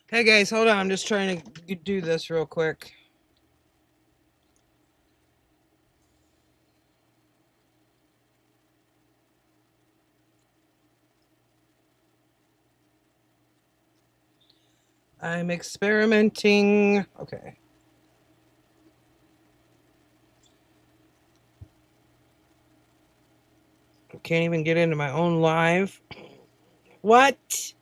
Hey guys, hold on. I'm just trying to do this real quick. I'm experimenting. Okay. I can't even get into my own live. What?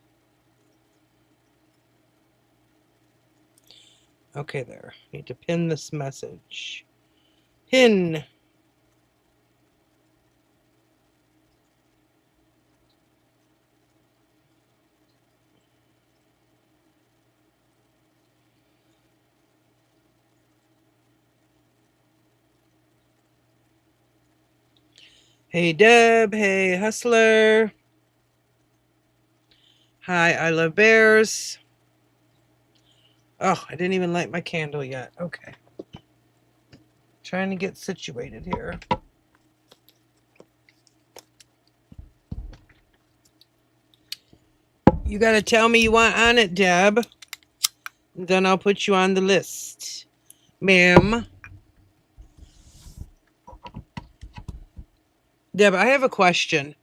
Okay, there. Need to pin this message. Pin. Hey Deb. Hey Hustler. Hi, I love bears. Oh, I didn't even light my candle yet. Okay. Trying to get situated here. You gotta tell me you want on it, Deb. Then I'll put you on the list. Ma'am. Deb, I have a question.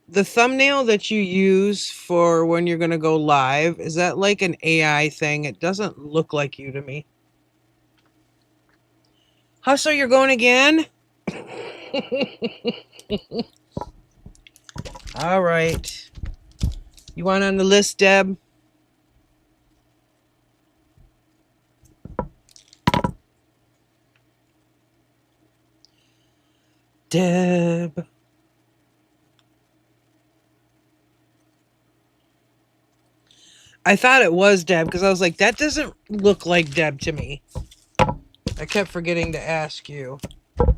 The thumbnail that you use for when you're going to go live, is that like an AI thing? It doesn't look like you to me. Hustle, you're going again? All right. You want on the list, Deb? Deb. I thought it was Deb because I was like, that doesn't look like Deb to me. I kept forgetting to ask you. Oh,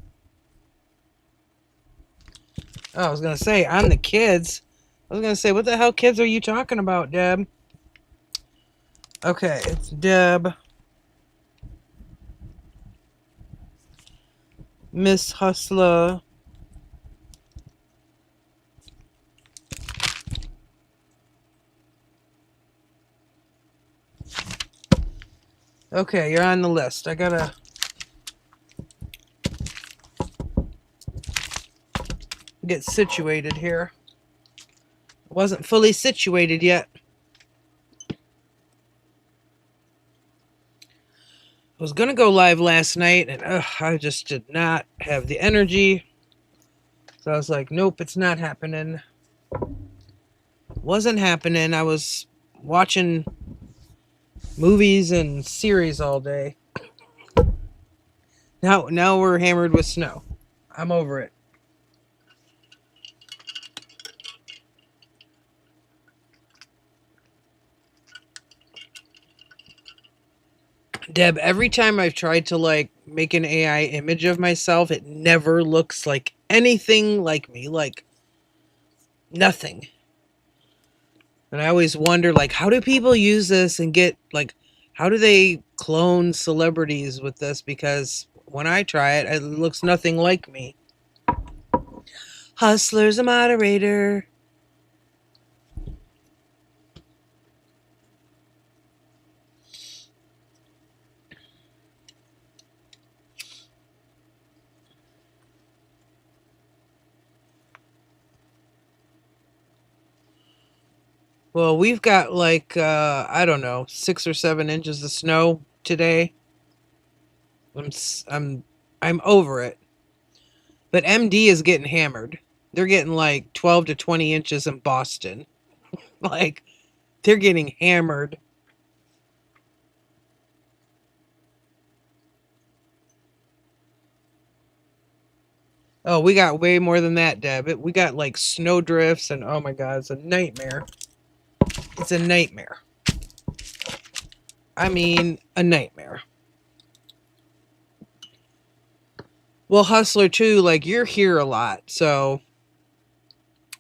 I was going to say, I'm the kids. I was going to say, what the hell kids are you talking about, Deb? Okay, it's Deb. Miss Hustler. Okay, you're on the list. I gotta... get situated here. Wasn't fully situated yet. I was gonna go live last night and I just did not have the energy. So I was like, nope, it's not happening. Wasn't happening. I was watching movies and series all day. Now we're hammered with snow. I'm over it. Deb, every time I've tried to like make an AI image of myself, it never looks like anything like me. Like nothing. And I always wonder, like, how do people use this and get, like, how do they clone celebrities with this? Because when I try it, it looks nothing like me. Hustler's a moderator. Well, we've got like, I don't know, 6 or 7 inches of snow today. I'm over it. But MD is getting hammered. They're getting like 12 to 20 inches in Boston. Like, they're getting hammered. Oh, we got way more than that, Deb. We got like snow drifts and oh my God, it's a nightmare. It's a nightmare. I mean, a nightmare. Well, Hustler too, like you're here a lot. So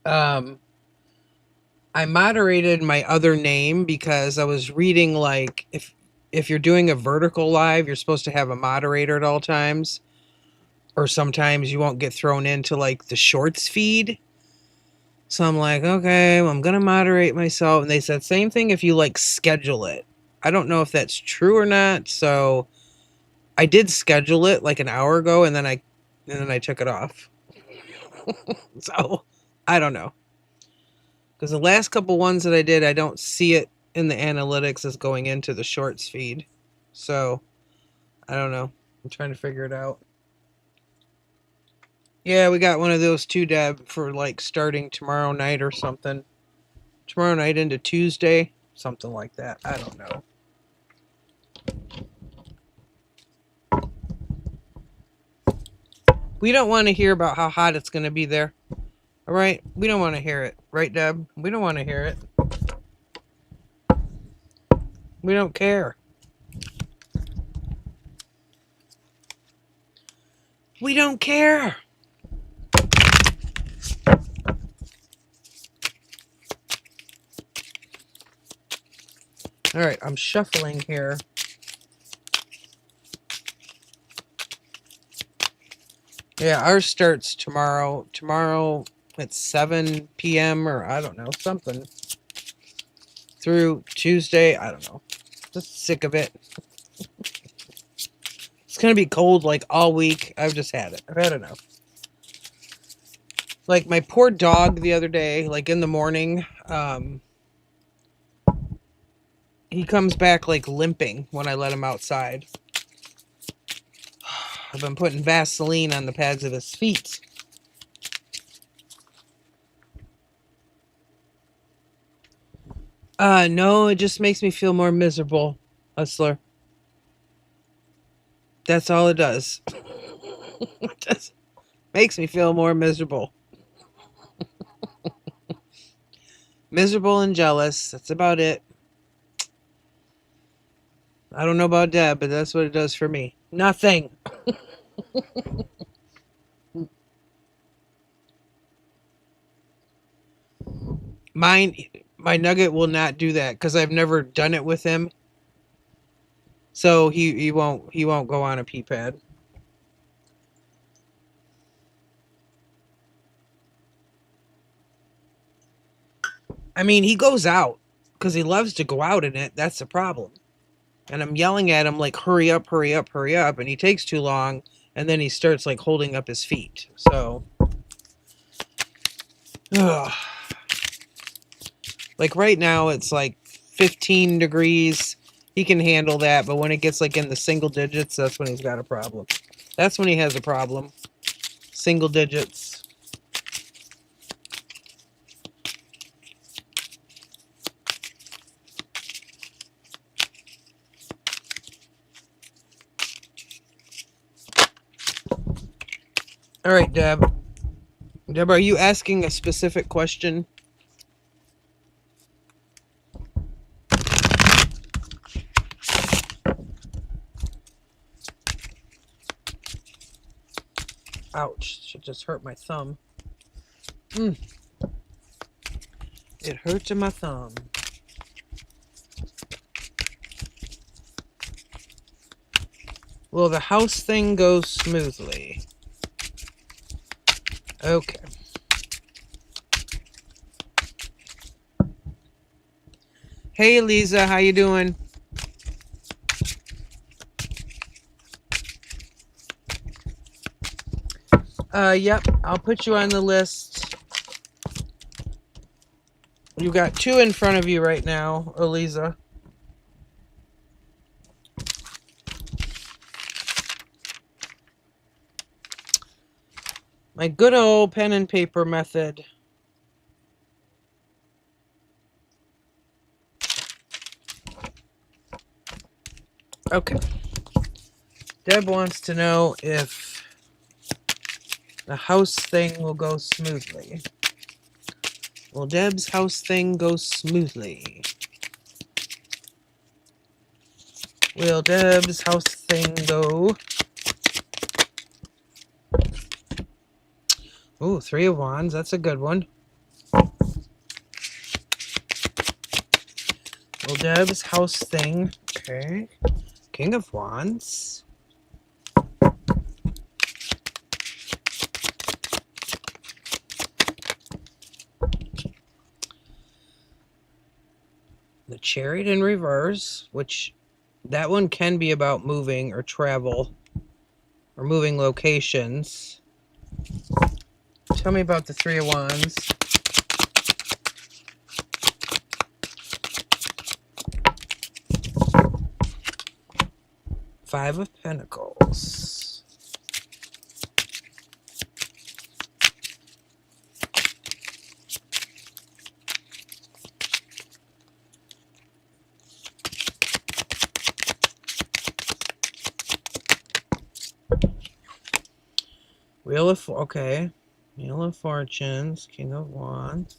I moderated my other name because I was reading like if you're doing a vertical live, you're supposed to have a moderator at all times. Or sometimes you won't get thrown into like the shorts feed. So I'm like, okay, well, I'm gonna moderate myself. And they said same thing if you like schedule it. I don't know if that's true or not. So I did schedule it like an hour ago, and then I took it off. So I don't know, because the last couple ones that I did, I don't see it in the analytics as going into the shorts feed. So I don't know. I'm trying to figure it out. Yeah, we got one of those too, Deb, for like starting tomorrow night or something. Tomorrow night into Tuesday, something like that. I don't know. We don't want to hear about how hot it's going to be there. All right? We don't want to hear it. Right, Deb? We don't want to hear it. We don't care. We don't care. All right, I'm shuffling here. Yeah, ours starts tomorrow. Tomorrow at 7 p.m. or I don't know, something. Through Tuesday, I don't know. Just sick of it. It's going to be cold like all week. I've just had it. I've had enough. Like my poor dog the other day, like in the morning, he comes back like limping when I let him outside. I've been putting Vaseline on the pads of his feet. No, it just makes me feel more miserable, Hustler. That's all it does. It just makes me feel more miserable. Miserable and jealous. That's about it. I don't know about Deb, but that's what it does for me. Nothing. My Nugget will not do that because I've never done it with him. So he won't go on a pee pad. I mean, he goes out because he loves to go out in it. That's the problem. And I'm yelling at him like, hurry up, hurry up, hurry up. And he takes too long. And then he starts like holding up his feet. So, ugh. Like right now it's like 15 degrees. He can handle that. But when it gets like in the single digits, that's when he's got a problem. That's when he has a problem. Single digits. All right, Deb. Deb, are you asking a specific question? Ouch. Should just hurt my thumb. It hurts in my thumb. Will the house thing go smoothly? Okay. Hey, Lisa, how you doing? Yep, I'll put you on the list. You got 2 in front of you right now, Eliza. My good old pen and paper method. Okay. Deb wants to know if the house thing will go smoothly. Will Deb's house thing go smoothly? Will Deb's house thing go? Ooh, 3 of Wands. That's a good one. Will Deb's house thing. Okay. King of Wands. The Chariot in reverse, which that one can be about moving or travel or moving locations. Tell me about the Three of Wands. Five of Pentacles. Wheel of Fortunes, King of Wands.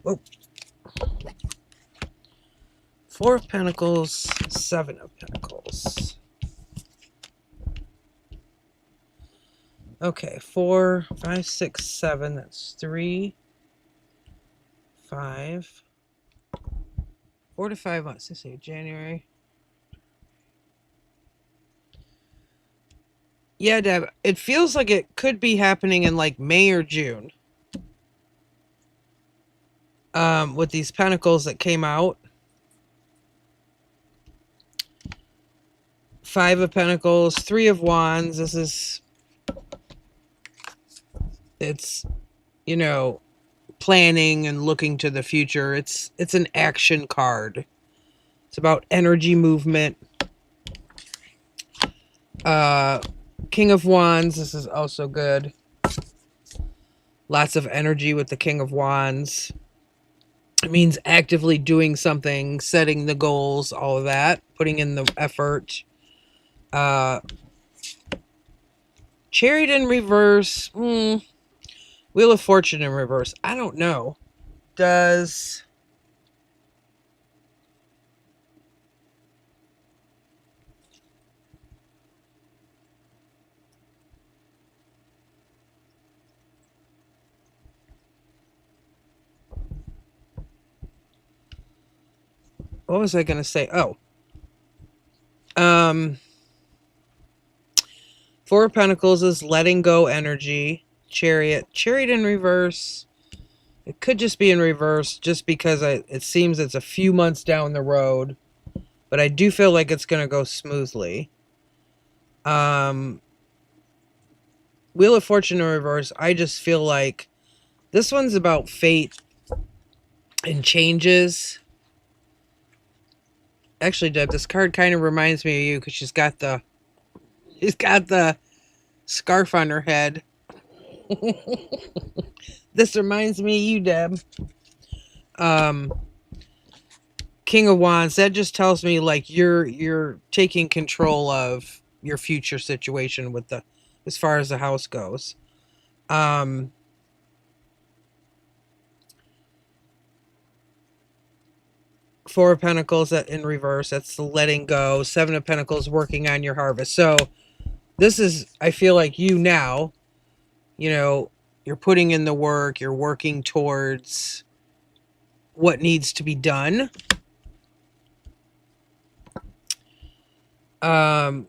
Oh. Four of Pentacles, Seven of Pentacles. Okay, 4, 5, 6, 7. That's 3, 5. 4 to 5 months. Let's see, January. Yeah, Deb, it feels like it could be happening in like May or June. With these pentacles that came out. 5 of Pentacles, 3 of Wands. It's, you know, planning and looking to the future. It's an action card. It's about energy movement. King of Wands, this is also good. Lots of energy with the King of Wands. It means actively doing something, setting the goals, all of that, putting in the effort. Chariot in reverse. Wheel of Fortune in reverse. I don't know. What was I going to say? Oh. Four of Pentacles is letting go energy. Chariot in reverse. It could just be in reverse just because it seems it's a few months down the road. But I do feel like it's going to go smoothly. Wheel of Fortune in reverse. I just feel like this one's about fate and changes. Actually, Deb, this card kind of reminds me of you because she's got the scarf on her head. This reminds me of you, Deb. King of Wands, that just tells me like you're taking control of your future situation with as far as the house goes. Four of Pentacles in reverse, that's the letting go. 7 of Pentacles, working on your harvest. So this is, I feel like you now, you know, you're putting in the work, you're working towards what needs to be done. Chariot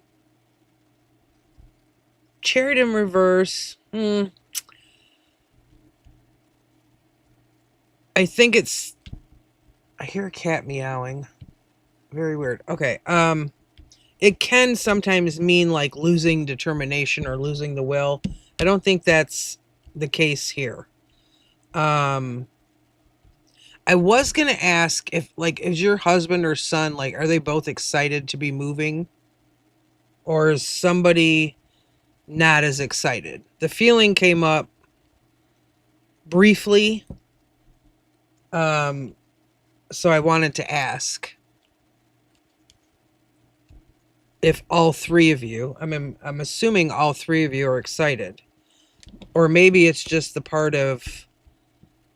in reverse. I think I hear a cat meowing. Very weird. Okay. It can sometimes mean like losing determination or losing the will. I don't think that's the case here. I was going to ask if like, is your husband or son, like, are they both excited to be moving? Or is somebody not as excited? The feeling came up briefly. So I wanted to ask if all three of you, I'm assuming all three of you are excited. Or maybe it's just the part of,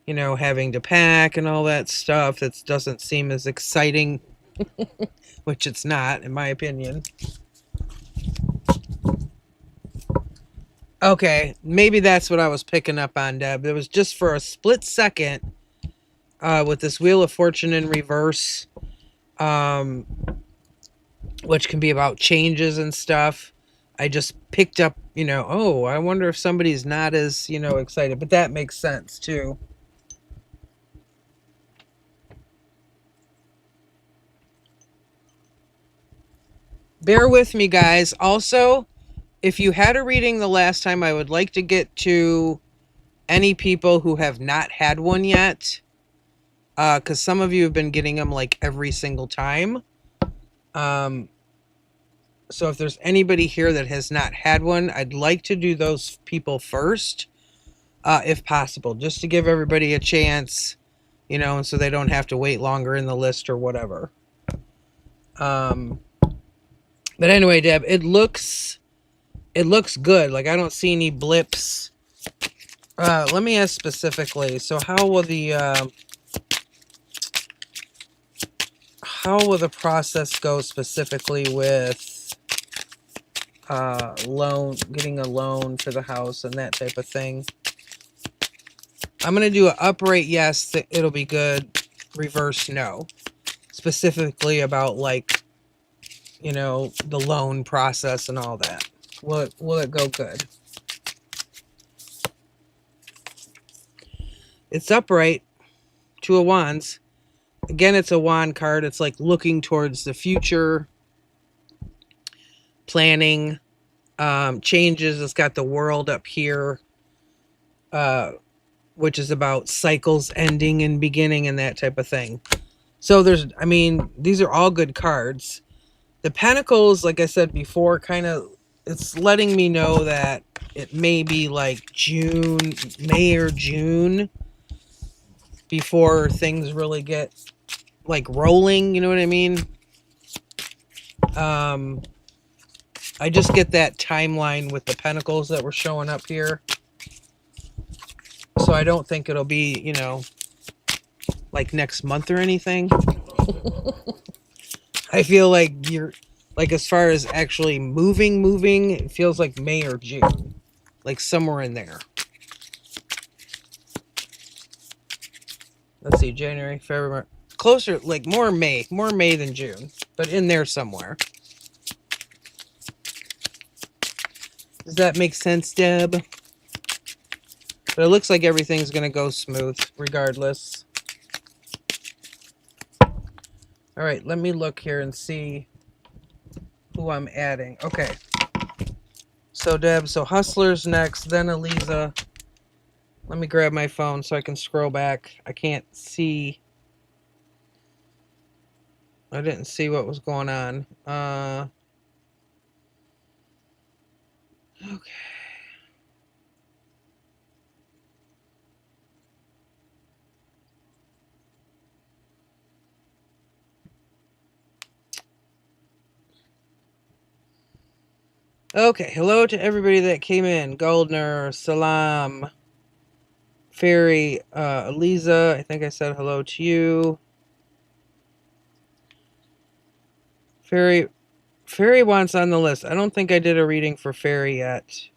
you know, having to pack and all that stuff that doesn't seem as exciting, which it's not, in my opinion. Okay, maybe that's what I was picking up on, Deb. It was just for a split second with this Wheel of Fortune in reverse, which can be about changes and stuff. I just picked up you know, oh, I wonder if somebody's not as, you know, excited. But that makes sense too. Bear with me, guys. Also, if you had a reading the last time, I would like to get to any people who have not had one yet. Because some of you have been getting them like every single time. So if there's anybody here that has not had one, I'd like to do those people first, if possible, just to give everybody a chance, you know, and so they don't have to wait longer in the list or whatever. But anyway, Deb, it looks good. Like I don't see any blips. Let me ask specifically. So how will the process go specifically with getting a loan for the house and that type of thing? I'm going to do an upright yes, it'll be good, reverse no. Specifically about, like, you know, the loan process and all that. Will it go good? It's upright. Two of Wands. Again, it's a wand card. It's like looking towards the future, planning, changes. It's got the world up here, which is about cycles ending and beginning and that type of thing. So I mean, these are all good cards. The Pentacles, like I said before, kind of, it's letting me know that it may be like May or June before things really get like rolling, you know what I mean? I just get that timeline with the Pentacles that were showing up here. So I don't think it'll be, you know, like next month or anything. I feel like like as far as actually moving, it feels like May or June. Like somewhere in there. Let's see, January, February. Closer, like more May than June, but in there somewhere. Does that make sense, Deb? But it looks like everything's going to go smooth regardless. All right, let me look here and see who I'm adding. Okay. So, Deb, so Hustler's next, then Eliza. Let me grab my phone so I can scroll back. I can't see. I didn't see what was going on. Okay. Okay, hello to everybody that came in. Goldner, Salam, Fairy, Eliza, I think I said hello to you. Fairy wants on the list. I don't think I did a reading for Fairy yet.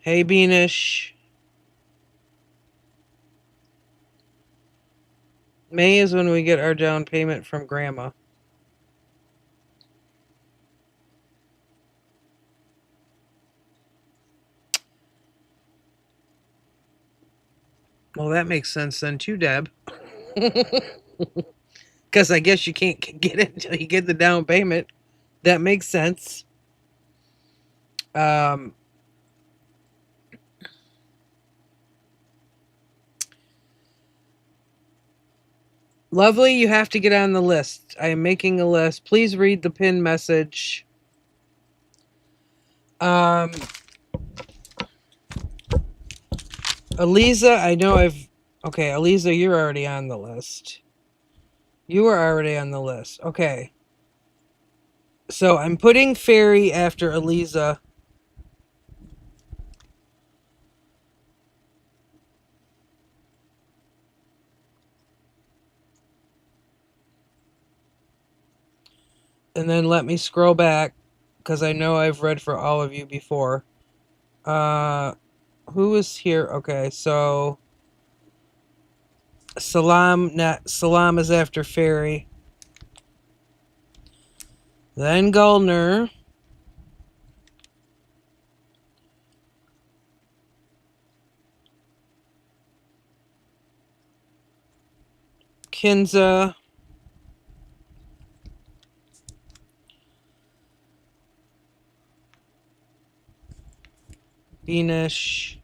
Hey, Beanish. May is when we get our down payment from Grandma. Well, that makes sense then too, Deb. Because I guess you can't get it until you get the down payment. That makes sense. Lovely, you have to get on the list. I am making a list. Please read the pin message. Eliza, I know okay, Eliza, you're already on the list. You are already on the list. Okay. So I'm putting Fairy after Eliza. And then let me scroll back, because I know I've read for all of you before. Who is here? Okay, so Salam is after Fairy. Then Gullner. Kinza. Beanish.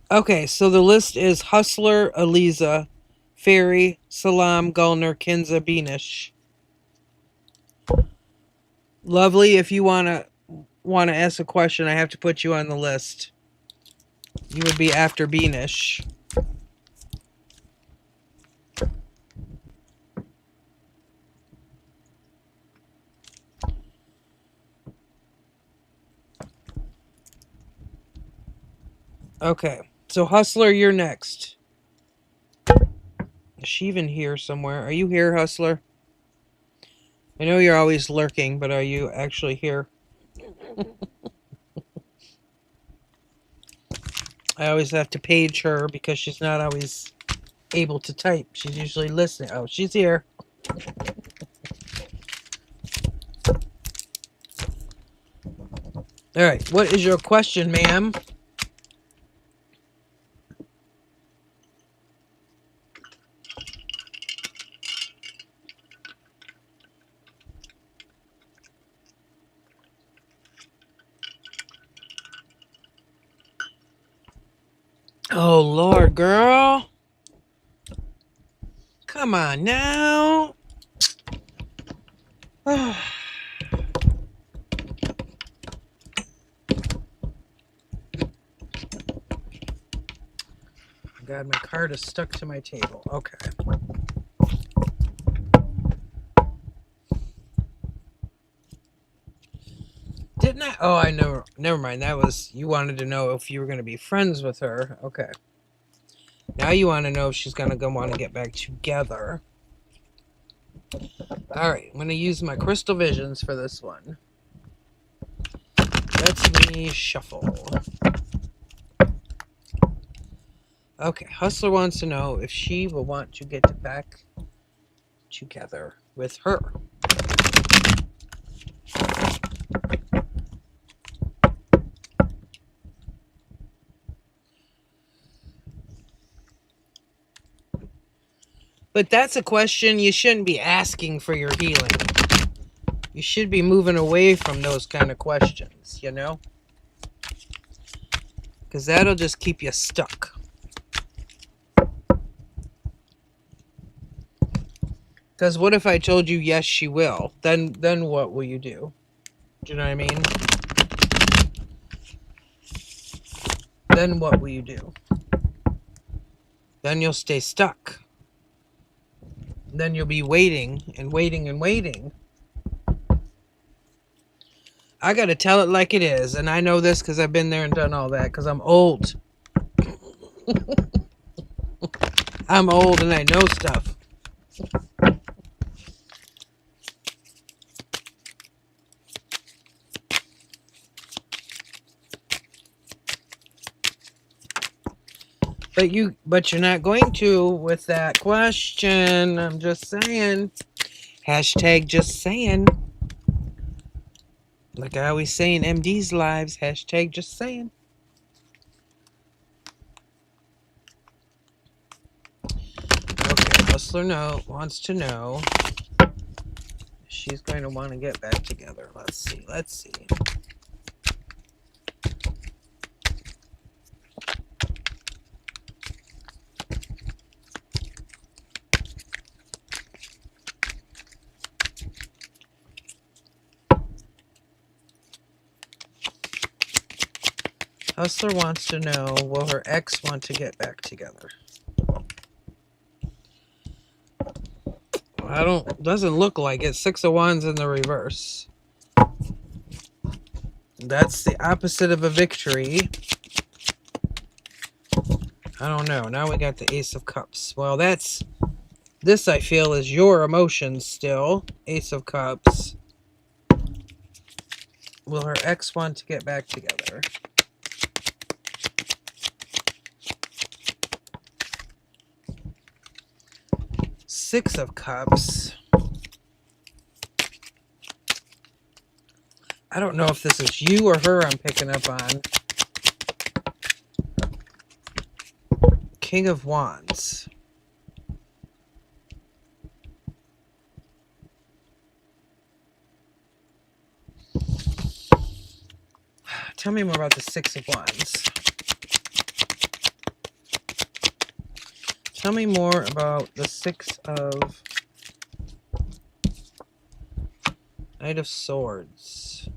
Okay, so the list is Hustler, Eliza, Fairy, Salam, Gullner, Kinza, Beanish. Lovely, if you want to ask a question, I have to put you on the list. You would be after Beanish. Okay, so Hustler, you're next. Is she even here somewhere? Are you here, Hustler? I know you're always lurking, but are you actually here? I always have to page her because she's not always able to type. She's usually listening. Oh, she's here. All right, what is your question, ma'am? Oh, Lord, girl. Come on now. God, my card is stuck to my table. Okay. Didn't I? Oh, I never mind. That was, you wanted to know if you were going to be friends with her. Okay. Now you want to know if she's going to want to get back together. All right. I'm going to use my crystal visions for this one. Let me shuffle. Okay. Hustler wants to know if she will want to get back together with her. But that's a question you shouldn't be asking for your healing. You should be moving away from those kind of questions, you know? Because that'll just keep you stuck. Because what if I told you, yes, she will? Then what will you do? Do you know what I mean? Then what will you do? Then you'll stay stuck. Then you'll be waiting and waiting and waiting. I got to tell it like it is. And I know this because I've been there and done all that because I'm old. I'm old and I know stuff. But you're not going to with that question. I'm just saying. Hashtag just saying. Like I always say in MD's lives, hashtag just saying. Okay, Hustler wants to know if she's going to want to get back together. Let's see. Hustler wants to know, will her ex want to get back together? Doesn't look like it. 6 of Wands in the reverse. That's the opposite of a victory. I don't know. Now we got the Ace of Cups. Well, that's This, I feel, is your emotions still. Ace of Cups. Will her ex want to get back together? Six of Cups. I don't know if this is you or her I'm picking up on. King of Wands. Tell me more about the Six of Wands. Tell me more about the Six of... Knight of Swords.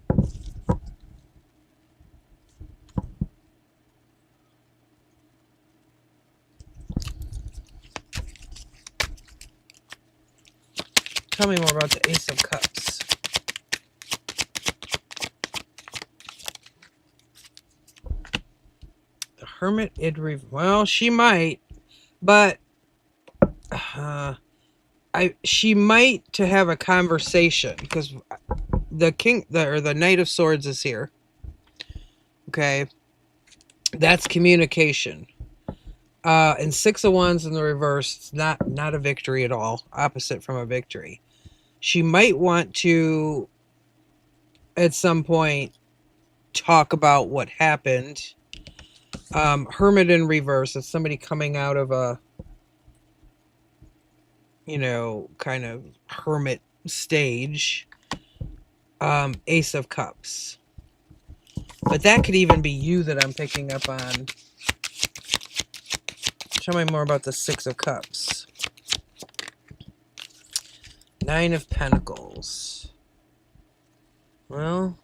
Tell me more about the Ace of Cups. The Hermit well, she might, but she might to have a conversation, because the Knight of Swords is here. Okay, that's communication. And Six of Wands in the reverse, it's not a victory at all. Opposite from a victory. She might want to, at some point, talk about what happened. Hermit in reverse, it's somebody coming out of a, kind of hermit stage. Ace of Cups. But that could even be you that I'm picking up on. Tell me more about the Six of Cups. Nine of Pentacles. Well,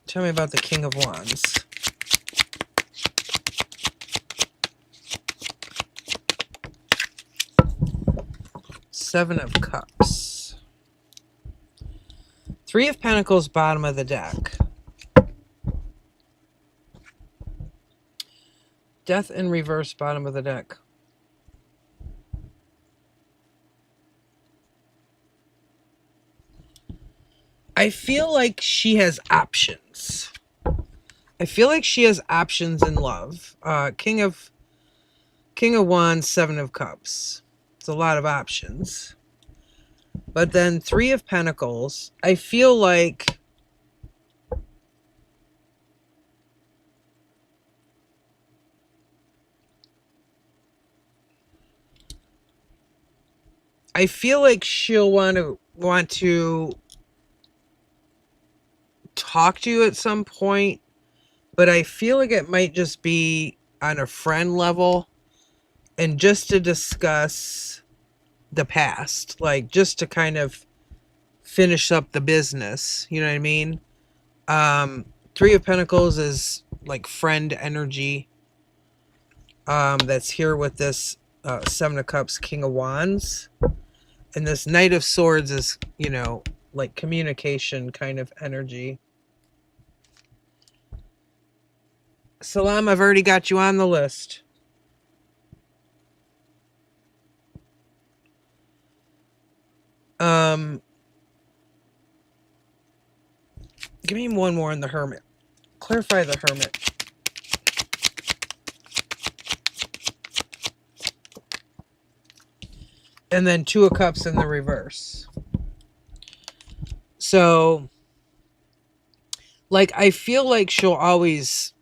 tell me about the King of Wands. Seven of Cups. Three of Pentacles, bottom of the deck. Death in reverse, bottom of the deck. I feel like she has options. I feel like she has options in love. King of Wands, Seven of Cups. It's a lot of options. But then Three of Pentacles, I feel like she'll want to talk to you at some point, but I feel like it might just be on a friend level and just to discuss the past, like just to kind of finish up the business, you know what I mean? Three of Pentacles is like friend energy. That's here with this Seven of Cups, King of Wands. And this Knight of Swords is, like communication kind of energy. Salam, I've already got you on the list. Give me one more on the Hermit. Clarify the Hermit. And then Two of Cups in the reverse. So, like, I feel like she'll always,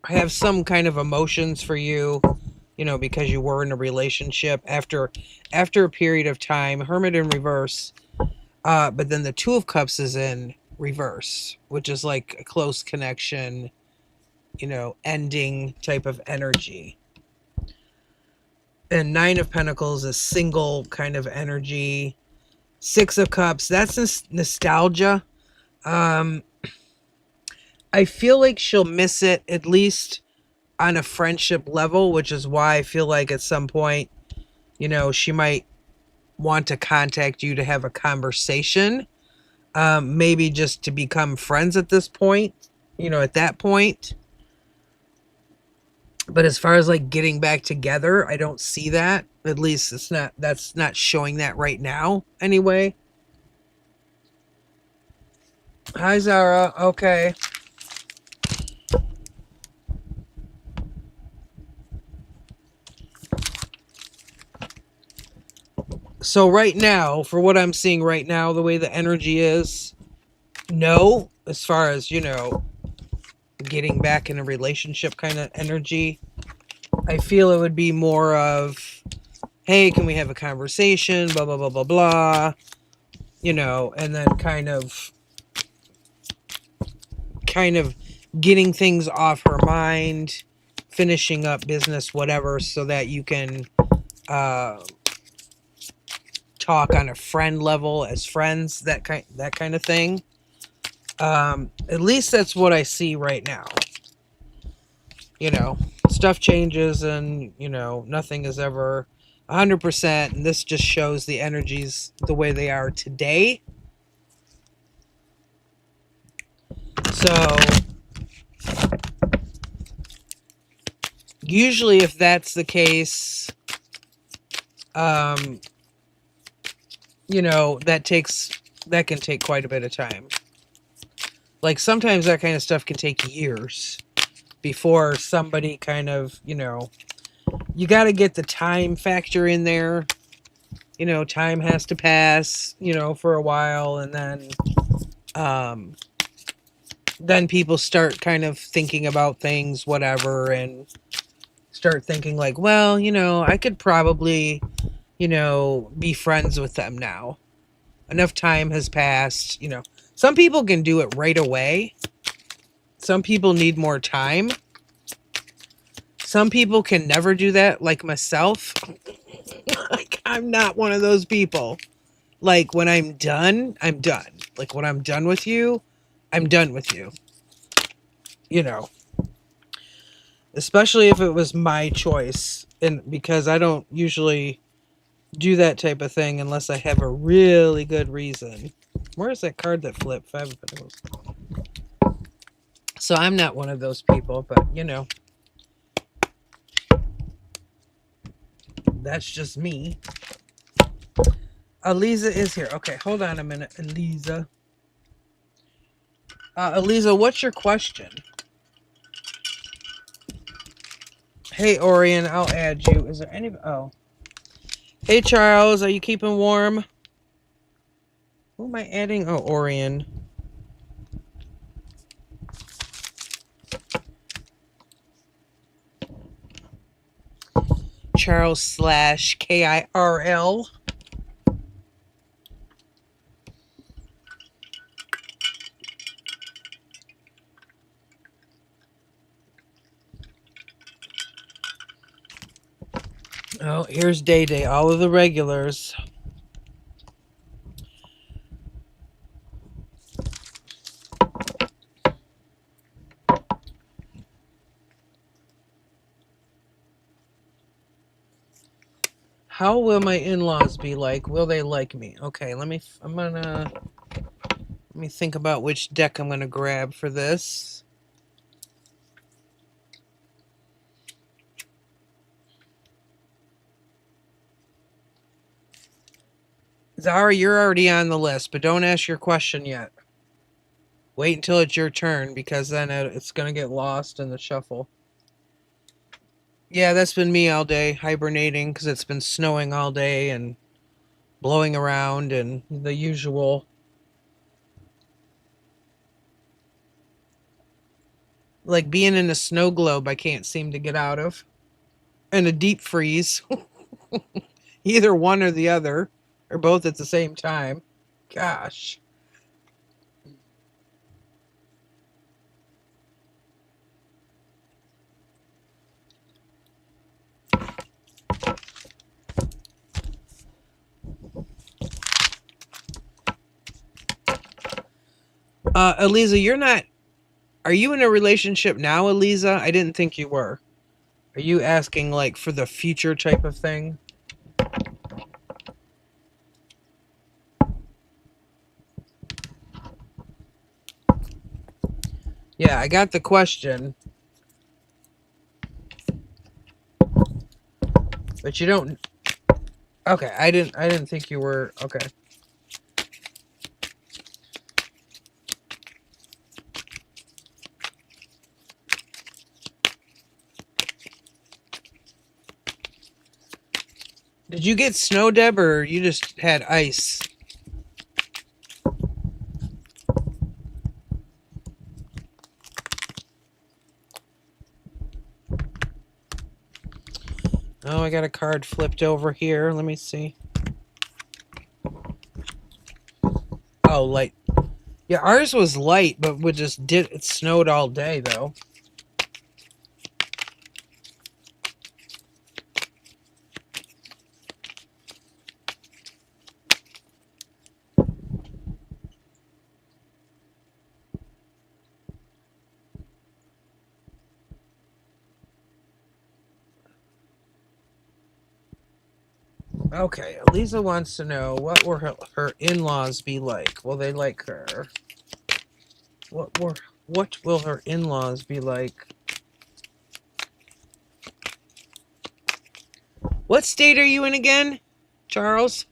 have some kind of emotions for you, because you were in a relationship after a period of time. Hermit in reverse. But then the Two of Cups is in reverse, which is like a close connection, ending type of energy. And Nine of Pentacles is single kind of energy. Six of Cups, that's nostalgia. I feel like she'll miss it, at least on a friendship level, which is why I feel like at some point, she might want to contact you to have a conversation. Maybe just to become friends at this point, at that point. But as far as like getting back together, I don't see that. At least that's not showing that right now anyway. Hi Zara. Okay. So right now, for what I'm seeing right now, the way the energy is, no, as far as, getting back in a relationship kind of energy. I feel it would be more of, hey, can we have a conversation, blah, blah, blah, blah, blah, and then kind of getting things off her mind, finishing up business, whatever, so that you can talk on a friend level as friends, that kind of thing. At least that's what I see right now. Stuff changes and, nothing is ever 100%. And this just shows the energies the way they are today. So usually if that's the case, that can take quite a bit of time. Like sometimes that kind of stuff can take years before somebody kind of, you got to get the time factor in there. Time has to pass, for a while, and then people start kind of thinking about things, whatever, and start thinking like, well, I could probably, be friends with them now. Enough time has passed, Some people can do it right away. Some people need more time. Some people can never do that, like myself. Like, I'm not one of those people. Like, when I'm done, I'm done. Like, when I'm done with you, I'm done with you. Especially if it was my choice. And because I don't usually do that type of thing unless I have a really good reason. Where's that card that flipped? 5 of Pentacles. So I'm not one of those people, but that's just me. Aliza is here. Okay, hold on a minute, Aliza. Aliza, what's your question? Hey, Orion, I'll add you. Is there any... Oh. Hey, Charles, are you keeping warm? Who am I adding? Oh, Orion. Charles / KIRL. Oh, here's Day Day, all of the regulars. How will my in-laws be like? Will they like me? Okay, let me think about which deck I'm gonna grab for this. Zara, you're already on the list, but don't ask your question yet. Wait until it's your turn, because then it's going to get lost in the shuffle. Yeah, that's been me all day, hibernating, because it's been snowing all day and blowing around and the usual. Like being in a snow globe I can't seem to get out of. And a deep freeze. Either one or the other. Or both at the same time. Gosh. Eliza, you're not... Are you in a relationship now, Eliza? I didn't think you were. Are you asking, like, for the future type of thing? Yeah, I got the question. But you don't... Okay, I didn't think you were... Okay. Did you get snow, Deb, or you just had ice? Oh, I got a card flipped over here. Let me see. Oh, light. Yeah, ours was light, but it snowed all day though. Okay, Lisa wants to know what will her in-laws be like? Will they like her? What will her in-laws be like? What state are you in again, Charles?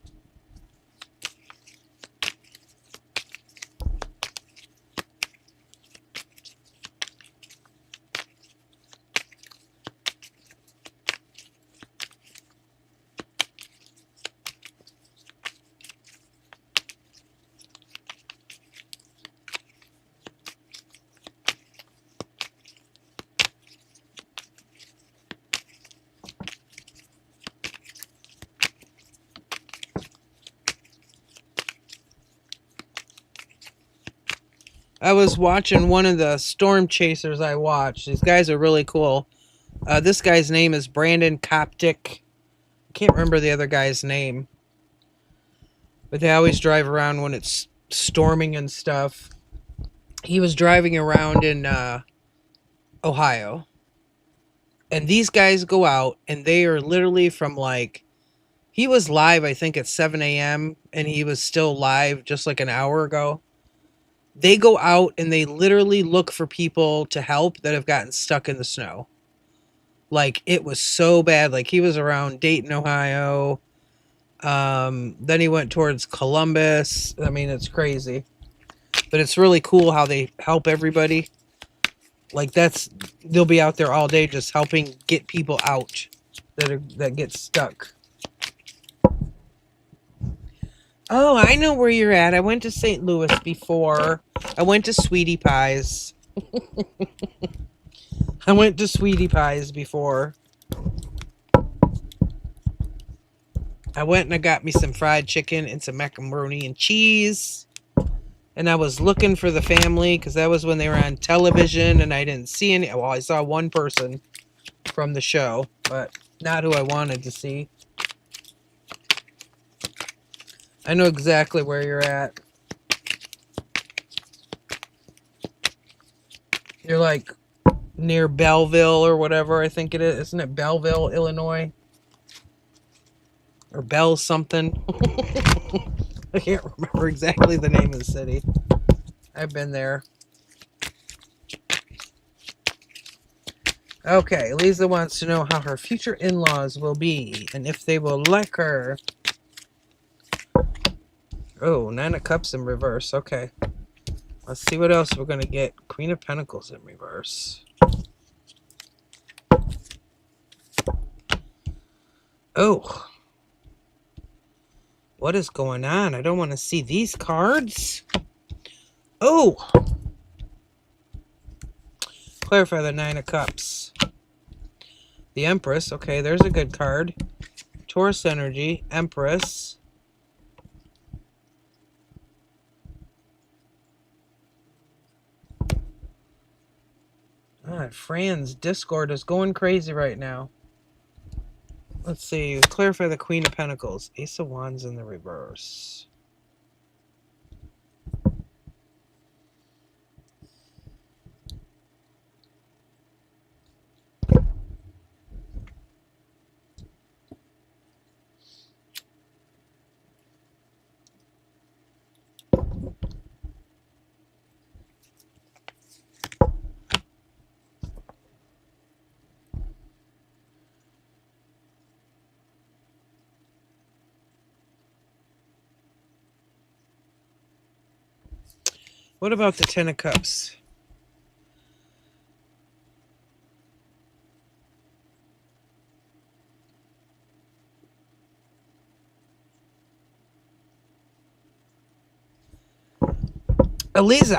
I was watching one of the storm chasers I watched. These guys are really cool. This guy's name is Brandon Coptic. I can't remember the other guy's name. But they always drive around when it's storming and stuff. He was driving around in Ohio. And these guys go out and they are literally from like... He was live, I think, at 7 a.m. and he was still live just like an hour ago. They go out and they literally look for people to help that have gotten stuck in the snow. Like, it was so bad. Like, he was around Dayton, Ohio. Then he went towards Columbus. I mean, it's crazy. But it's really cool how they help everybody. Like, they'll be out there all day just helping get people out that get stuck. Oh, I know where you're at. I went to St. Louis before. I went to Sweetie Pies. I went to Sweetie Pies before. I went and I got me some fried chicken and some macaroni and cheese. And I was looking for the family because that was when they were on television and I didn't see any. Well, I saw one person from the show, but not who I wanted to see. I know exactly where you're at. You're like near Belleville or whatever, I think it is. Isn't it Belleville, Illinois? Or Bell something? I can't remember exactly the name of the city. I've been there. Okay, Lisa wants to know how her future in-laws will be and if they will like her. Oh, 9 of Cups in reverse. Okay. Let's see what else we're going to get. Queen of Pentacles in reverse. Oh. What is going on? I don't want to see these cards. Oh. Clarify the 9 of Cups. The Empress. Okay, there's a good card. Taurus energy. Empress. Fran's Discord is going crazy right now. Let's see. Clarify the Queen of Pentacles. Ace of Wands in the reverse. What about the Ten of Cups? Eliza,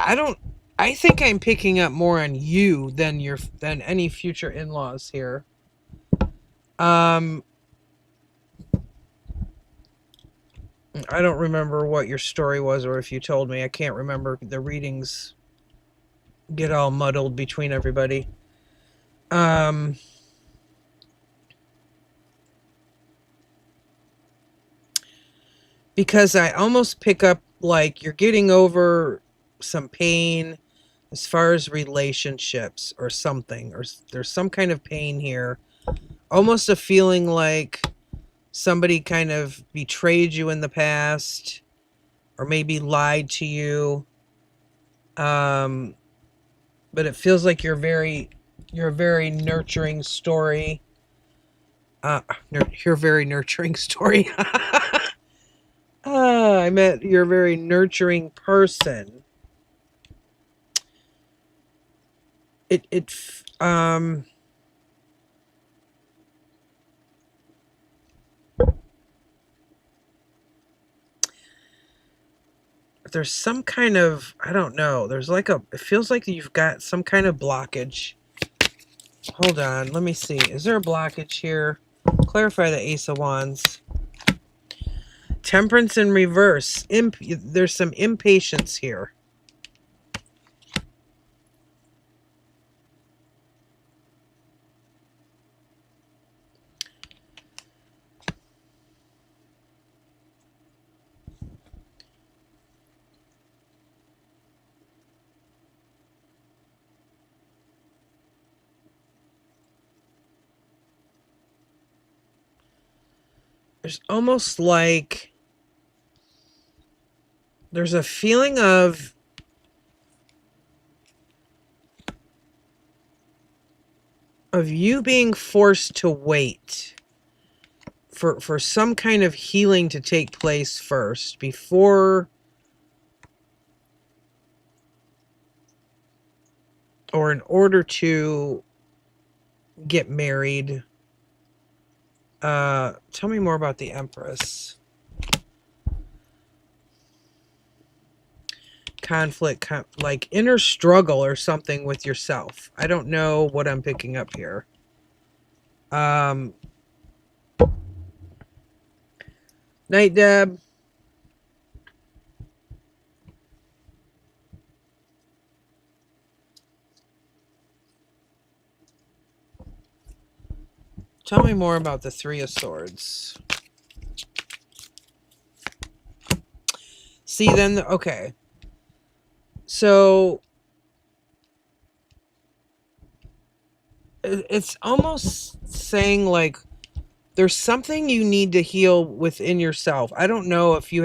I think I'm picking up more on you than any future in-laws here. I don't remember what your story was or if you told me. I can't remember. The readings get all muddled between everybody. Because I almost pick up like you're getting over some pain as far as relationships or something, or there's some kind of pain here. Almost a feeling like somebody kind of betrayed you in the past or maybe lied to you. But it feels like you're a very nurturing story. You're a very nurturing story. I meant you're a very nurturing person. There's some kind of, I don't know, it feels like you've got some kind of blockage. Hold on, let me see. Is there a blockage here? Clarify the Ace of Wands. Temperance in reverse. There's some impatience here. There's almost like there's a feeling of you being forced to wait for some kind of healing to take place first before, or in order to get married. Tell me more about the Empress. Conflict, like inner struggle or something with yourself. I don't know what I'm picking up here. Night, Deb. Tell me more about the Three of Swords. See, then, okay. So, it's almost saying like there's something you need to heal within yourself. I don't know if you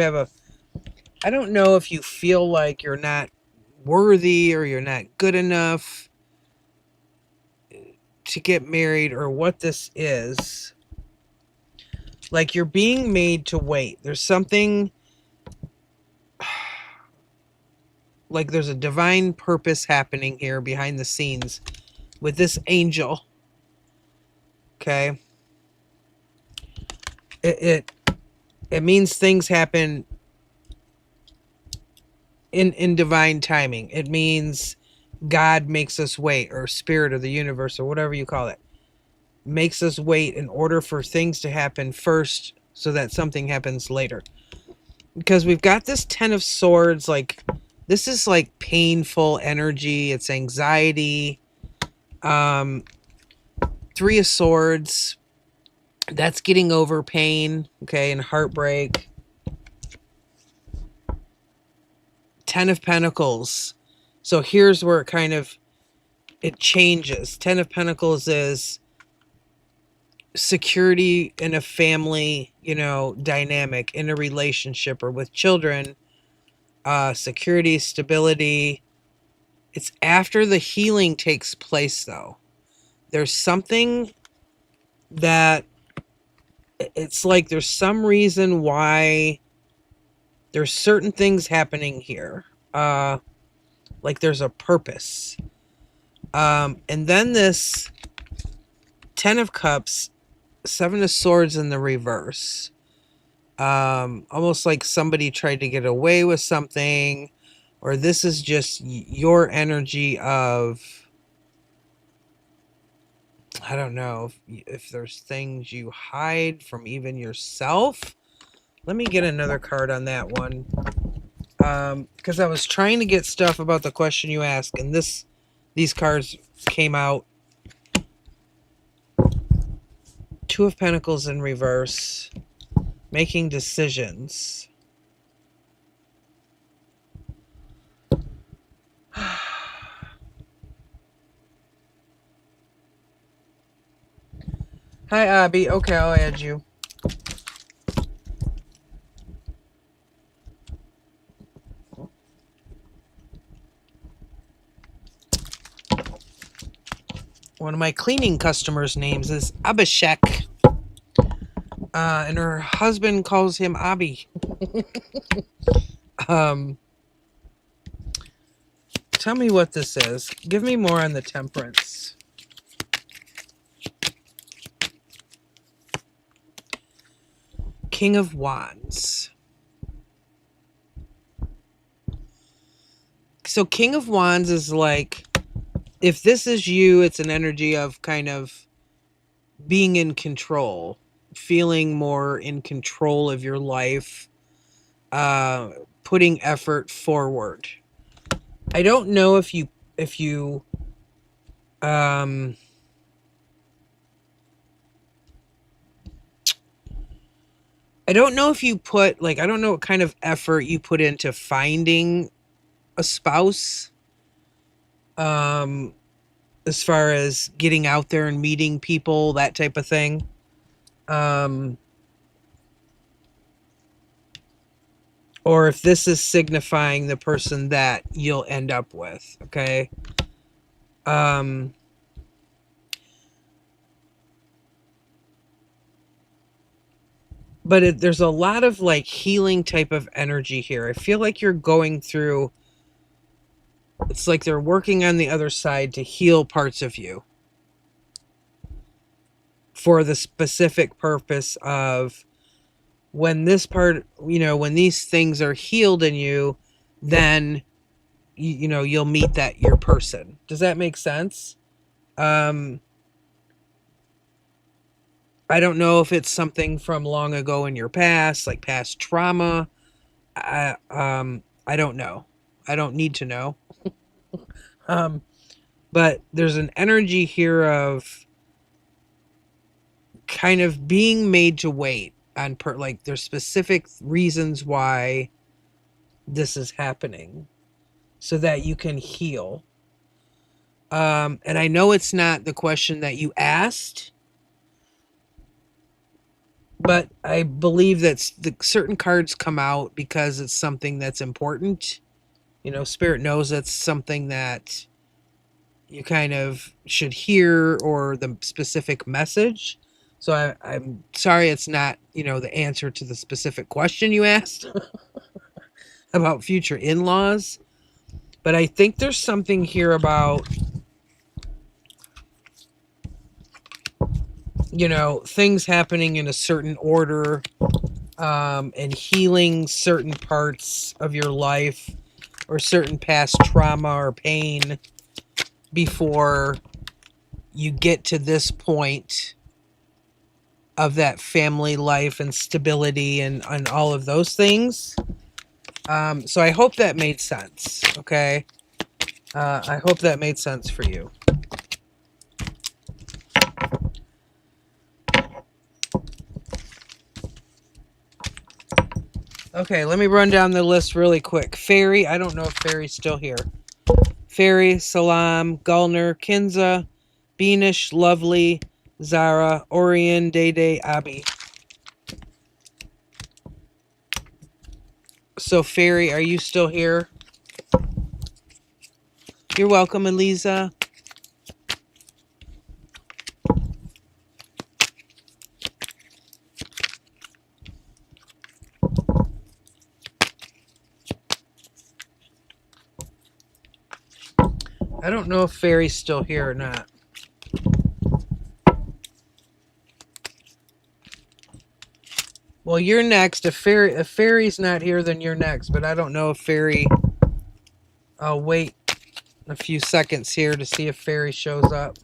feel like you're not worthy or you're not good enough to get married or what this is. Like you're being made to wait. There's something like there's a divine purpose happening here behind the scenes with this angel. Okay. It means things happen in divine timing. It means God makes us wait, or spirit or the universe or whatever you call it makes us wait in order for things to happen first so that something happens later. Because we've got this Ten of Swords, like this is like painful energy, it's anxiety. Three of Swords, that's getting over pain, okay, and heartbreak. Ten of Pentacles. So here's where it changes. Ten of Pentacles is security in a family, dynamic, in a relationship or with children. Security, stability. It's after the healing takes place, though. There's something that it's like there's some reason why there's certain things happening here. like there's a purpose. And then this 10 of Cups, 7 of Swords in the reverse. Almost like somebody tried to get away with something, or this is just your energy of, I don't know, if there's things you hide from even yourself. Let me get another card on that one. Because I was trying to get stuff about the question you asked, and these cards came out. 2 of Pentacles in reverse. Making decisions. Hi, Abby. Okay, I'll add you. One of my cleaning customers' names is Abhishek. And her husband calls him Abby. Tell me what this is. Give me more on the Temperance. King of Wands. So King of Wands is like, if this is you, it's an energy of kind of being in control, feeling more in control of your life, putting effort forward. I don't know if you I don't know if you put, like, I don't know what kind of effort you put into finding a spouse. As far as getting out there and meeting people, that type of thing. Or if this is signifying the person that you'll end up with, okay? But there's a lot of like healing type of energy here. I feel like you're going through, it's like they're working on the other side to heal parts of you for the specific purpose of when this part, when these things are healed in you, then you'll meet your person. Does that make sense? I don't know if it's something from long ago in your past, like past trauma. I don't know. I don't need to know. But there's an energy here of kind of being made to wait on like there's specific reasons why this is happening so that you can heal. And I know it's not the question that you asked, but I believe that the certain cards come out because it's something that's important. Spirit knows that's something that you kind of should hear, or the specific message. So I'm sorry it's not, the answer to the specific question you asked about future in-laws. But I think there's something here about, things happening in a certain order, and healing certain parts of your life or certain past trauma or pain before you get to this point of that family life and stability and all of those things. So I hope that made sense. Okay. I hope that made sense for you. Okay, let me run down the list really quick. Fairy, I don't know if Fairy's still here. Fairy, Salam, Gulner, Kinza, Beanish, Lovely, Zara, Orion, Day, Abby. So, Fairy, are you still here? You're welcome, Eliza. I don't know if Fairy's still here or not. Well, you're next. If Fairy's not here, then you're next. But I don't know if Fairy... I'll wait a few seconds here to see if Fairy shows up.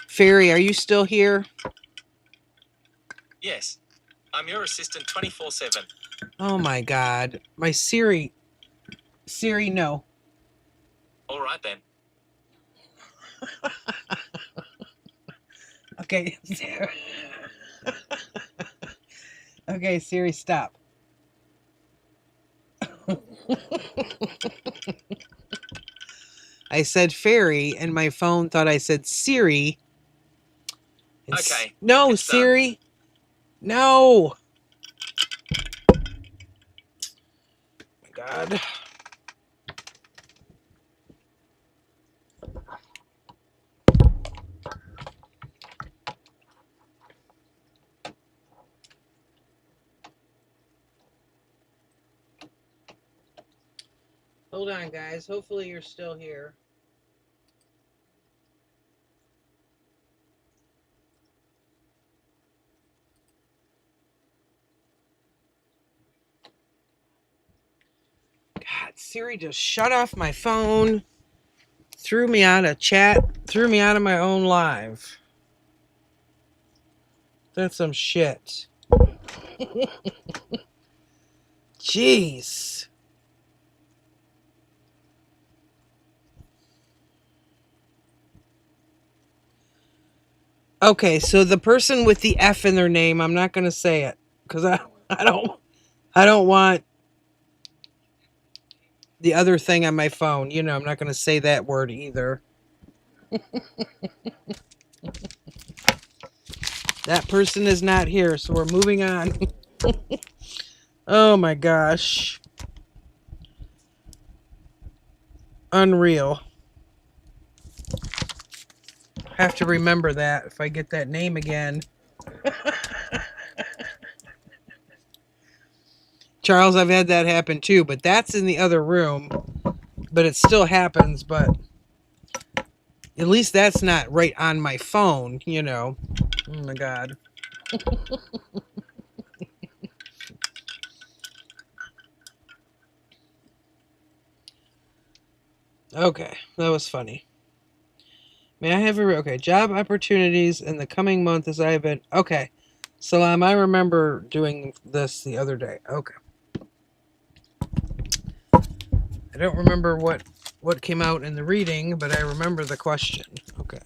Fairy, are you still here? Yes. I'm your assistant 24/7. Oh my god. My Siri... Siri, no. All right then. Okay. Okay, Siri, stop. I said Fairy, and my phone thought I said Siri. Okay. No, Siri. No. Oh my god. Hold on, guys. Hopefully you're still here. God, Siri just shut off my phone, threw me out of chat, threw me out of my own live. That's some shit. Jeez. Okay, so the person with the F in their name, I'm not going to say it because I don't want the other thing on my phone. You know, I'm not going to say that word either. That person is not here, so we're moving on. Oh my gosh. Unreal. I have to remember that if I get that name again. Charles, I've had that happen too, but that's in the other room. But it still happens, but at least that's not right on my phone, you know. Oh my god. Okay, that was funny. May I have okay, job opportunities in the coming month as I have been... Okay, Salam, I remember doing this the other day. Okay. I don't remember what came out in the reading, but I remember the question. Okay.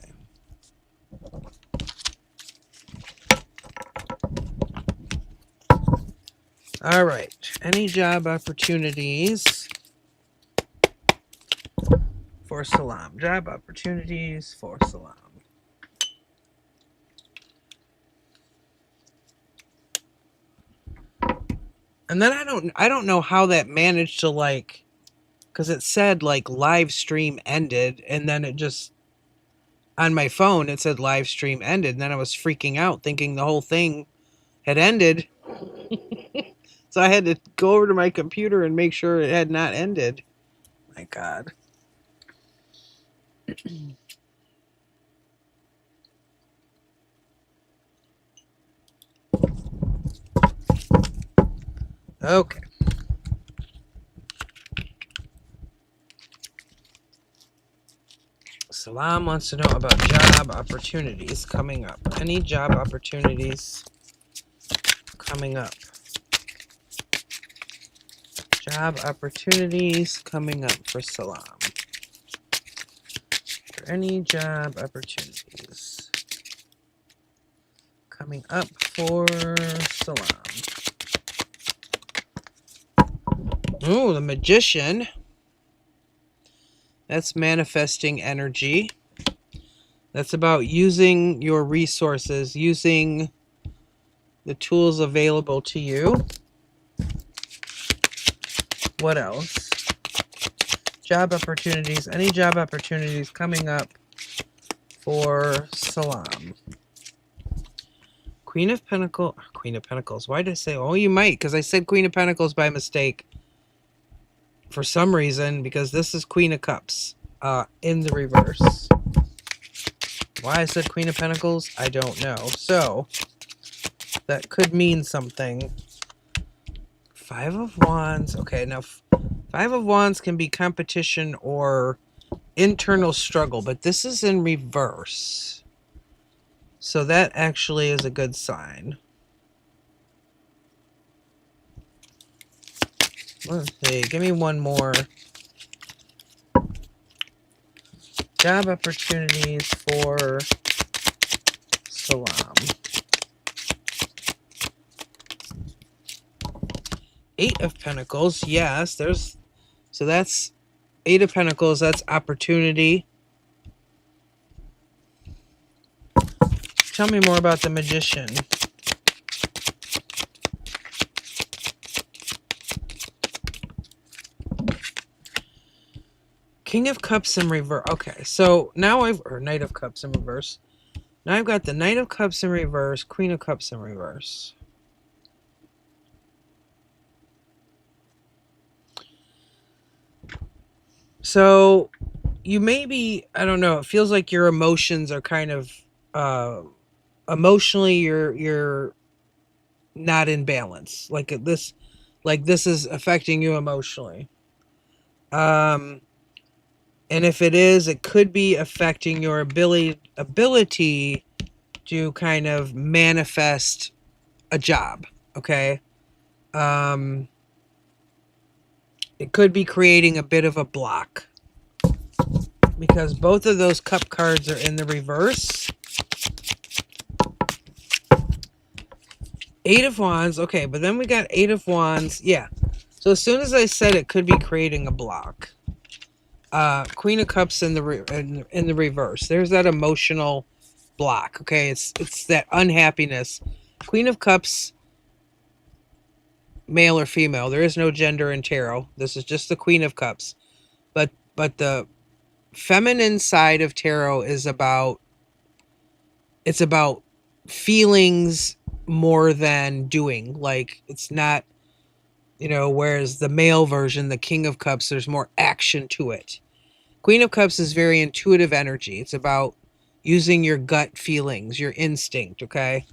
All right. Any job opportunities for Salam? Job opportunities for Salam. And then I don't know how that managed to, like, because it said like live stream ended, and then it just on my phone it said live stream ended, and then I was freaking out thinking the whole thing had ended. So I had to go over to my computer and make sure it had not ended. My god. Okay. Salam wants to know about job opportunities coming up. Any job opportunities coming up? Job opportunities coming up for Salam. Any job opportunities coming up for Salam? Ooh, the Magician. That's manifesting energy. That's about using your resources, using the tools available to you. What else? Job opportunities. Any job opportunities coming up for Salam? Queen of Pentacles. Why did I say? Oh, you might, because I said Queen of Pentacles by mistake. For some reason, because this is Queen of Cups in the reverse. Why I said Queen of Pentacles, I don't know. So, that could mean something. Five of Wands. Okay, now Five of Wands can be competition or internal struggle, but this is in reverse. So that actually is a good sign. Let's see. Give me one more. Job opportunities for Salam. Eight of Pentacles. Yes, there's... So that's Eight of Pentacles. That's opportunity. Tell me more about the Magician. King of Cups in reverse. Okay, so now or Knight of Cups in reverse. Now I've got the Knight of Cups in reverse, Queen of Cups in reverse. So you may be, I don't know, it feels like your emotions are kind of emotionally you're not in balance. Like this is affecting you emotionally. And if it is, it could be affecting your ability to kind of manifest a job. Okay. It could be creating a bit of a block because both of those cup cards are in the reverse. Eight of Wands. Okay, but then we got Eight of Wands. Yeah. So as soon as I said it could be creating a block. Queen of Cups in the reverse. There's that emotional block. Okay, it's that unhappiness. Queen of Cups, male or female. There is no gender in tarot. This is just the Queen of Cups. But the feminine side of tarot is about feelings more than doing. Like it's not, whereas the male version, the King of Cups, there's more action to it. Queen of Cups is very intuitive energy. It's about using your gut feelings, your instinct, okay?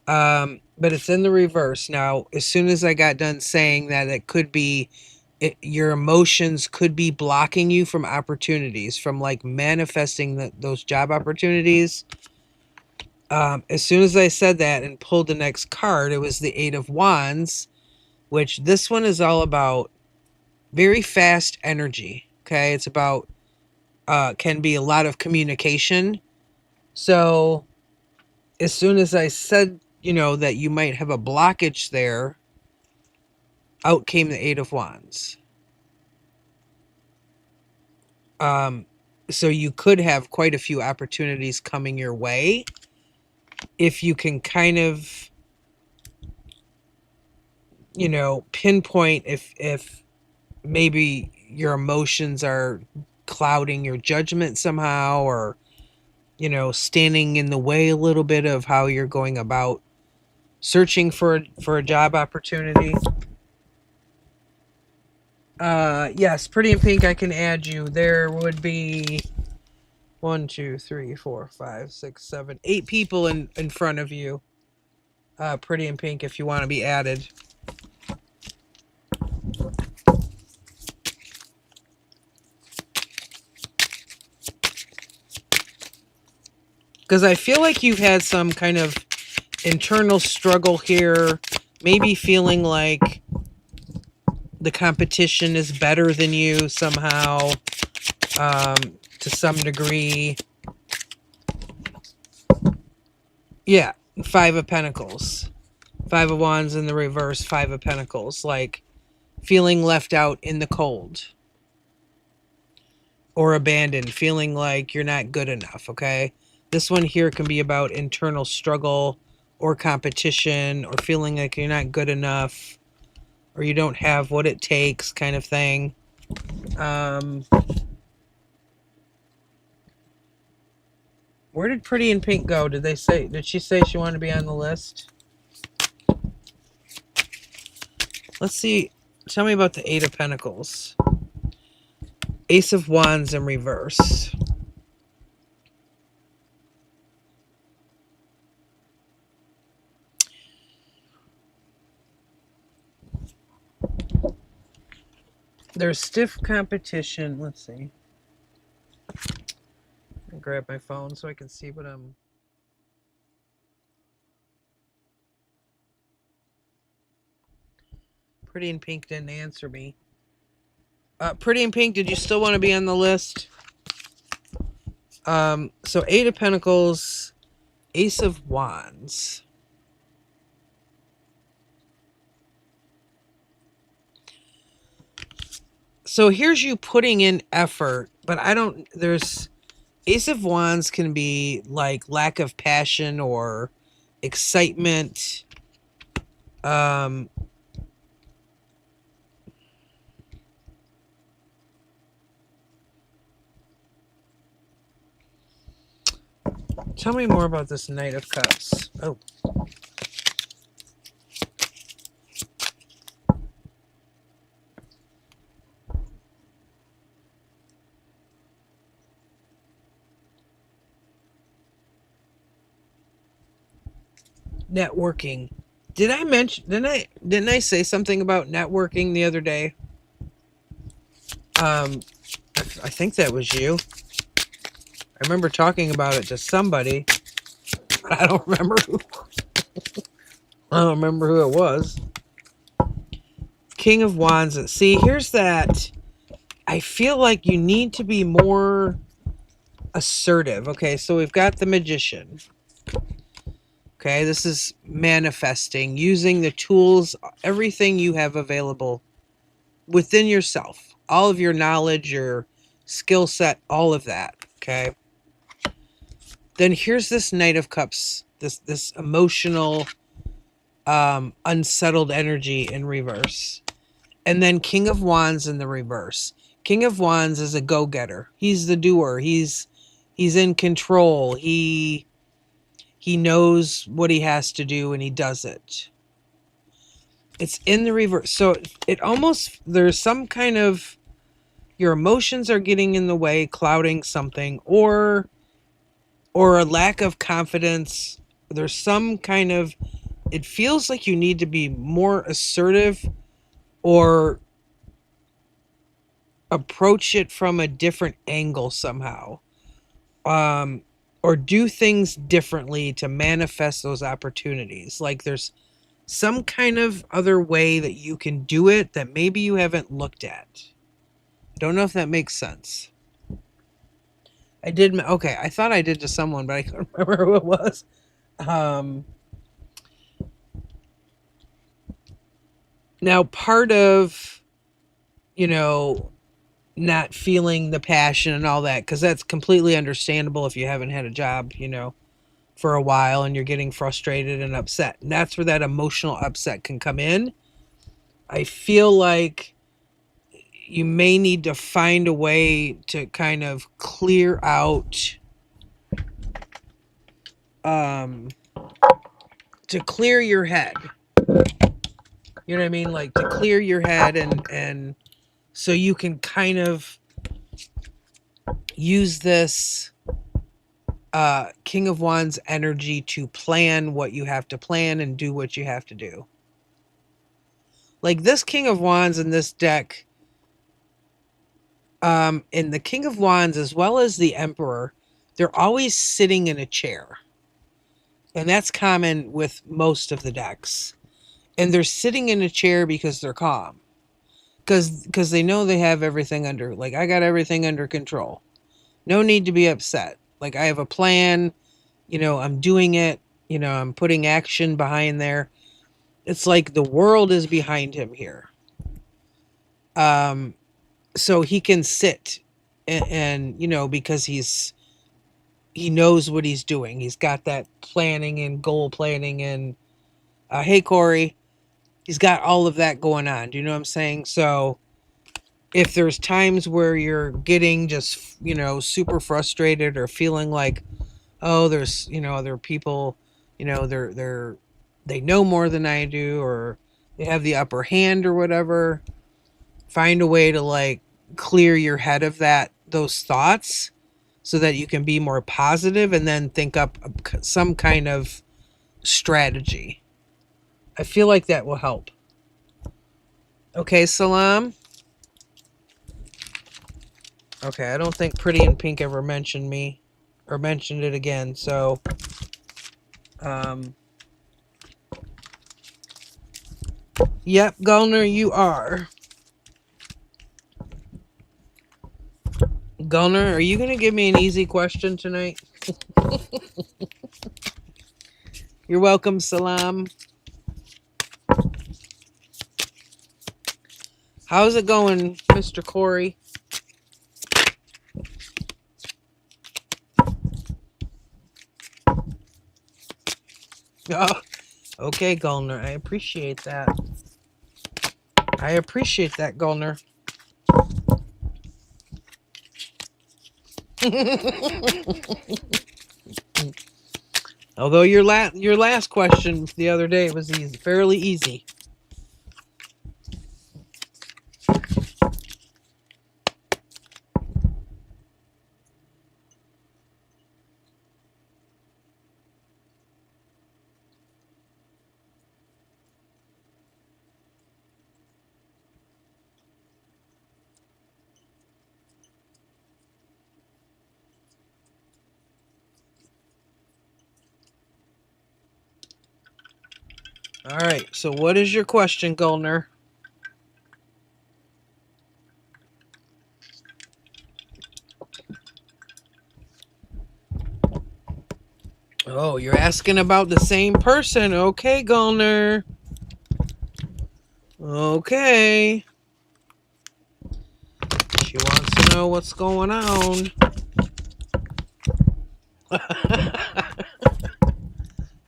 But it's in the reverse. Now, as soon as I got done saying that, it could be your emotions could be blocking you from opportunities, from like manifesting those job opportunities. As soon as I said that and pulled the next card, it was the Eight of Wands, which this one is all about very fast energy. Okay. It's about, can be a lot of communication. So as soon as I said, that you might have a blockage there, out came the Eight of Wands. So you could have quite a few opportunities coming your way if you can kind of, pinpoint if maybe your emotions are clouding your judgment somehow, or, standing in the way a little bit of how you're going about searching for a job opportunity. Yes, Pretty in Pink, I can add you. There would be 1, 2, 3, 4, 5, 6, 7, 8 people in front of you. Pretty in Pink, if you want to be added. Because I feel like you've had some kind of internal struggle here. Maybe feeling like the competition is better than you somehow, to some degree. Yeah, Five of Pentacles. Five of Wands in the reverse, Five of Pentacles. Like feeling left out in the cold. Or abandoned, feeling like you're not good enough, okay? This one here can be about internal struggle or competition, or feeling like you're not good enough, or you don't have what it takes, kind of thing. Where did Pretty in Pink go? Did she say she wanted to be on the list? Let's see. Tell me about the Eight of Pentacles. Ace of Wands in reverse. There's stiff competition. Let's see. I'll grab my phone so I can see what I'm... Pretty in Pink didn't answer me. Pretty in Pink, did you still want to be on the list? So Eight of Pentacles, Ace of Wands. So here's you putting in effort, but there's Ace of Wands can be like lack of passion or excitement. Tell me more about this Knight of Cups. Oh. Networking. Didn't I say something about networking the other day? I think that was you. I remember talking about it to somebody, but I don't remember who. I don't remember who it was. King of Wands. See, here's that. I feel like you need to be more assertive. Okay, so we've got the Magician. Okay, this is manifesting, using the tools, everything you have available within yourself. All of your knowledge, your skill set, all of that. Okay. Then here's this Knight of Cups, this emotional, unsettled energy in reverse. And then King of Wands in the reverse. King of Wands is a go-getter. He's the doer. He's in control. He knows what he has to do and he does it. It's in the reverse. So it almost, there's some kind of, your emotions are getting in the way, clouding something, or a lack of confidence. There's some kind of, it feels like you need to be more assertive or approach it from a different angle somehow. Or do things differently to manifest those opportunities. Like there's some kind of other way that you can do it that maybe you haven't looked at. I don't know if that makes sense. I did. Okay, I thought I did to someone, but I can't remember who it was. Now, part of, not feeling the passion and all that, because that's completely understandable if you haven't had a job, for a while and you're getting frustrated and upset. And that's where that emotional upset can come in. I feel like you may need to find a way to kind of clear out, to clear your head. You know what I mean? Like to clear your head and so you can kind of use this King of Wands energy to plan what you have to plan and do what you have to do. Like this King of Wands in this deck, in the King of Wands as well as the Emperor, they're always sitting in a chair. And that's common with most of the decks. And they're sitting in a chair because they're calm. Because they know they have everything under, like, I got everything under control. No need to be upset. Like, I have a plan, I'm doing it, I'm putting action behind there. It's like the world is behind him here. So he can sit and because he knows what he's doing. He's got that planning and goal planning and, hey, Corey, he's got all of that going on. Do you know what I'm saying? So if there's times where you're getting just, super frustrated or feeling like, oh, there's, there are people, they know more than I do, or they have the upper hand or whatever. Find a way to like clear your head of those thoughts so that you can be more positive and then think up some kind of strategy. I feel like that will help. Okay, Salam. Okay, I don't think Pretty in Pink ever mentioned me or mentioned it again, so yep, Gulner, you are. Gulner, are you going to give me an easy question tonight? You're welcome, Salam. How's it going, Mr. Corey? Oh, okay, Gulner. I appreciate that. I appreciate that, Gulner. Although your last question the other day was easy, fairly easy. All right. So, what is your question, Gulner? Oh, you're asking about the same person. Okay, Gulner. Okay. She wants to know what's going on.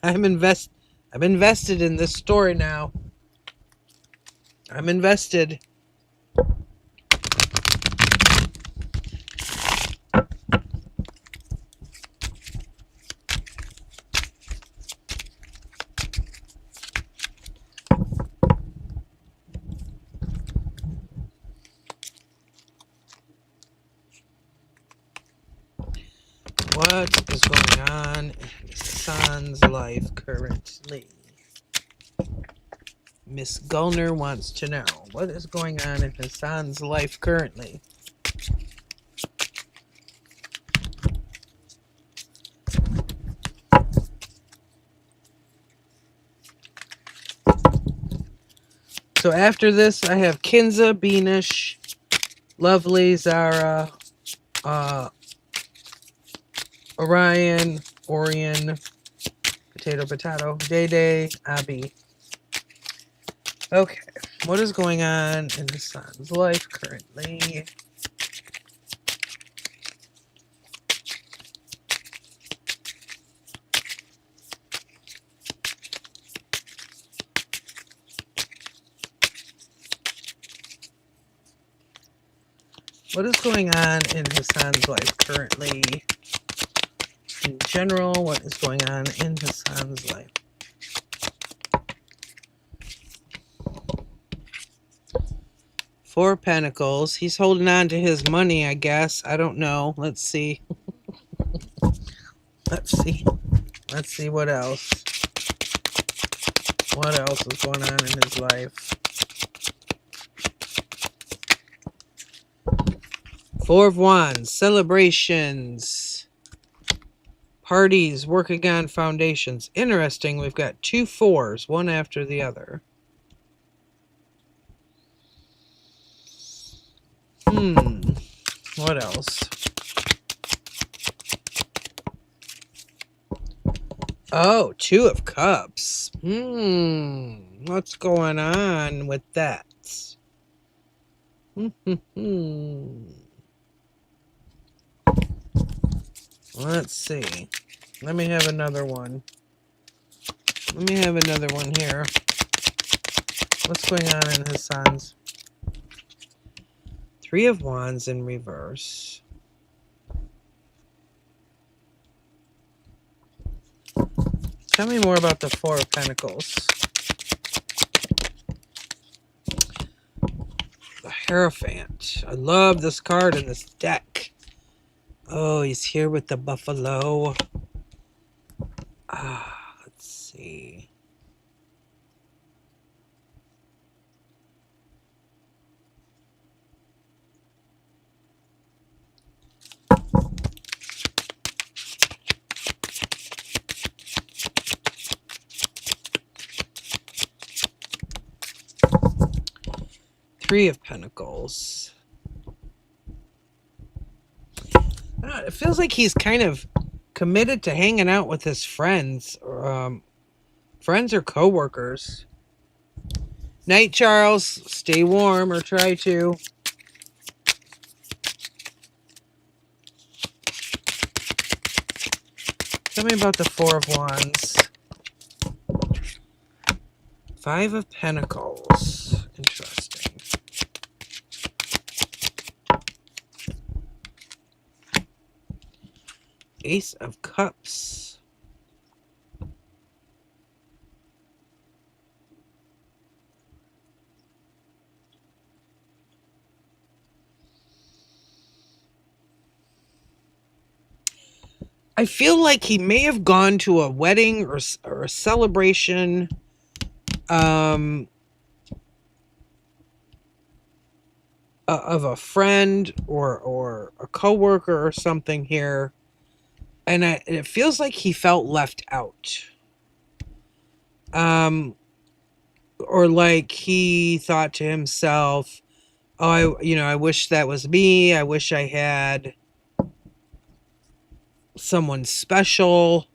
I'm invested in this story now. I'm invested. What is going on in his son's life currently? Miss Gulner wants to know what is going on in his son's life currently. So after this, I have Kinza, Beanish, Lovely, Zara, Orion, Potato, Day Day, Abby. Okay, what is going on in his son's life currently? What is going on in his son's life currently? In general, what is going on in his son's life? Four of Pentacles. He's holding on to his money, I guess. I don't know. Let's see. Let's see what else. What else is going on in his life? Four of Wands. Celebrations. Parties. Working on foundations. Interesting. We've got two fours, one after the other. What else? Oh, Two of Cups. What's going on with that? Let's see. Let me have another one. Let me have another one here. What's going on in his son's? Three of Wands in reverse. Tell me more about the Four of Pentacles. The Hierophant. I love this card in this deck. Oh, he's here with the buffalo. Let's see. Three of Pentacles. It feels like he's kind of committed to hanging out with his friends, or co-workers. Night, Charles. Stay warm, or try to. Tell me about the Four of Wands. Five of Pentacles. Interesting. Ace of Cups. I feel like he may have gone to a wedding or a celebration of a friend or a coworker or something here, and it feels like he felt left out. Or like he thought to himself, "Oh, I wish that was me. I wish I had someone special."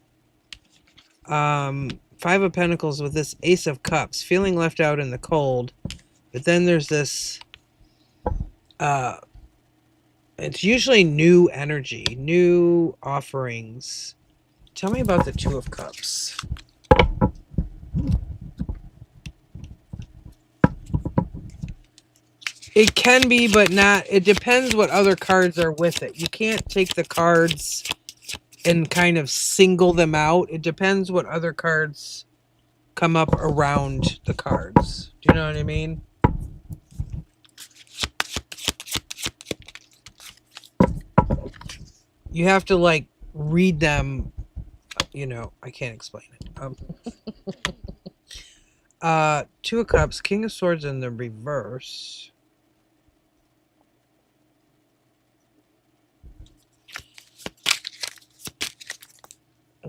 Five of Pentacles with this Ace of Cups, feeling left out in the cold. But then there's this, it's usually new energy, new offerings. Tell me about the Two of Cups. It can be, but not. It depends what other cards are with it. You can't take the cards and kind of single them out. It depends what other cards come up around the cards. Do you know what I mean? You have to like read them. I can't explain it. Two of Cups, King of Swords in the reverse.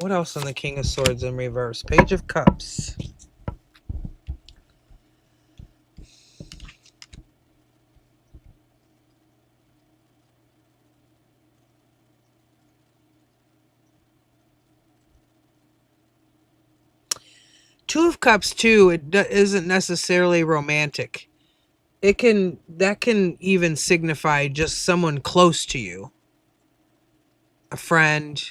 What else on the King of Swords in reverse? Page of Cups. Two of Cups too, it isn't necessarily romantic. That can even signify just someone close to you. A friend,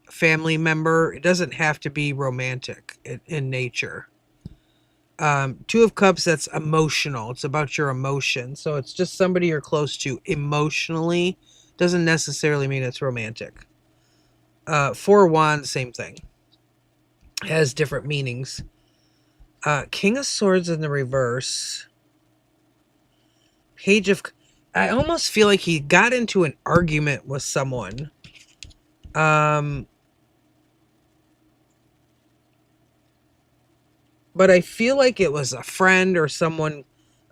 a family member. It doesn't have to be romantic in nature. Two of Cups, that's emotional. It's about your emotion. So it's just somebody you're close to emotionally. Doesn't necessarily mean it's romantic. Four of Wands, same thing. Has different meanings. King of Swords in the reverse. Page of... I almost feel like he got into an argument with someone. But I feel like it was a friend or someone,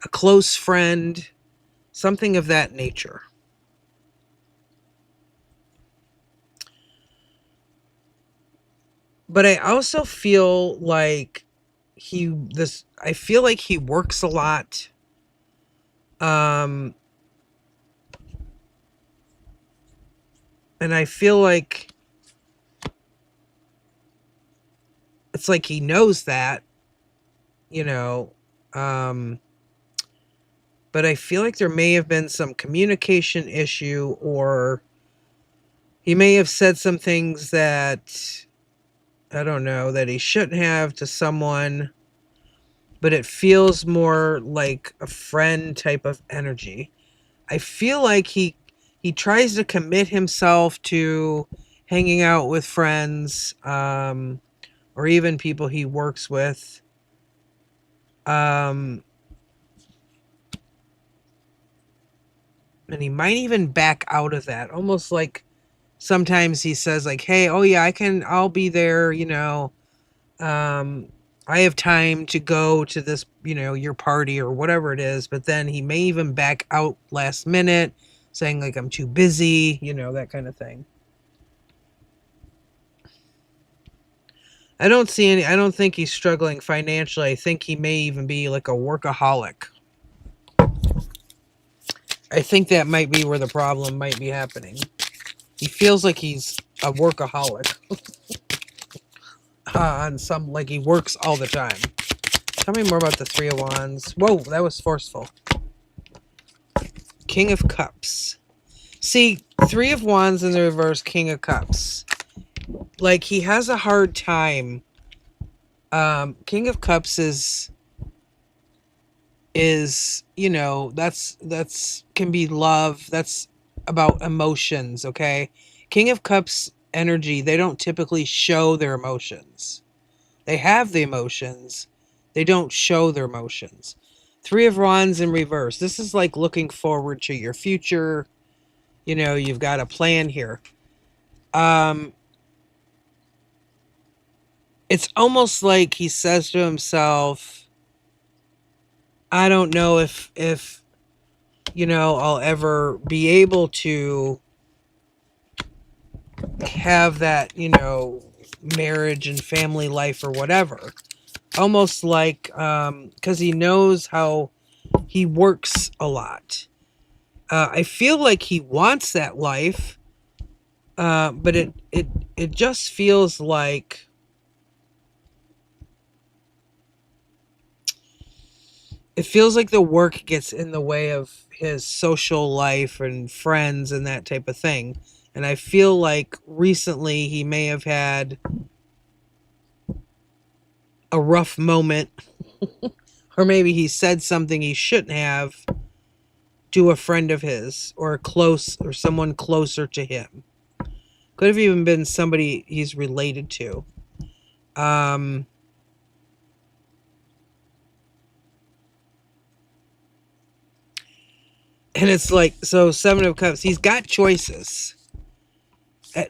a close friend, something of that nature. But I also feel like I feel like he works a lot. And I feel like it's like he knows that, but I feel like there may have been some communication issue, or he may have said some things that, I don't know, that he shouldn't have to someone, but it feels more like a friend type of energy. I feel like he tries to commit himself to hanging out with friends, or or even people he works with. And he might even back out of that, almost like sometimes he says like, hey, oh yeah, I'll be there, I have time to go to this, your party or whatever it is. But then he may even back out last minute saying like, I'm too busy, that kind of thing. I don't think he's struggling financially. I think he may even be like a workaholic. I think that might be where the problem might be happening. He feels like he's a workaholic. On some, like he works all the time. Tell me more about the Three of Wands. Whoa, that was forceful. King of Cups. See, Three of Wands in the reverse, King of Cups. Like, he has a hard time. King of Cups is that's can be love. That's about emotions, okay? King of Cups energy, they don't typically show their emotions. They have the emotions. They don't show their emotions. Three of Wands in reverse. This is like looking forward to your future. You've got a plan here. It's almost like he says to himself, I don't know if I'll ever be able to have that, marriage and family life or whatever. Almost like, because he knows how he works a lot. I feel like he wants that life, but it just feels like the work gets in the way of his social life and friends and that type of thing. And I feel like recently he may have had a rough moment, or maybe he said something he shouldn't have to a friend of his or someone closer to him. Could have even been somebody he's related to. And it's like, so Seven of Cups, he's got choices.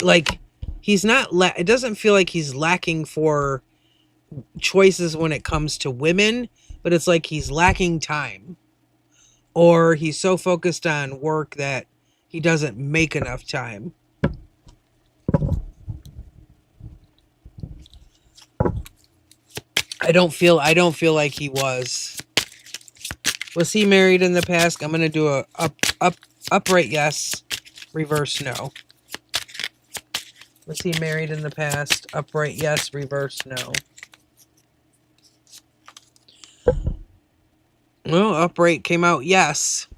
Like, he's not, it doesn't feel like he's lacking for choices when it comes to women, but it's like he's lacking time. Or he's so focused on work that he doesn't make enough time. I don't feel like he was. Was he married in the past? I'm gonna do a upright yes, reverse no. Was he married in the past? Upright yes, reverse no. Well, upright came out yes.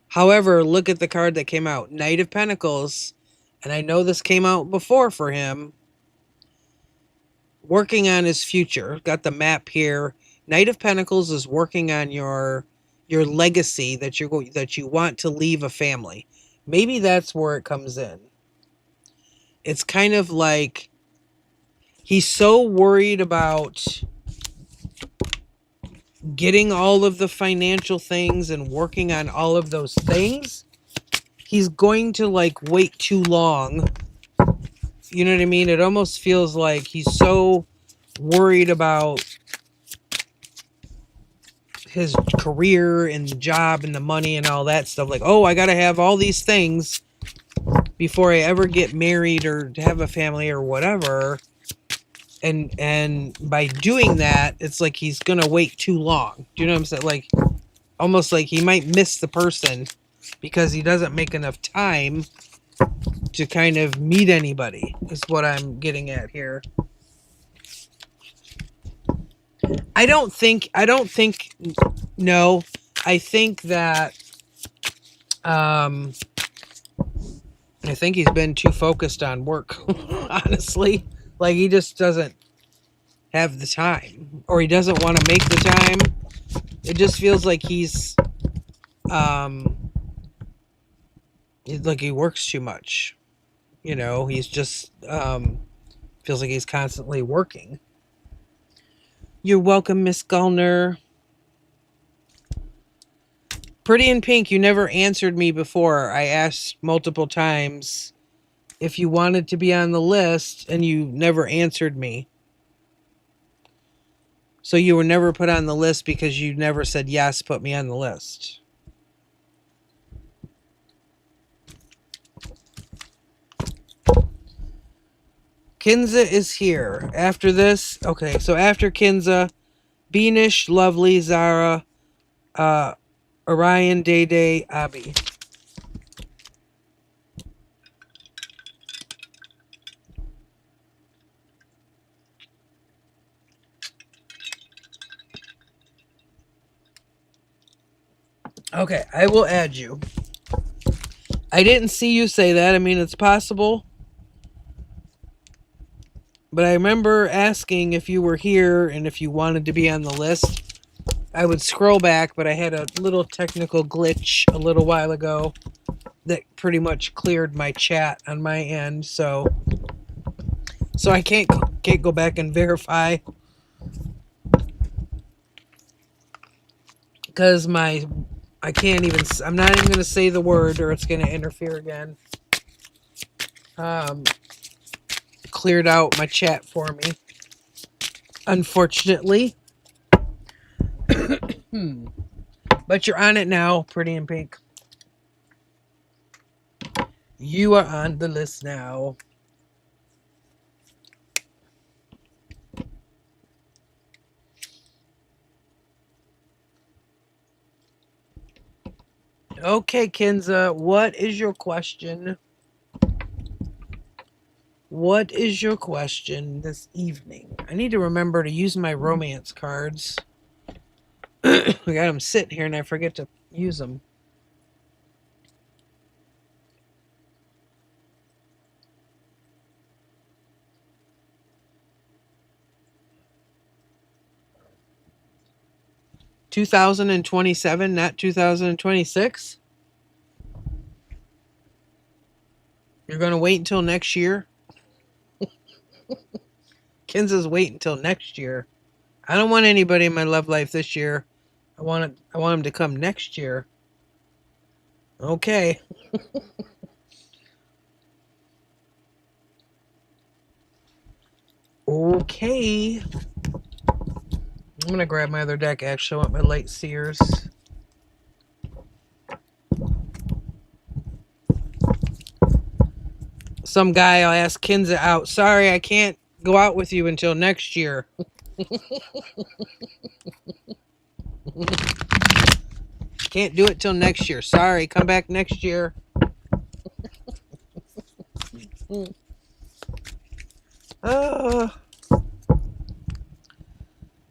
However, look at the card that came out. Knight of Pentacles. And I know this came out before for him. Working on his future. Got the map here. Knight of Pentacles is working on your legacy that you want to leave a family. Maybe that's where it comes in. It's kind of like he's so worried about getting all of the financial things and working on all of those things. He's going to like wait too long. You know what I mean? It almost feels like he's so worried about his career and the job and the money and all that stuff. Like, oh, I got to have all these things before I ever get married or have a family or whatever. And by doing that, it's like he's going to wait too long. Do you know what I'm saying? Like, almost like he might miss the person because he doesn't make enough time to kind of meet anybody, is what I'm getting at here. I don't think, no, I think that, I think he's been too focused on work, honestly. Like, he just doesn't have the time, or he doesn't want to make the time. It just feels like he's, like he works too much. He's just, Feels like he's constantly working. You're welcome, Miss Gullner. Pretty in Pink, you never answered me before. I asked multiple times if you wanted to be on the list, and you never answered me. So you were never put on the list because you never said, yes, put me on the list. Kinza is here. After this, okay, so after Kinza, Beanish, Lovely, Zara, Orion, Day Day, Abby. Okay, I will add you. I didn't see you say that. I mean, it's possible. But I remember asking if you were here and if you wanted to be on the list. I would scroll back, but I had a little technical glitch a little while ago that pretty much cleared my chat on my end. So I can't go back and verify because I can't even. I'm not even going to say the word, or it's going to interfere again. Cleared out my chat for me, unfortunately. But you're on it now, Pretty in Pink. You are on the list now. Okay, Kinza, what is your question? What is your question this evening? I need to remember to use my romance cards. I got them sitting here and I forget to use them. $2027, not 2026. You're gonna wait until next year. Kinza's wait until next year. I don't want anybody in my love life this year. I want them to come next year. Okay. Okay. I'm gonna grab my other deck. Actually, I want my light Seers. Some guy will ask Kinza out. Sorry, I can't go out with you until next year. Can't do it till next year. Sorry, come back next year. This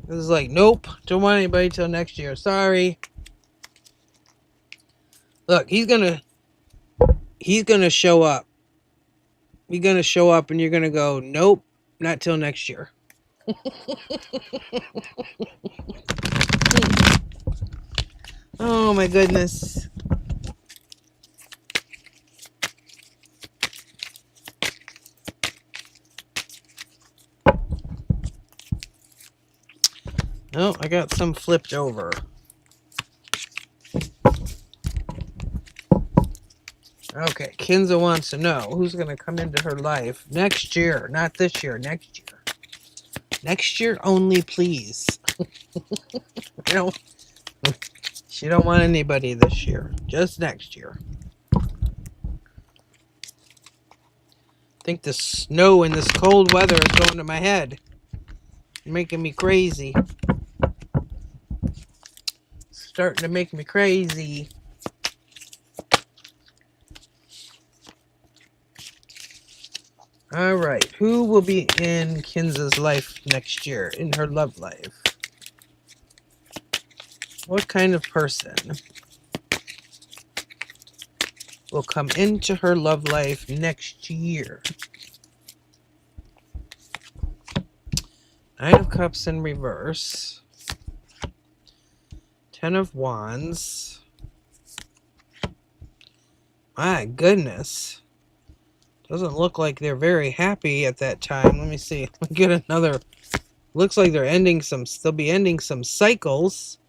is like, nope, don't want anybody till next year. Sorry. Look, he's gonna show up. He's gonna show up and you're gonna go, nope, not till next year. Oh my goodness. Oh, I got some flipped over. Okay, Kinza wants to know who's going to come into her life next year. Not this year, next year. Next year only, please. She don't want anybody this year. Just next year. I think the snow and this cold weather is going to my head. Making me crazy. Starting to make me crazy. Alright, who will be in Kinza's life next year, in her love life? What kind of person will come into her love life next year? Nine of Cups in reverse. 10 of Wands. My goodness. Doesn't look like they're very happy at that time. Let me see. Let me get another. Looks like they'll be ending some cycles.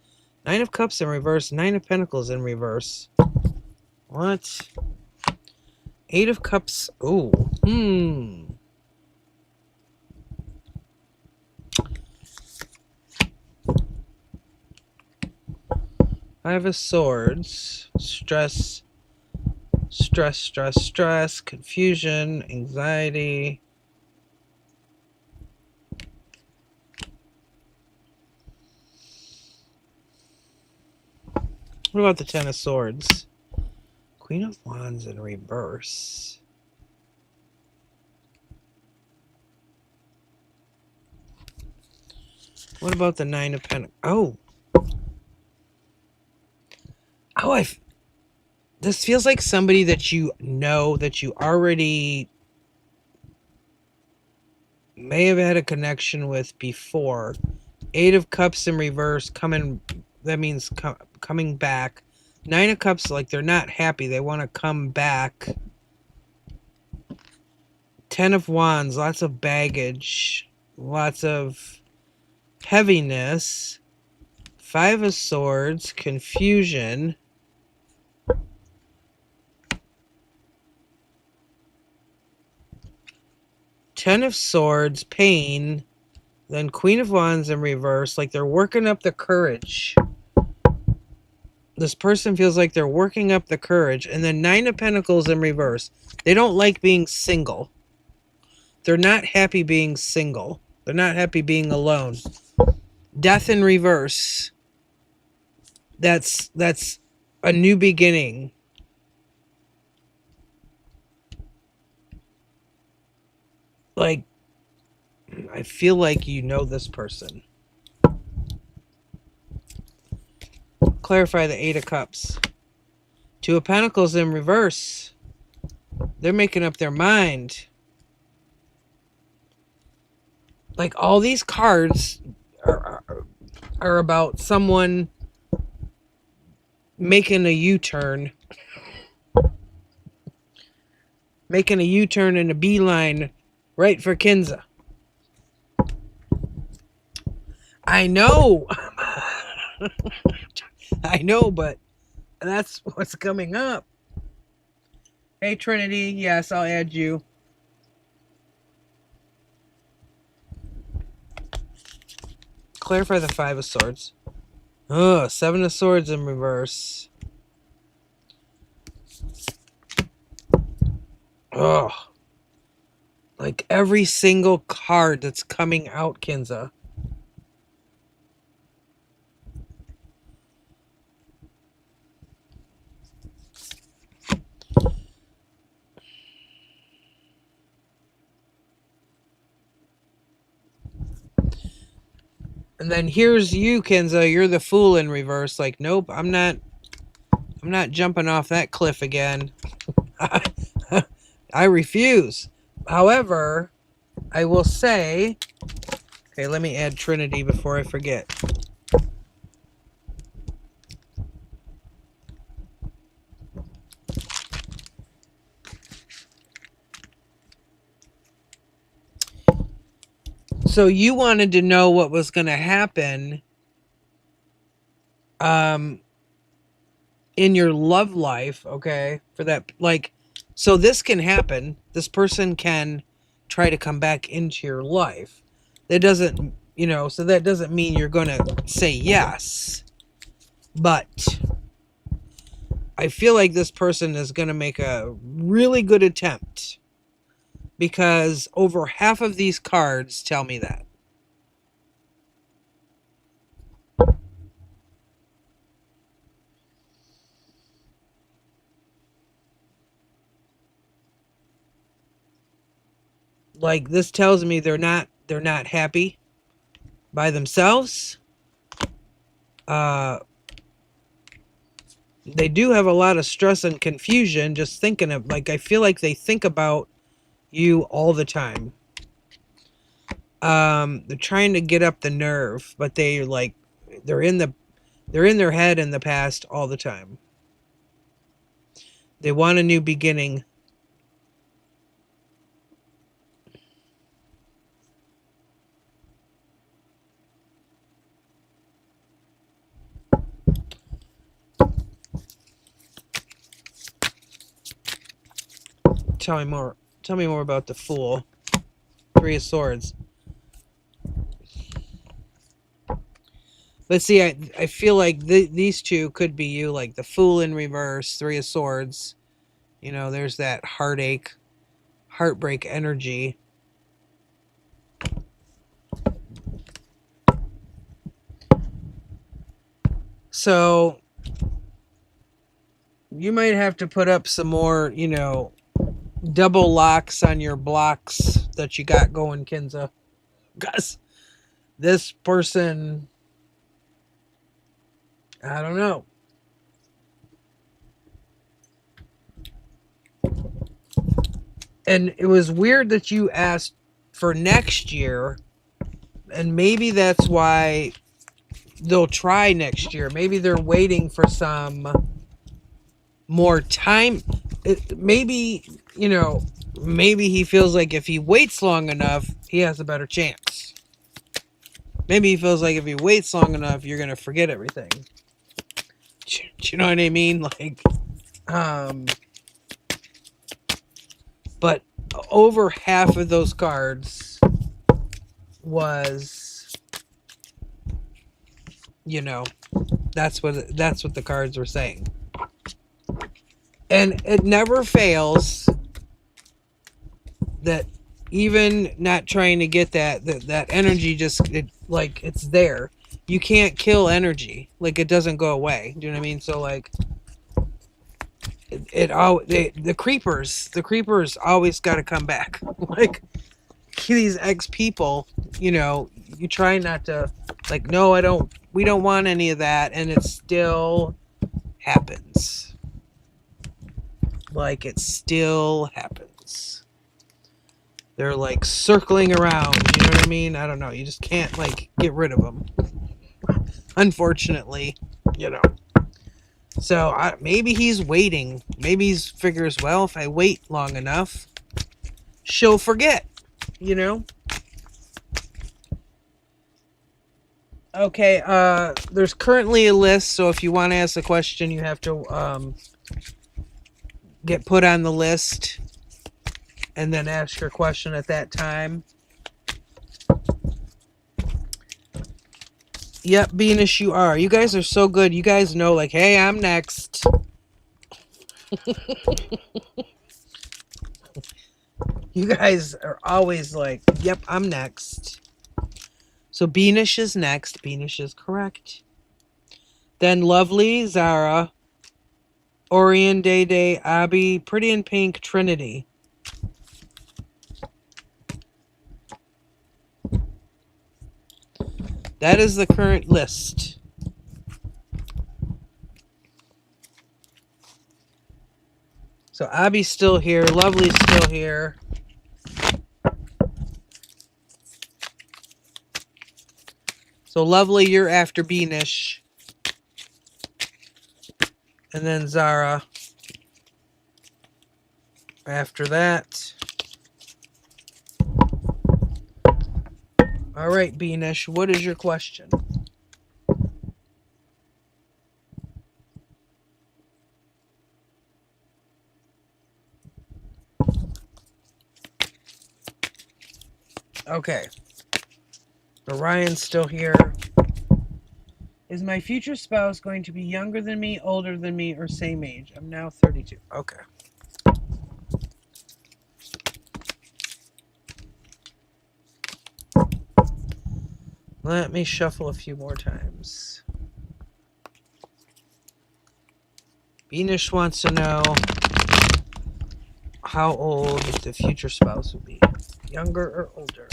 9 of Cups in reverse, 9 of Pentacles in reverse. What? 8 of Cups. Oh. 5 of Swords. Stress, confusion, anxiety. What about the 10 of Swords? Queen of Wands in reverse. What about the 9 of Pentacles? Oh, this feels like somebody that you know, that you already may have had a connection with before. 8 of Cups in reverse, that means coming back. 9 of Cups, like they're not happy. They want to come back. 10 of Wands, lots of baggage. Lots of heaviness. 5 of Swords, confusion. Ten of Swords, pain. Then Queen of Wands in reverse, like they're working up the courage. This person feels like they're working up the courage. And then 9 of Pentacles in reverse. They don't like being single. They're not happy being single. They're not happy being alone. Death in reverse. That's a new beginning. Like, I feel like you know this person. Clarify the 8 of Cups. 2 of Pentacles in reverse. They're making up their mind. Like, all these cards are about someone making a U-turn. Making a U-turn and a beeline right for Kinza. I know. I know, but that's what's coming up. Hey, Trinity. Yes, I'll add you. Clarify the 5 of Swords. Oh, 7 of Swords in reverse. Oh. Like every single card that's coming out, Kinza. And then here's you, Kinza. You're the Fool in reverse. Like, nope, I'm not jumping off that cliff again. I refuse. However, I will say, okay, let me add Trinity before I forget. So you wanted to know what was going to happen in your love life, okay? For that, like, so this can happen. This person can try to come back into your life. That doesn't, so that doesn't mean you're going to say yes. But I feel like this person is going to make a really good attempt. Because over half of these cards tell me that. Like, this tells me they're not happy by themselves. They do have a lot of stress and confusion just thinking of, like, I feel like they think about you all the time. They're trying to get up the nerve, but they're in their head in the past all the time. They want a new beginning. tell me more. Tell me more about the Fool. Three of Swords. But see, I feel like these two could be you, like the Fool in reverse, Three of Swords. You know, there's that heartache, heartbreak energy. So you might have to put up some more, you know, double locks on your blocks that you got going, Kinza. Because this person, I don't know. And it was weird that you asked for next year, and maybe that's why they'll try next year. Maybe they're waiting for some more time. Maybe, you know, maybe he feels like if he waits long enough, he has a better chance. Maybe he feels like if he waits long enough, you're going to forget everything. Do you know what I mean? Like, but over half of those cards was, you know, that's what the cards were saying. And it never fails that even not trying to get that energy, just like it's there. You can't kill energy. Like, it doesn't go away. Do you know what I mean? So like the creepers always got to come back. Like these ex people, you know, you try not to, like, no, we don't want any of that, and it still happens. Like, it still happens. They're like circling around, you know what I mean? I don't know, you just can't like get rid of them. Unfortunately, you know. So maybe he's waiting. Maybe he figures, well, if I wait long enough, she'll forget, you know? Okay, there's currently a list, so if you want to ask a question, you have to get put on the list and then ask your question at that time. Yep, Venus, you are. You guys are so good. You guys know, like, hey, I'm next. You guys are always like, yep, I'm next. So Beanish is next. Beanish is correct. Then Lovely, Zara, Orion, Day Day, Abby, Pretty in Pink, Trinity. That is the current list. So Abby's still here. Lovely's still here. So Lovely, you're after Beanish. And then Zara after that. All right, Beanish, what is your question? Okay. Orion's still here. Is my future spouse going to be younger than me, older than me, or same age? I'm now 32. Okay. Let me shuffle a few more times. Beanish wants to know how old the future spouse will be. Younger or older?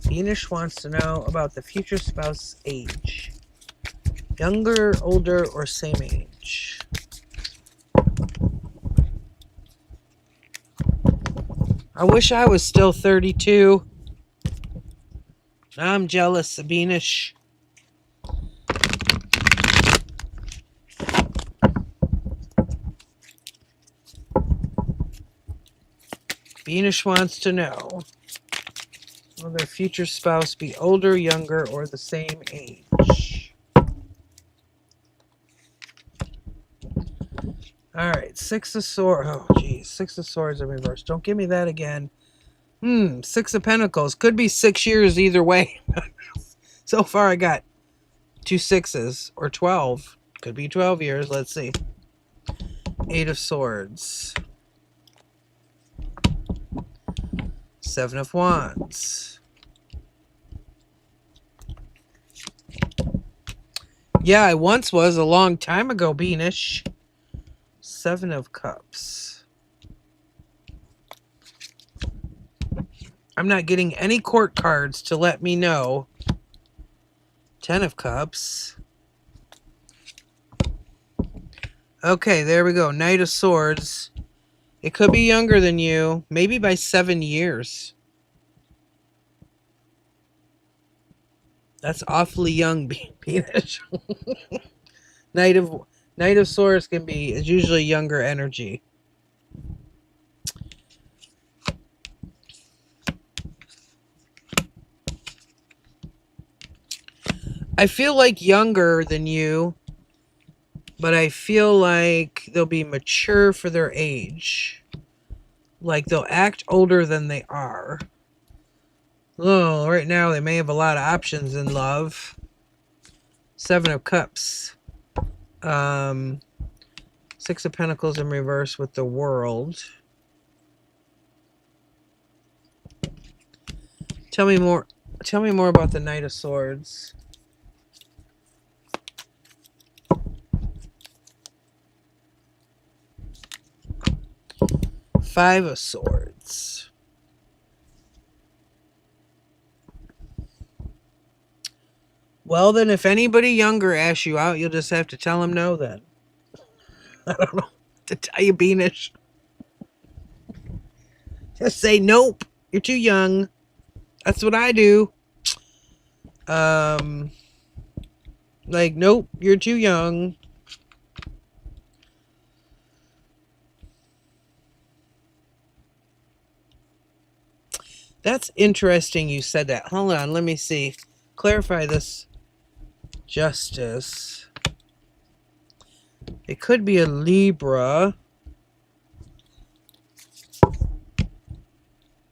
Beanish wants to know about the future spouse's age. Younger, older, or same age? I wish I was still 32. I'm jealous of Beanish. Beanish wants to know, will their future spouse be older, younger, or the same age? right, Six of Swords. Oh, geez. Six of Swords in reverse. Don't give me that again. Six of Pentacles. Could be 6 years either way. So far, I got 2 sixes or 12. Could be 12 years. Let's see. Eight of Swords. Seven of Wands. Yeah, I once was a long time ago, Beanish. Seven of Cups. I'm not getting any court cards to let me know. Ten of Cups. Okay, there we go. Knight of Swords. It could be younger than you. Maybe by 7 years. That's awfully young, Beanish. Knight of Swords is usually younger energy. I feel like younger than you, but I feel like they'll be mature for their age. Like they'll act older than they are. Oh, right now they may have a lot of options in love. Seven of Cups. Six of Pentacles in reverse with the World. Tell me more about the Knight of Swords. Five of Swords. Well, then, if anybody younger asks you out, you'll just have to tell them no, then. I don't know what to tell you, Beanish. Just say, nope, you're too young. That's what I do. Like, nope, you're too young. That's interesting you said that. Hold on, let me see. Clarify this. Justice. It could be a Libra.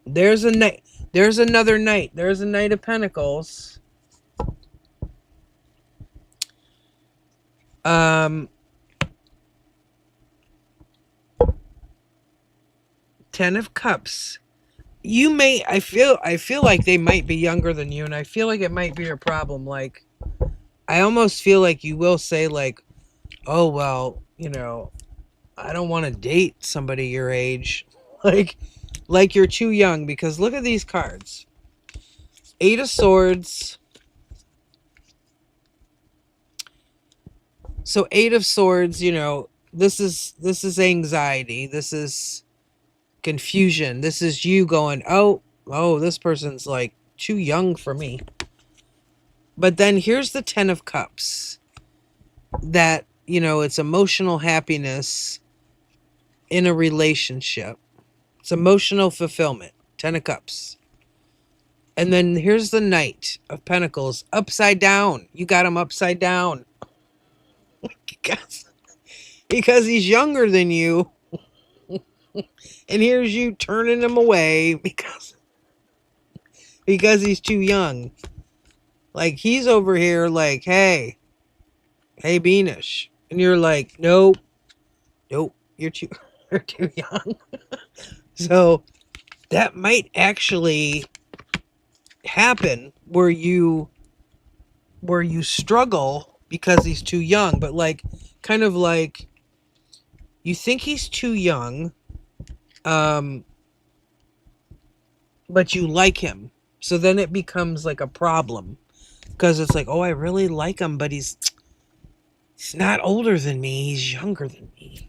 There's a knight. There's another knight. There's a Knight of Pentacles. Ten of Cups. You may. I feel like they might be younger than you, and I feel like it might be a problem. Like, I almost feel like you will say, like, oh well, I don't want to date somebody your age. Like you're too young, because look at these cards. Eight of Swords. So Eight of Swords, this is anxiety. This is confusion. This is you going, oh, this person's like too young for me. But then here's the Ten of Cups. That, it's emotional happiness in a relationship. It's emotional fulfillment. Ten of Cups. And then here's the Knight of Pentacles. Upside down. You got him upside down. Because he's younger than you. And here's you turning him away because he's too young. Like, he's over here like, hey, Beanish. And you're like, nope, you're too young. So that might actually happen where you struggle because he's too young, but like, kind of like, you think he's too young, but you like him. So then it becomes like a problem, because it's like, oh, I really like him, but he's not older than me. He's younger than me.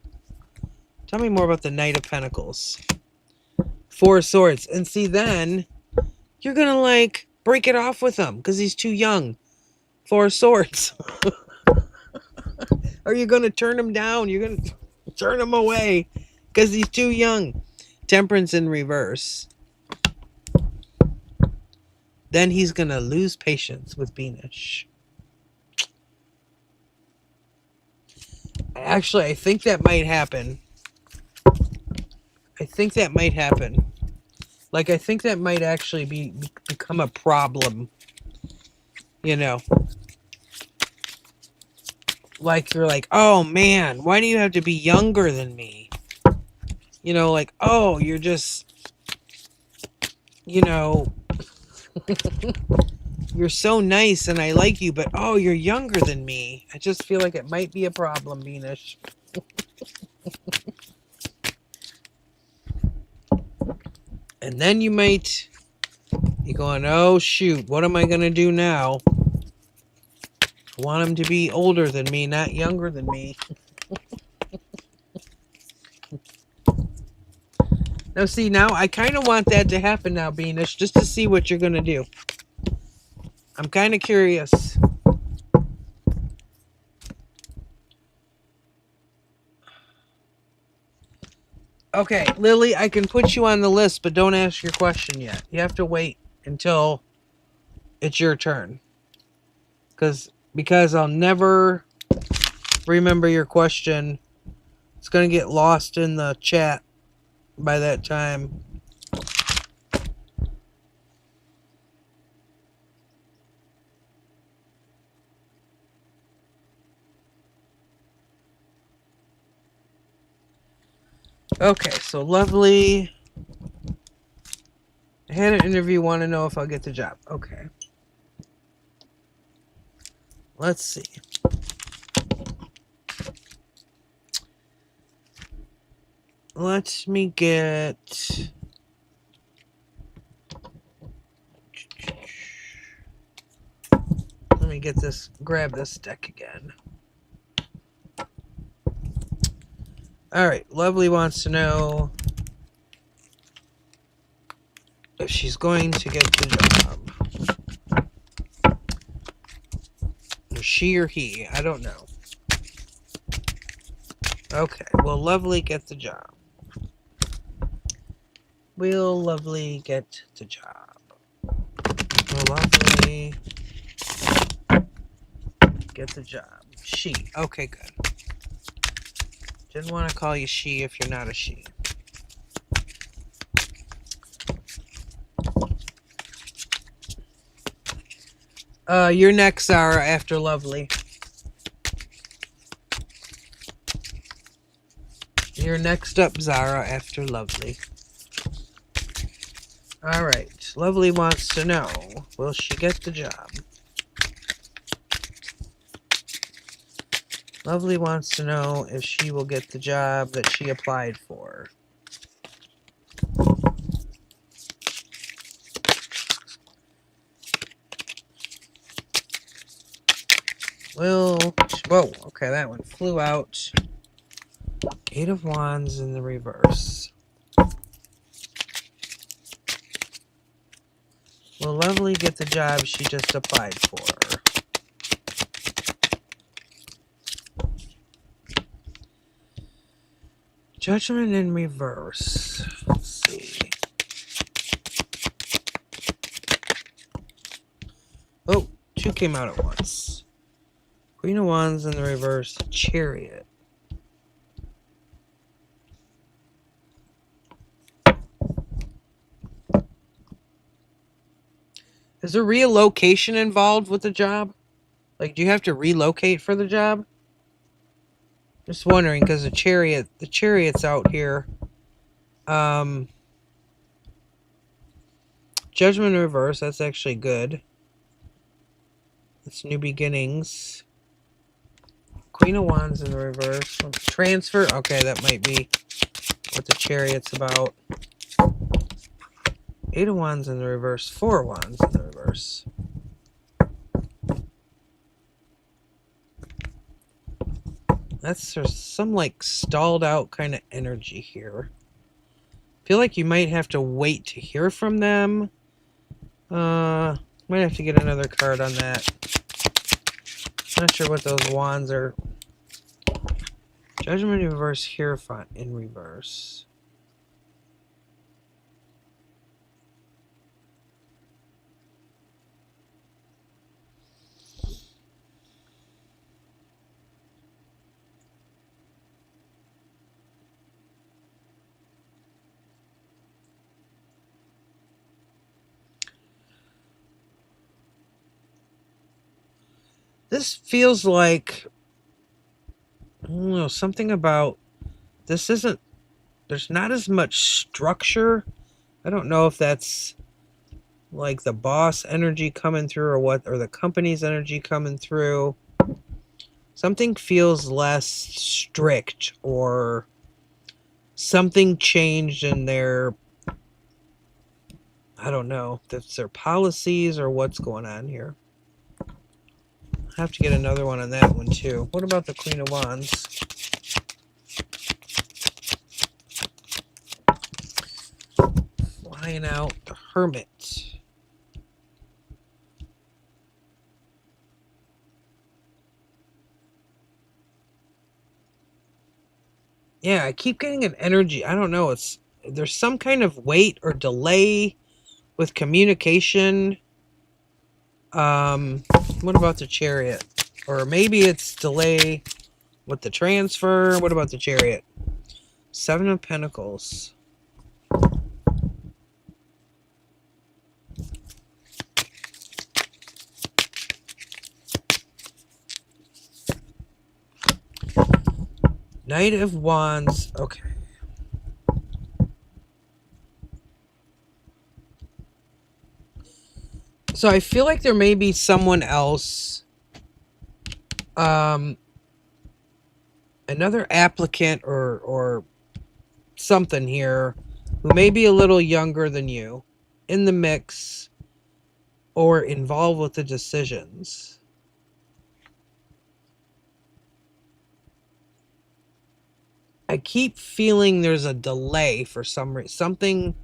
Tell me more about the Knight of Pentacles. Four of Swords. And see, then you're going to like break it off with him because he's too young. Four of Swords. Or you're going to turn him down. You're going to turn him away because he's too young. Temperance in reverse. Then he's going to lose patience with Beanish. Actually, I think that might happen. I think that might happen. Like, I think that might actually become a problem. You know, like you're like, oh man, why do you have to be younger than me? You know, like, oh, you're just, you know, you're so nice and I like you, but oh, you're younger than me. I just feel like it might be a problem, Venus. And then you might be going, oh shoot, what am I going to do now? I want him to be older than me, not younger than me. Now, see, now I kind of want that to happen now, Venus, just to see what you're going to do. I'm kind of curious. Okay, Lily, I can put you on the list, but don't ask your question yet. You have to wait until it's your turn. Because I'll never remember your question. It's going to get lost in the chat by that time. Okay, so Lovely. I had an interview, want to know if I'll get the job. Okay. Let's see. Let me get... Let me get this, grab this deck again. Alright, Lovely wants to know if she's going to get the job. She or he, I don't know. Okay, will Lovely get the job? Will Lovely get the job? Will Lovely get the job? She. Okay, good. Didn't want to call you she if you're not a she. You're next, Zara, after Lovely. You're next up, Zara, after Lovely. Alright, Lovely wants to know, will she get the job? Lovely wants to know if she will get the job that she applied for. Whoa, okay, that one flew out. 8 of Wands in the reverse. Will Lovely get the job she just applied for? Judgment in reverse. Let's see. Oh, 2 came out at once. Queen of Wands in the reverse. Chariot. Is there relocation involved with the job? Like, do you have to relocate for the job? Just wondering, because the chariot's out here. Judgment in reverse, that's actually good. It's new beginnings. Queen of Wands in the reverse. Transfer, okay, that might be what the chariot's about. 8 of Wands in the reverse. 4 of Wands in the reverse. That's there's some like stalled out kind of energy here. Feel like you might have to wait to hear from them. Might have to get another card on that. Not sure what those wands are. Judgment in reverse, Hierophant in reverse. This feels like, I don't know, something about this isn't, there's not as much structure. I don't know if that's like the boss energy coming through or what, or the company's energy coming through. Something feels less strict, or something changed in their, I don't know if it's their policies or what's going on here. I have to get another one on that one too. What about the Queen of Wands? Flying out the Hermit. Yeah, I keep getting an energy. I don't know. There's some kind of wait or delay with communication. What about the Chariot? Or maybe it's delay with the transfer. What about the Chariot? Seven of Pentacles. Knight of Wands. Okay. So I feel like there may be someone else, another applicant or something here who may be a little younger than you in the mix or involved with the decisions. I keep feeling there's a delay for some reason. Something,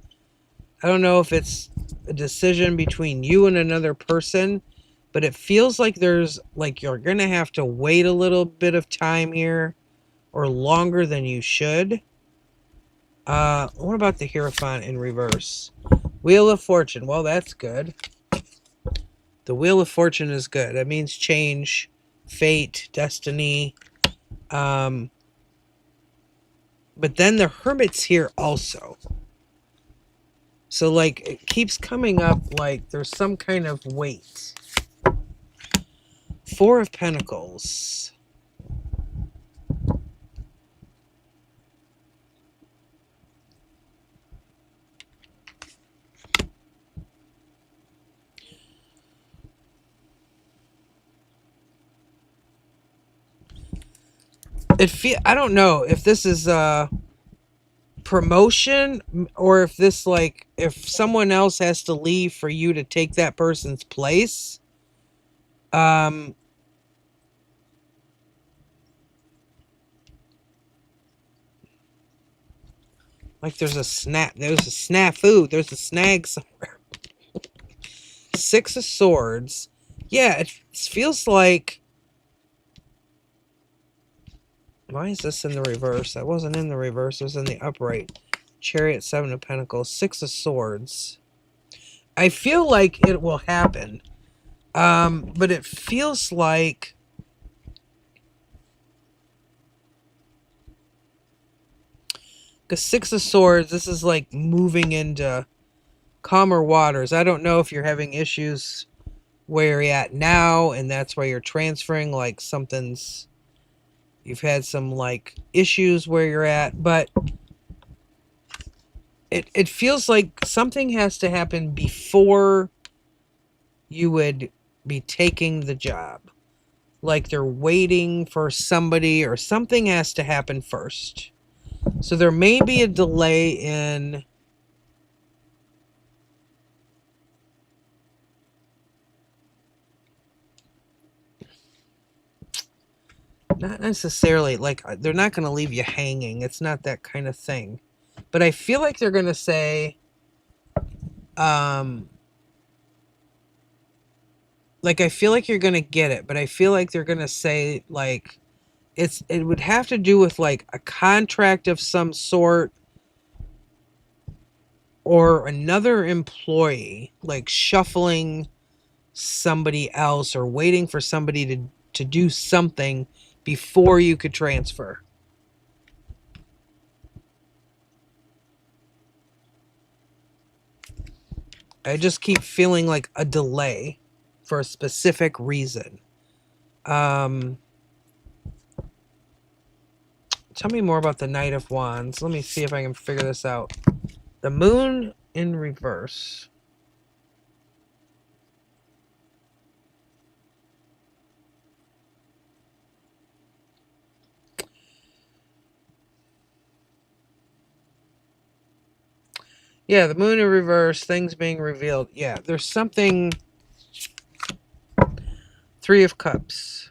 I don't know if it's a decision between you and another person, but it feels like there's, like, you're going to have to wait a little bit of time here, or longer than you should. What about the Hierophant in reverse? Wheel of Fortune. Well, that's good. The Wheel of Fortune is good. That means change, fate, destiny. But then the Hermit's here also. So, like, it keeps coming up like there's some kind of weight. Four of Pentacles. I don't know if this is promotion, or if this, like, if someone else has to leave for you to take that person's place. Like, there's a snafu, there's a snag somewhere. Six of Swords. Yeah, it feels like, why is this in the reverse? That wasn't in the reverse, it was in the upright. Chariot, Seven of Pentacles, Six of Swords. I feel like it will happen. But it feels like, because Six of Swords, this is like moving into calmer waters. I don't know if you're having issues where you're at now, and that's why you're transferring, like you've had some, like, issues where you're at, but it feels like something has to happen before you would be taking the job. Like they're waiting for somebody, or something has to happen first. So there may be a delay in not necessarily, like, they're not going to leave you hanging. It's not that kind of thing. But I feel like they're going to say, like, I feel like you're going to get it, but I feel like they're going to say, like, it would have to do with, like, a contract of some sort, or another employee, like, shuffling somebody else, or waiting for somebody to do something before you could transfer. I just keep feeling like a delay for a specific reason. Tell me more about the Knight of Wands. Let me see if I can figure this out. The Moon in reverse. Yeah, the Moon in reverse, things being revealed. Yeah, there's something. Three of Cups.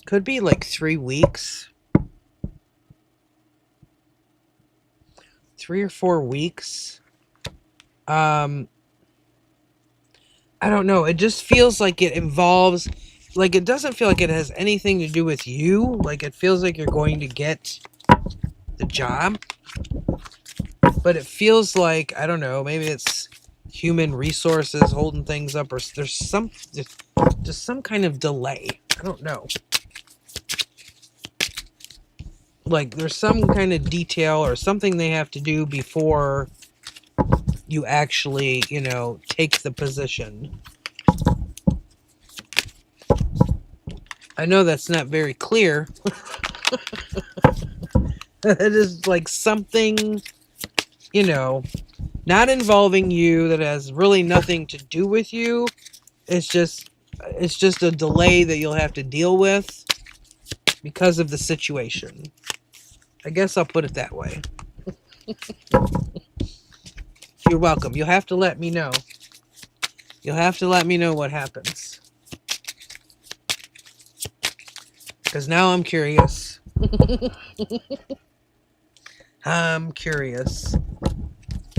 Could be like 3 weeks. 3 or 4 weeks. I don't know. It just feels like it involves, like it doesn't feel like it has anything to do with you. Like it feels like you're going to get the job. But it feels like, I don't know, maybe it's human resources holding things up, or there's just some kind of delay. I don't know. Like there's some kind of detail or something they have to do before you actually, take the position. I know that's not very clear. It is like something, not involving you, that has really nothing to do with you. It's just a delay that you'll have to deal with because of the situation. I guess I'll put it that way. You're welcome. You'll have to let me know. You'll have to let me know what happens. Because now I'm curious. I'm curious.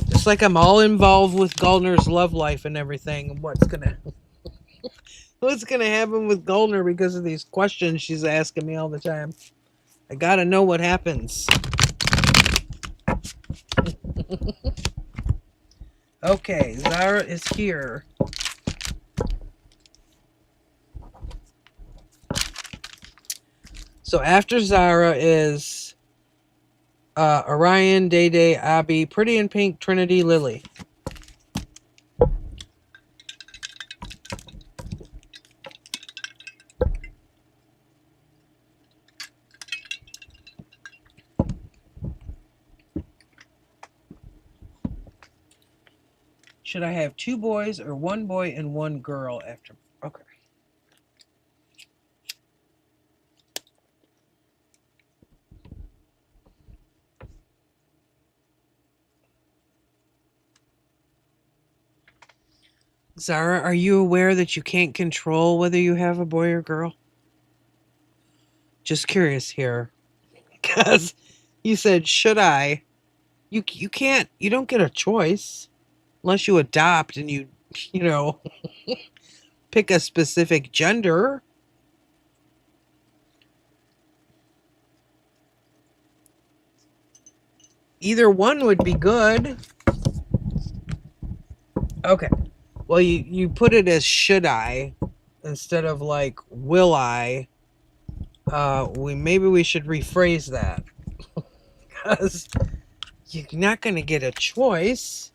Just like I'm all involved with Gardner's love life and everything, and what's gonna happen with Gardner because of these questions she's asking me all the time. I gotta know what happens. Okay, Zara is here. So after Zara is Orion, Day Day, Abby, Pretty in Pink, Trinity, Lily. Should I have 2 boys or 1 boy and 1 girl after? Okay. Zara, are you aware that you can't control whether you have a boy or girl? Just curious here. Because you said, should I? You can't, you don't get a choice unless you adopt and you pick a specific gender. Either one would be good. Okay. Well, you put it as should I instead of like will I. Maybe we should rephrase that. Because you're not going to get a choice.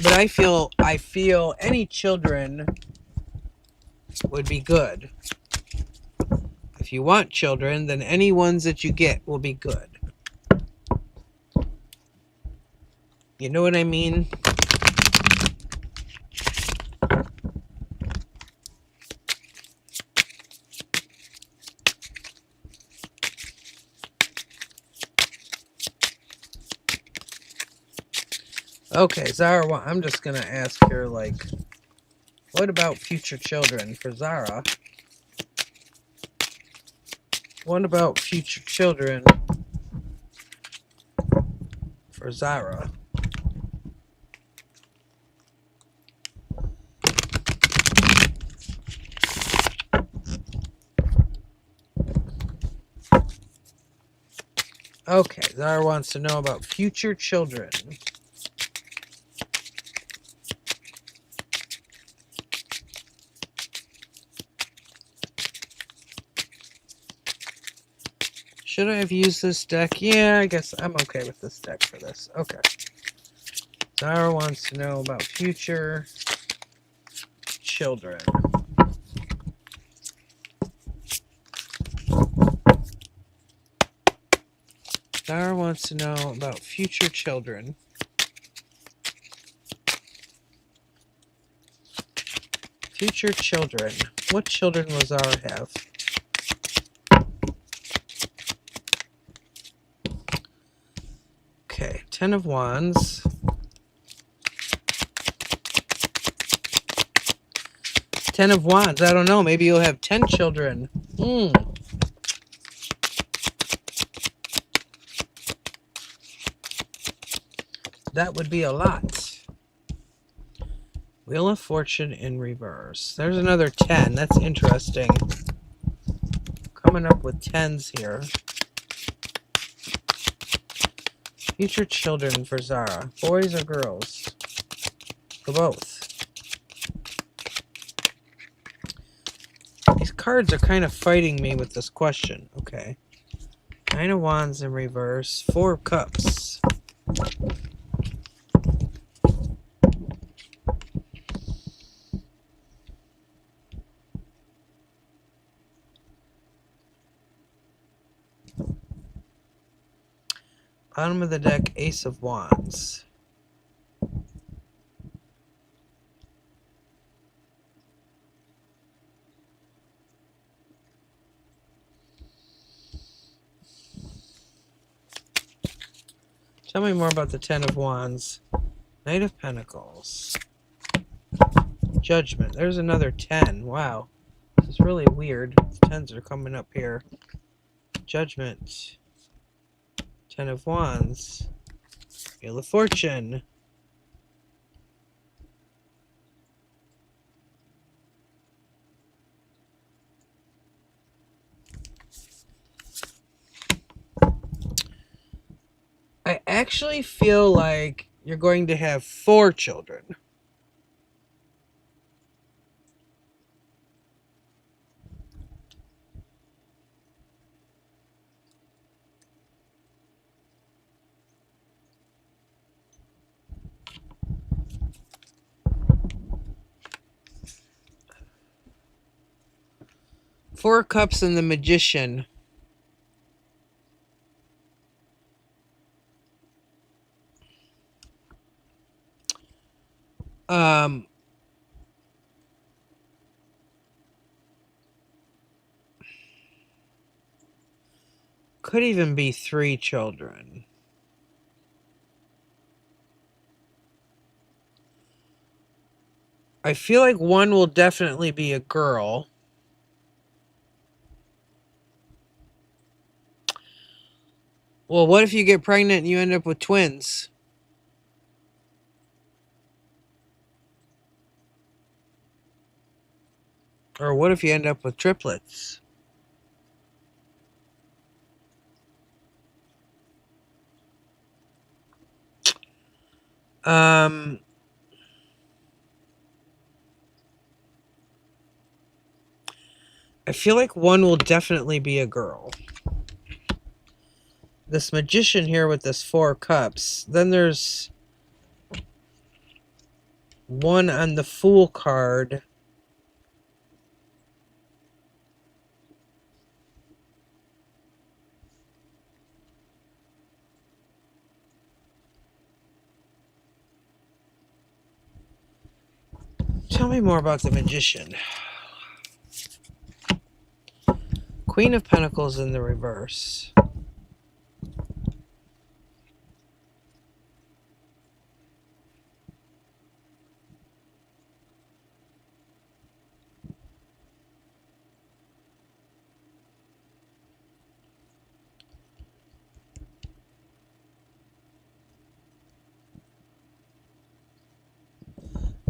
But I feel any children would be good. If you want children, then any ones that you get will be good. You know what I mean? Okay, Zara, I'm just going to ask her, like, what about future children for Zara? What about future children for Zara? Okay, Zara wants to know about future children. Should I have used this deck? Yeah, I guess I'm okay with this deck for this. Okay. Zara wants to know about future children. Zara wants to know about future children. Future children. What children will Zara have? Okay, 10 of Wands. 10 of Wands. I don't know. Maybe you'll have 10 children. That would be a lot. Wheel of Fortune in reverse. There's another 10. That's interesting. Coming up with 10s here. Future children for Zara. Boys or girls? For both. These cards are kind of fighting me with this question. Okay. 9 of Wands in reverse. 4 of Cups. Bottom of the deck, Ace of Wands. Tell me more about the 10 of Wands. Knight of Pentacles. Judgment. There's another 10. Wow. This is really weird. The 10s are coming up here. Judgment. 10 of Wands. Wheel of Fortune. I actually feel like you're going to have 4 children. Four Cups and the Magician. Could even be 3 children. I feel like one will definitely be a girl. Well, what if you get pregnant and you end up with twins? Or what if you end up with triplets? I feel like one will definitely be a girl. This Magician here with this 4 Cups. Then there's one on the Fool card. Tell me more about the Magician. Queen of Pentacles in the reverse.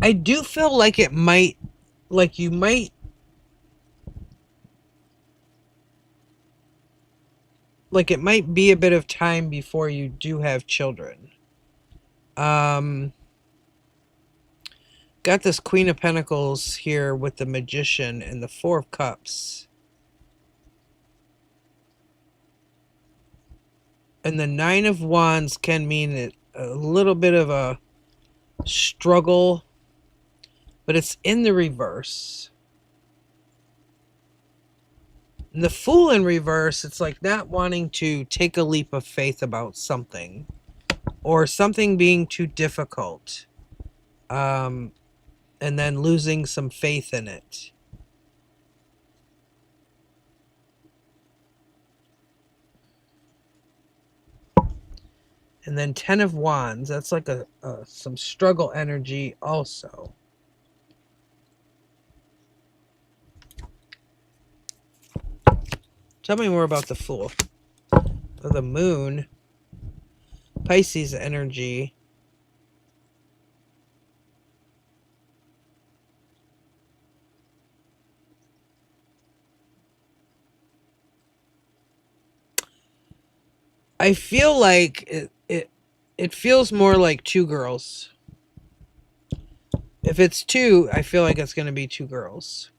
I do feel like it might, like you might, like it might be a bit of time before you do have children. Got this Queen of Pentacles here with the Magician and the 4 of Cups. And the Nine of Wands can mean a little bit of a struggle, but it's in the reverse. And the Fool in reverse, it's like not wanting to take a leap of faith about something, or something being too difficult, and then losing some faith in it. And then Ten of Wands, that's like some struggle energy also. Tell me more about the Fool. The Moon, Pisces energy. I feel like it feels more like two girls. If it's two, I feel like it's going to be two girls.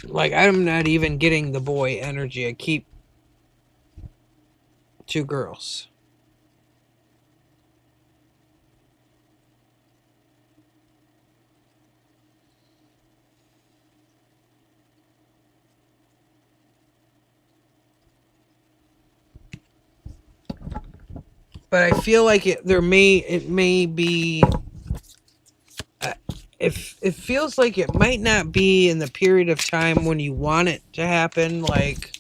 Like, I'm not even getting the boy energy. I keep two girls. But I feel like it may be if it feels like it might not be in the period of time when you want it to happen, like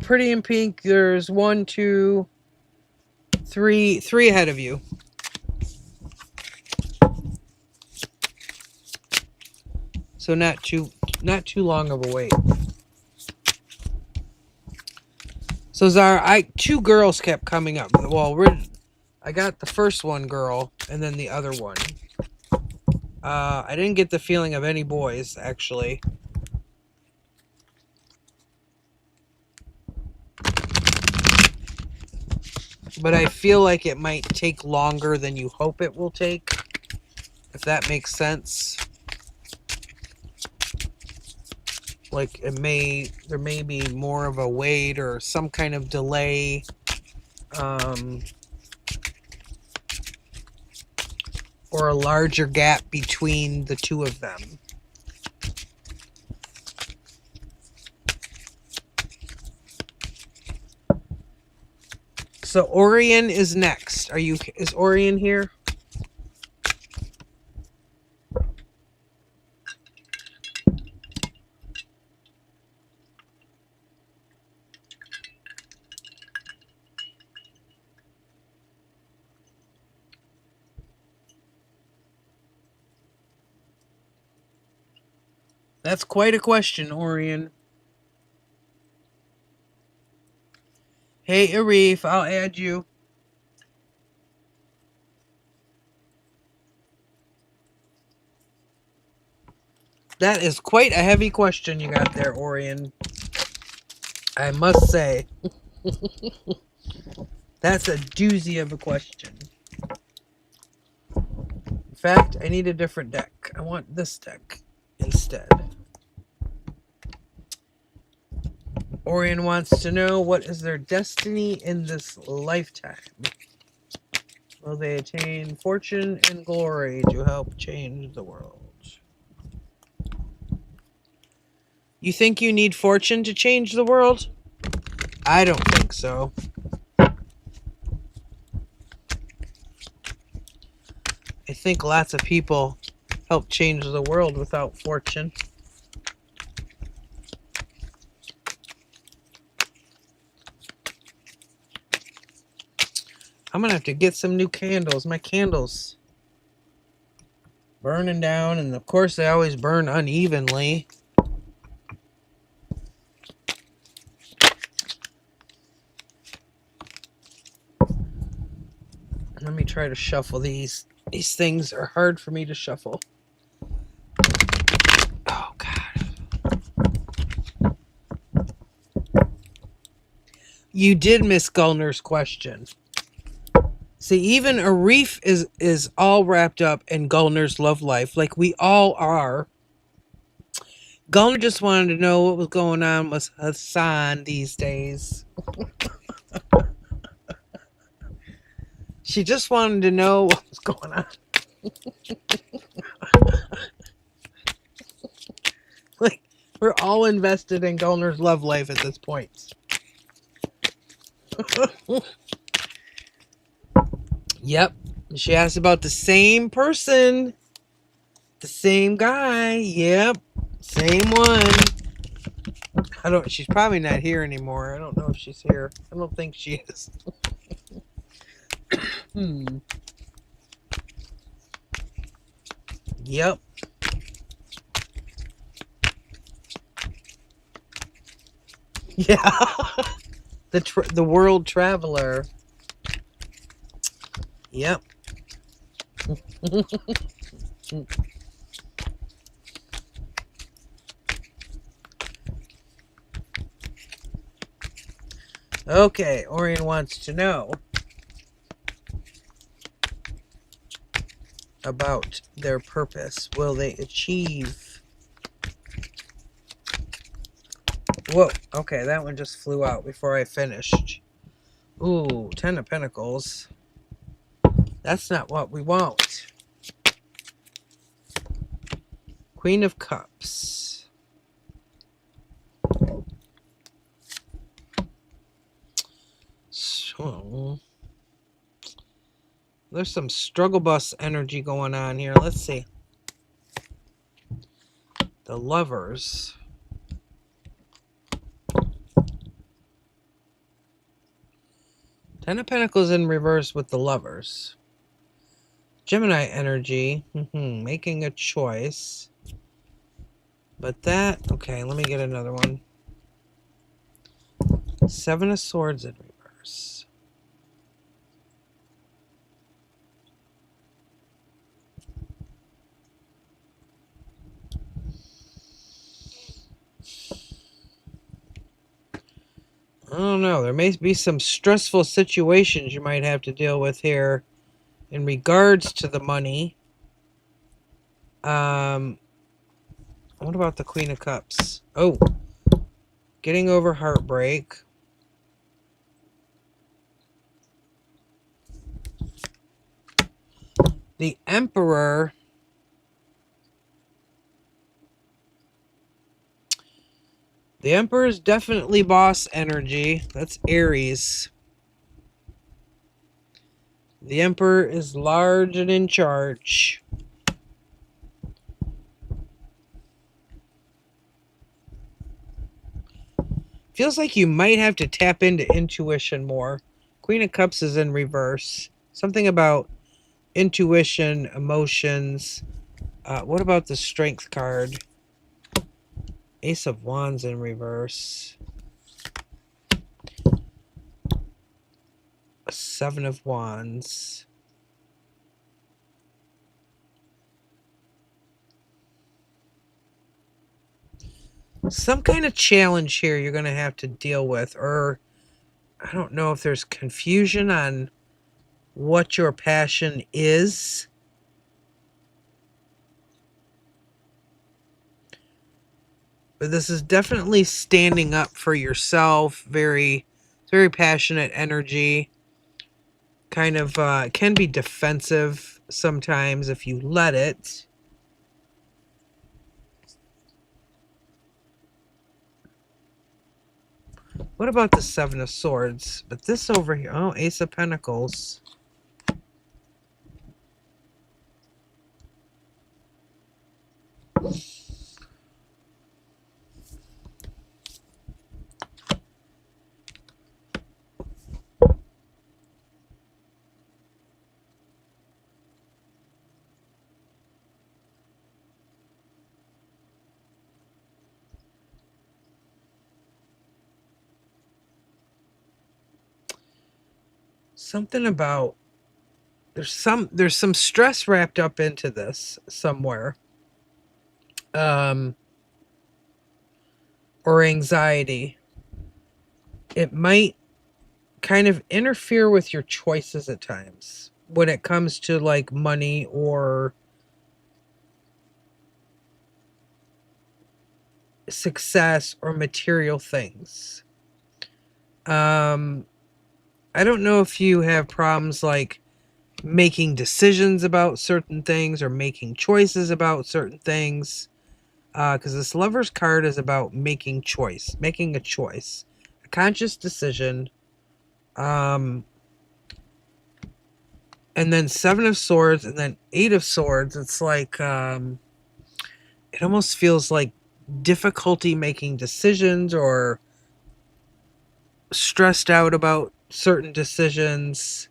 Pretty in Pink, there's 1, 2, 3 ahead of you. So not too long of a wait. So Zara, two girls kept coming up. Well, I got the first one girl and then the other one. I didn't get the feeling of any boys, actually. But I feel like it might take longer than you hope it will take, if that makes sense. Like, there may be more of a wait or some kind of delay. Or a larger gap between the two of them. So Orion is next. Is Orion here? That's quite a question, Orion. Hey, Arif, I'll add you. That is quite a heavy question you got there, Orion. I must say. That's a doozy of a question. In fact, I need a different deck. I want this deck instead. Orion wants to know, what is their destiny in this lifetime? Will they attain fortune and glory to help change the world? You think you need fortune to change the world? I don't think so. I think lots of people help change the world without fortune. I'm going to have to get some new candles. My candles burning down, and of course they always burn unevenly. Let me try to shuffle these. These things are hard for me to shuffle. Oh, God. You did miss Gulner's question. See, even Arif is all wrapped up in Gulner's love life, like we all are. Gulner just wanted to know what was going on with Hassan these days. She just wanted to know what was going on. Like, we're all invested in Gulner's love life at this point. Yep. She asked about the same person. The same guy. Yep. Same one. She's probably not here anymore. I don't know if she's here. I don't think she is. Yep. Yeah. The world traveler. Yep. Okay, Orion wants to know about their purpose. Will they achieve? Whoa, okay, that one just flew out before I finished. Ooh, 10 of Pentacles. That's not what we want. Queen of Cups. So, there's some struggle bus energy going on here. Let's see. The Lovers. Ten of Pentacles in reverse with the Lovers. Gemini energy. Making a choice. But that... Okay, let me get another one. Seven of Swords in reverse. I don't know. There may be some stressful situations you might have to deal with here in regards to the money. What about the Queen of Cups? Oh, getting over heartbreak. The Emperor. The Emperor is definitely boss energy. That's Aries. The Emperor is large and in charge. Feels like you might have to tap into intuition more. Queen of Cups is in reverse. Something about intuition, emotions. What about the Strength card? Ace of Wands in reverse. Seven of Wands. Some kind of challenge here you're going to have to deal with. Or I don't know if there's confusion on what your passion is. But this is definitely standing up for yourself. Very passionate energy. Kind of can be defensive sometimes if you let it. What about the Seven of Swords? But this over here, oh, Ace of Pentacles. Something about there's some stress wrapped up into this somewhere. Or anxiety. It might kind of interfere with your choices at times when it comes to like money or success or material things. I don't know if you have problems like making decisions about certain things or making choices about certain things. Because this Lover's card is about making a choice, a conscious decision. And then Seven of Swords and then Eight of Swords. It's like, it almost feels like difficulty making decisions or stressed out about certain decisions.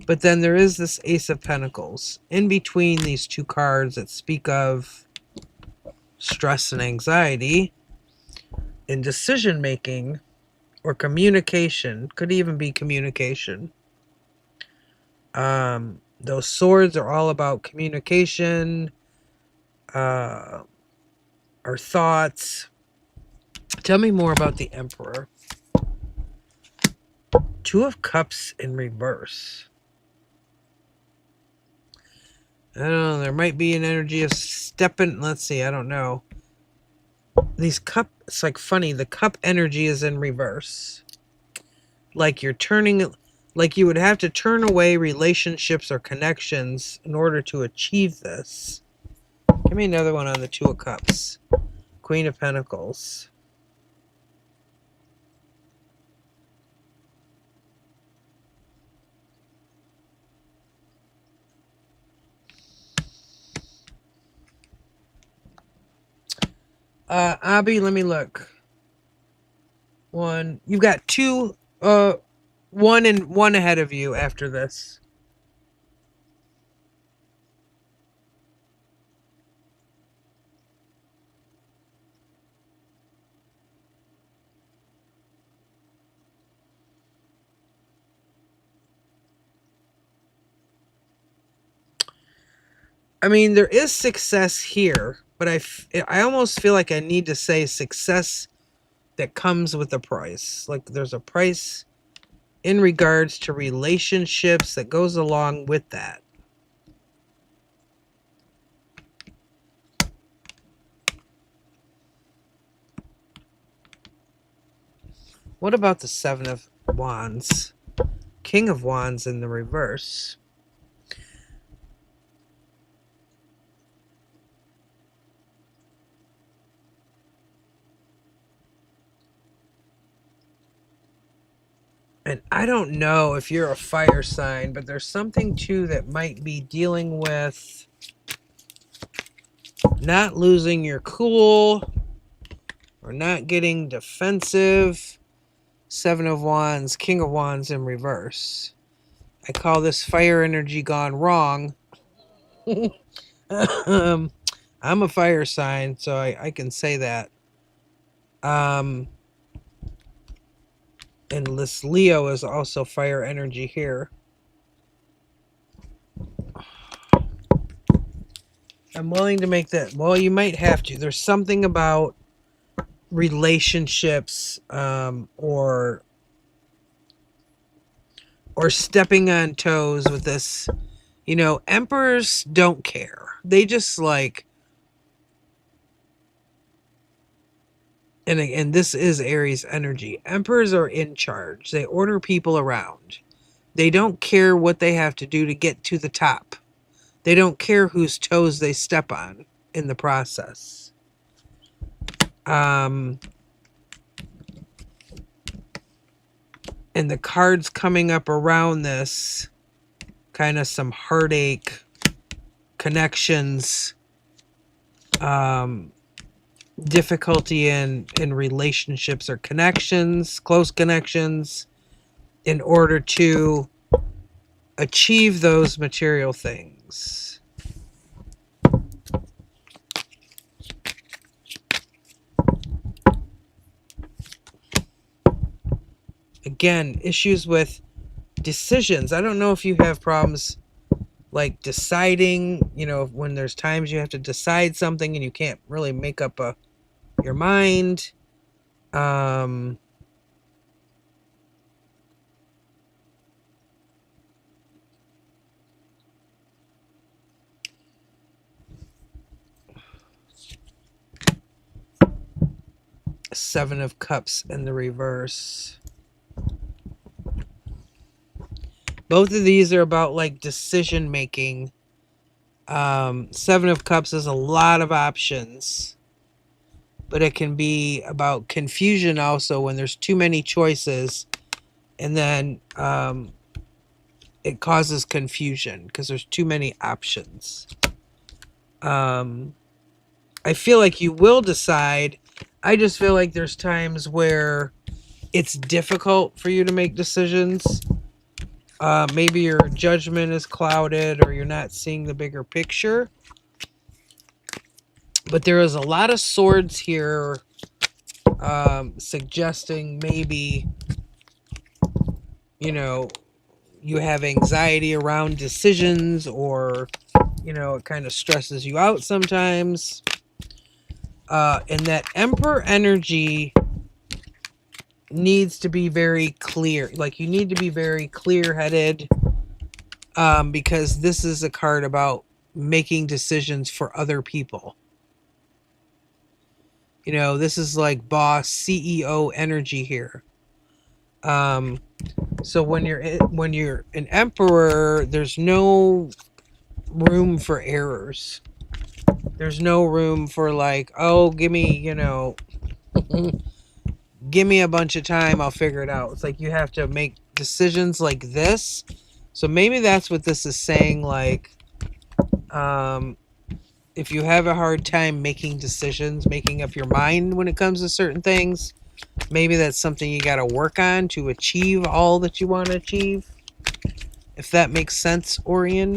But then there is this Ace of Pentacles in between these two cards that speak of stress and anxiety in decision making or communication. Could even be communication. Those swords are all about communication, our thoughts. Tell me more about the Emperor. Two of Cups in reverse. I don't know. There might be an energy of stepping. Let's see. I don't know. These cup. It's like funny. The cup energy is in reverse. Like you're turning. Like you would have to turn away relationships or connections in order to achieve this. Give me another one on the Two of Cups. Queen of Pentacles. Abby, let me look. One. You've got two, one and one ahead of you after this. I mean, there is success here, but I almost feel like I need to say success that comes with a price. Like there's a price in regards to relationships that goes along with that. What about the Seven of Wands? King of Wands in the reverse. And I don't know if you're a fire sign, but there's something too that might be dealing with not losing your cool or not getting defensive. Seven of Wands, King of Wands in reverse. I call this fire energy gone wrong. I'm a fire sign, so I can say that. And this Leo is also fire energy here. I'm willing to make that. Well, you might have to. There's something about relationships, or stepping on toes with this. You know, emperors don't care. They just like, and this is Aries energy. Emperors are in charge. They order people around. They don't care what they have to do to get to the top. They don't care whose toes they step on in the process. And the cards coming up around this, kind of some heartache, connections, difficulty in relationships or connections, close connections, in order to achieve those material things. Again, issues with decisions. I don't know if you have problems like deciding, you know, when there's times you have to decide something and you can't really make up your mind. Seven of Cups in the reverse. Both of these are about like decision making. Seven of Cups is a lot of options, but it can be about confusion also when there's too many choices, and then it causes confusion because there's too many options. I feel like you will decide. I just feel like there's times where it's difficult for you to make decisions. Maybe your judgment is clouded or you're not seeing the bigger picture. But there is a lot of swords here, suggesting maybe, you know, you have anxiety around decisions, or, you know, it kind of stresses you out sometimes. And that Emperor energy needs to be very clear. Like, you need to be very clear-headed, because this is a card about making decisions for other people. You know, this is like boss CEO energy here. So when you're an emperor, there's no room for errors. There's no room for like, oh, give me, you know, give me a bunch of time, I'll figure it out. It's like you have to make decisions like this. So maybe that's what this is saying. Like, if you have a hard time making decisions, making up your mind when it comes to certain things, maybe that's something you got to work on to achieve all that you want to achieve. If that makes sense, Orion.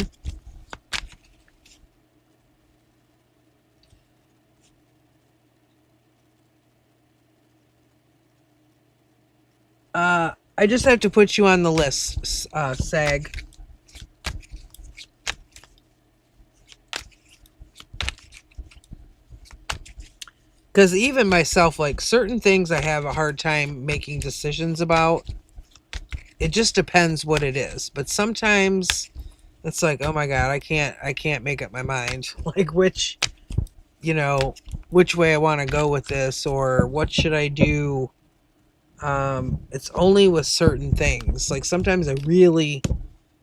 I just have to put you on the list, Sag. Because even myself, like, certain things I have a hard time making decisions about. It just depends what it is. But sometimes it's like, oh my God, I can't make up my mind. Like, which way I want to go with this, or what should I do. It's only with certain things. Like, sometimes I really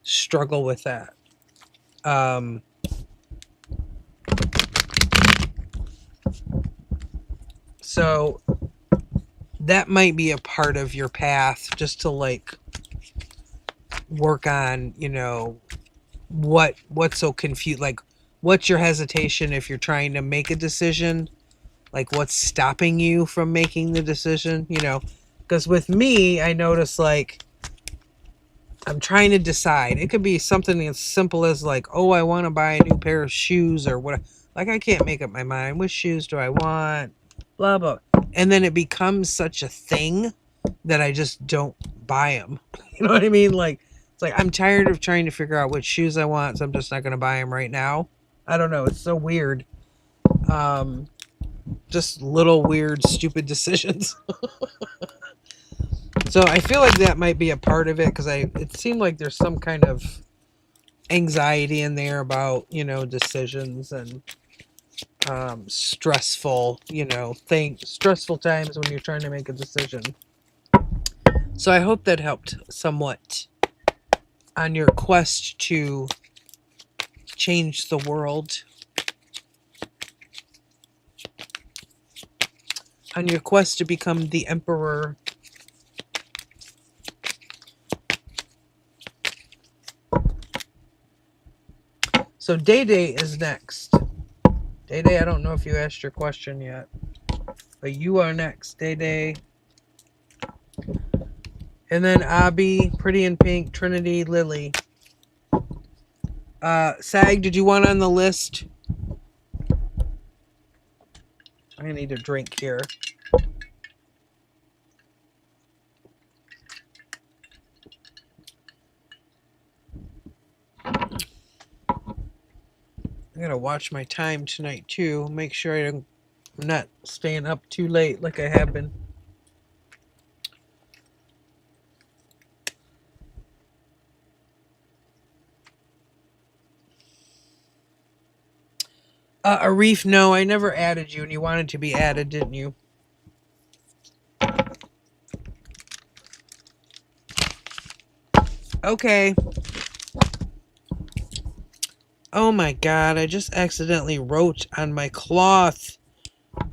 struggle with that. So that might be a part of your path, just to like work on, you know, what's so confused. Like, what's your hesitation if you're trying to make a decision? Like, what's stopping you from making the decision? You know, because with me, I notice, like, I'm trying to decide. It could be something as simple as like, oh, I want to buy a new pair of shoes or what. Like, I can't make up my mind. Which shoes do I want? Blah, blah. And then it becomes such a thing that I just don't buy them. You know what I mean? Like, it's like I'm tired of trying to figure out which shoes I want, so I'm just not going to buy them right now. I don't know. It's so weird. Just little weird, stupid decisions. So I feel like that might be a part of it, because it seemed like there's some kind of anxiety in there about, you know, decisions and stressful, you know, stressful times when you're trying to make a decision. So I hope that helped somewhat on your quest to change the world, on your quest to become the emperor. So Day Day is next. Day Day, I don't know if you asked your question yet, but you are next, Day Day. And then Abby, Pretty in Pink, Trinity, Lily. Sag, did you want on the list? I need a drink here. I gotta watch my time tonight too. Make sure I'm not staying up too late like I have been. Arif, no, I never added you, and you wanted to be added, didn't you? Okay. Oh my god, I just accidentally wrote on my cloth.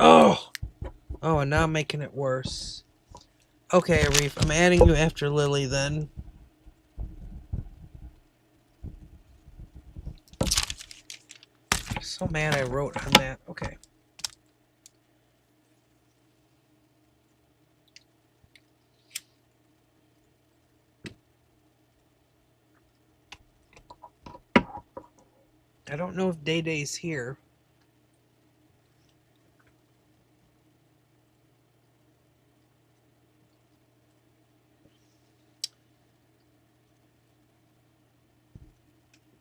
Oh! Oh, and now I'm making it worse. Okay, Arif, I'm adding you after Lily then. I'm so mad I wrote on that. Okay. I don't know if Day Day's here.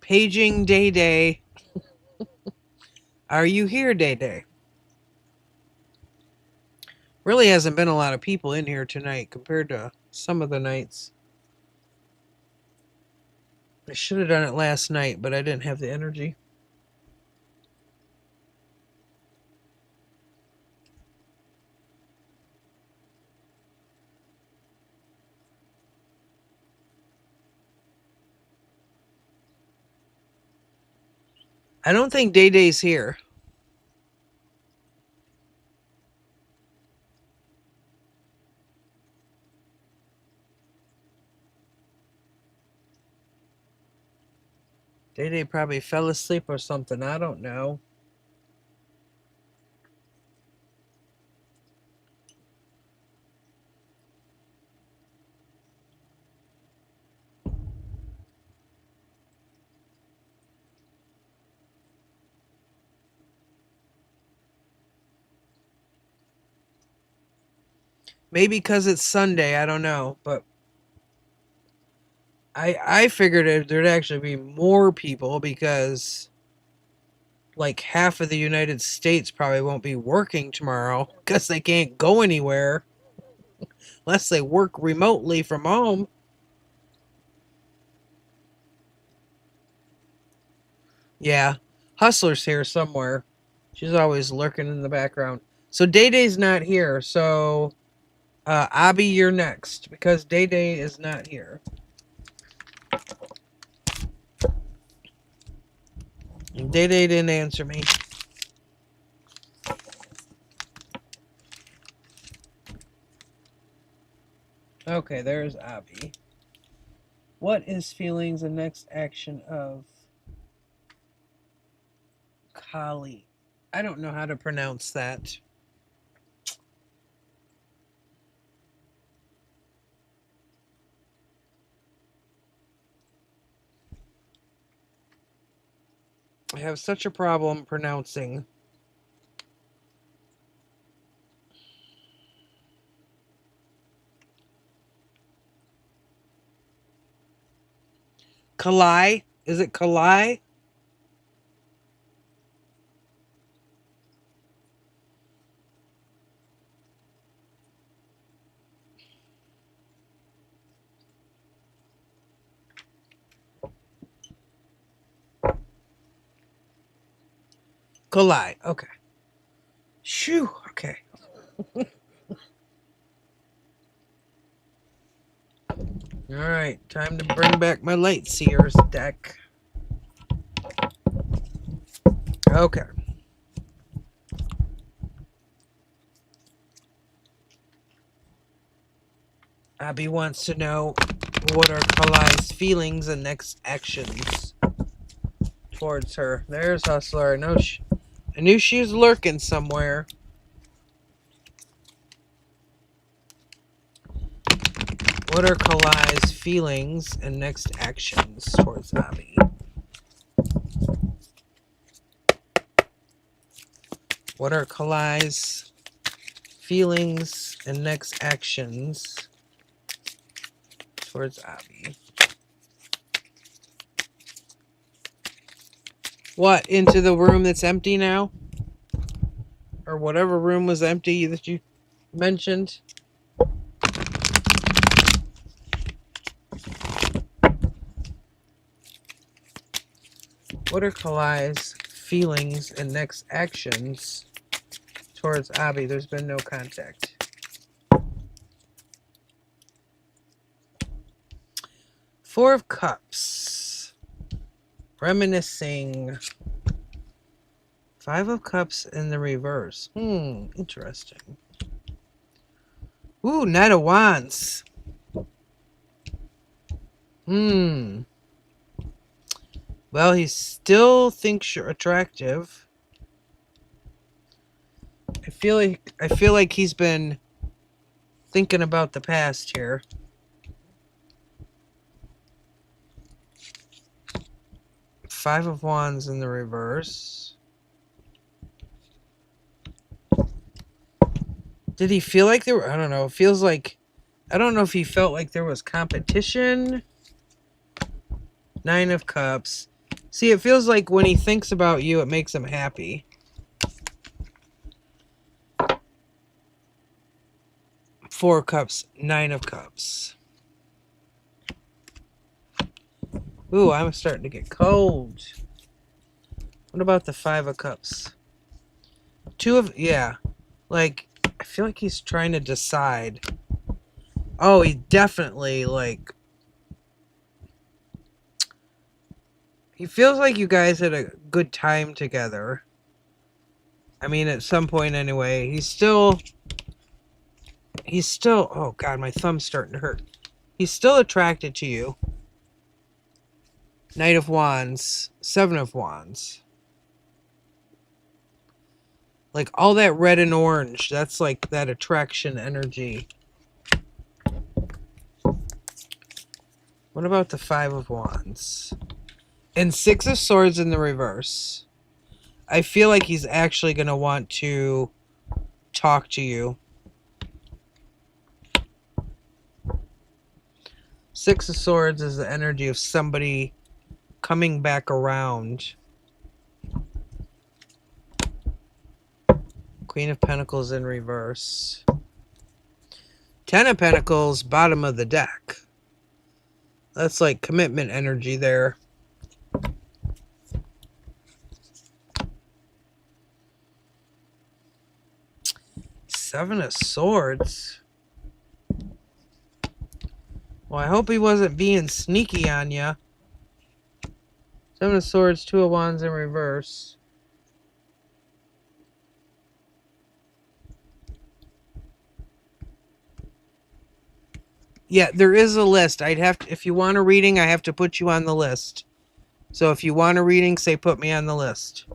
Paging Day Day. Are you here, Day Day? Really hasn't been a lot of people in here tonight compared to some of the nights. I should have done it last night, but I didn't have the energy. I don't think Day Day's here. Day Day probably fell asleep or something. I don't know. Maybe because it's Sunday. I don't know. But I figured there'd actually be more people because like half of the United States probably won't be working tomorrow because they can't go anywhere unless they work remotely from home. Yeah, Hustler's here somewhere. She's always lurking in the background. So Day Day's not here. So Abby, you're next because Day Day is not here. Day Day didn't answer me. Okay, there's Abby. What is feelings and next action of Kali? I don't know how to pronounce that. I have such a problem pronouncing. Kalai? Is it Kalai? Kalai. Okay. Shoo. Okay. All right. Time to bring back my Light Seers deck. Okay. Abby wants to know what are Kalai's feelings and next actions towards her. There's Hustler. I knew she was lurking somewhere. What are Kalai's feelings and next actions towards Abby? What are Kalai's feelings and next actions towards Abby? What, into the room that's empty now? Or whatever room was empty that you mentioned? What are Kalai's feelings and next actions towards Abby? There's been no contact. 4 of Cups. Reminiscing. 5 of Cups in the reverse. Interesting. Ooh, Knight of Wands. Well, he still thinks you're attractive. I feel like he's been thinking about the past here. Five of Wands in the reverse. Did he feel like there were, I don't know, it feels like, I don't know if he felt like there was competition. 9 of Cups. See, it feels like when he thinks about you, it makes him happy. 4 of Cups, 9 of Cups. Ooh, I'm starting to get cold. What about the 5 of Cups? 2 of, yeah. Like, I feel like he's trying to decide. Oh, he definitely, like, he feels like you guys had a good time together. I mean, at some point anyway. He's still, oh God, my thumb's starting to hurt. He's still attracted to you. Knight of Wands, 7 of Wands. Like, all that red and orange, that's like that attraction energy. What about the 5 of Wands? And 6 of Swords in the reverse. I feel like he's actually going to want to talk to you. 6 of Swords is the energy of somebody coming back around. Queen of Pentacles in reverse. 10 of Pentacles, bottom of the deck. That's like commitment energy there. Seven of Swords. Well, I hope he wasn't being sneaky on ya. 7 of Swords, 2 of Wands in reverse. Yeah, there is a list. I'd have to, if you want a reading, I have to put you on the list. So if you want a reading, say put me on the list.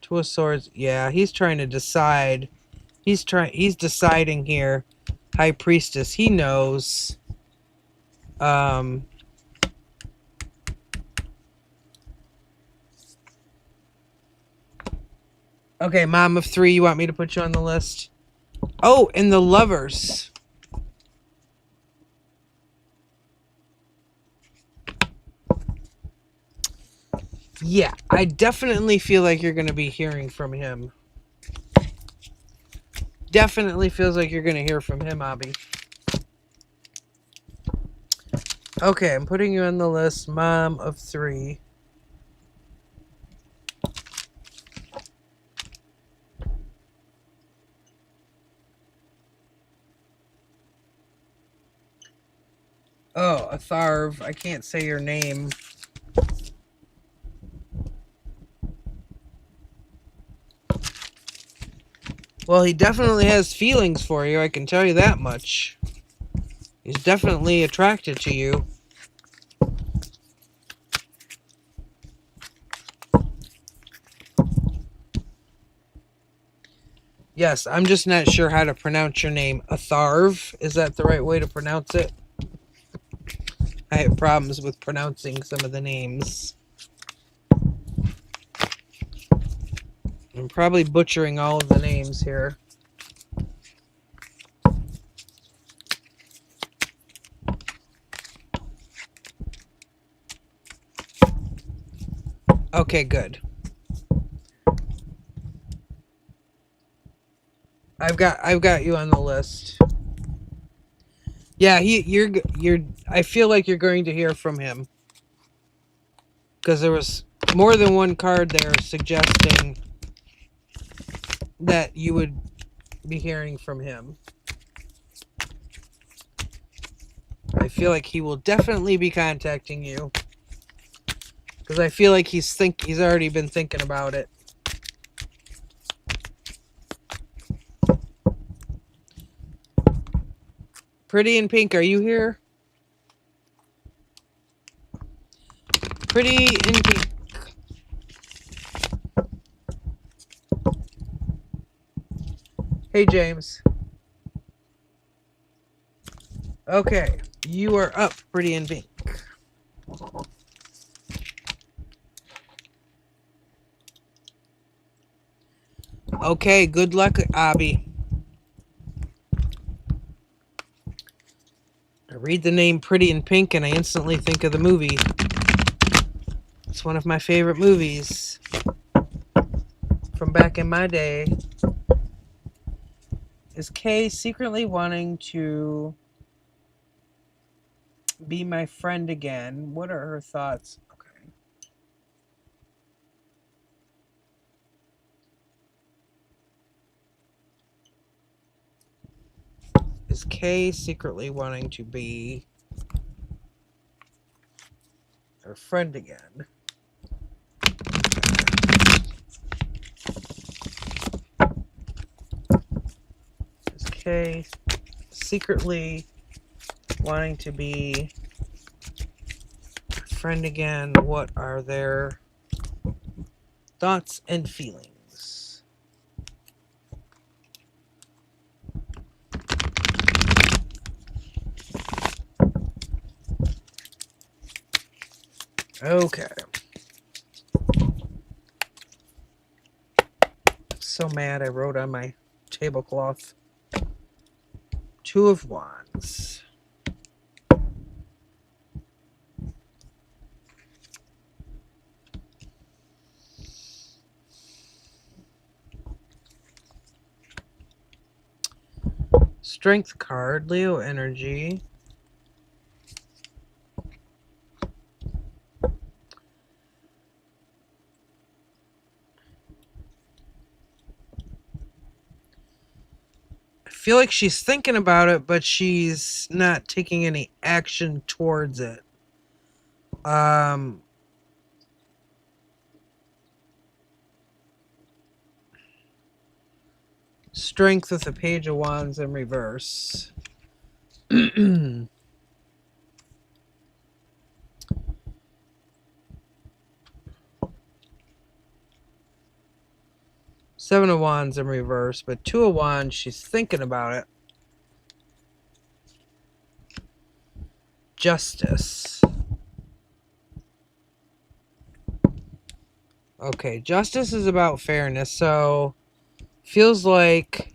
2 of Swords. Yeah, he's trying to decide. He's deciding here. High Priestess. He knows. Okay, Mom of 3, you want me to put you on the list? Oh, and the Lovers. Yeah, I definitely feel like you're going to be hearing from him. Definitely feels like you're going to hear from him, Abby. Okay, I'm putting you on the list, Mom of 3. Oh, Atharv. I can't say your name. Well, he definitely has feelings for you, I can tell you that much. He's definitely attracted to you. Yes, I'm just not sure how to pronounce your name. Atharv? Is that the right way to pronounce it? I have problems with pronouncing some of the names. I'm probably butchering all of the names here. Okay, good. I've got you on the list. Yeah, you're I feel like you're going to hear from him because there was more than one card there suggesting that you would be hearing from him. I feel like he will definitely be contacting you because I feel like he's already been thinking about it. Pretty in Pink, are you here? Pretty in Pink. Hey, James. Okay, you are up, Pretty in Pink. Okay, good luck, Abby. I read the name Pretty in Pink and I instantly think of the movie. It's one of my favorite movies from back in my day. Is Kay secretly wanting to be my friend again? What are her thoughts? Okay. Is Kay secretly wanting to be her friend again? Is Kay secretly wanting to be a friend again? What are their thoughts and feelings? Okay. So mad I wrote on my tablecloth. Two of Wands. Strength card, Leo energy. I feel like she's thinking about it, but she's not taking any action towards it. Strength with the Page of Wands in reverse. Seven of Wands in reverse, but Two of Wands, she's thinking about it. Justice. Okay, Justice is about fairness, so feels like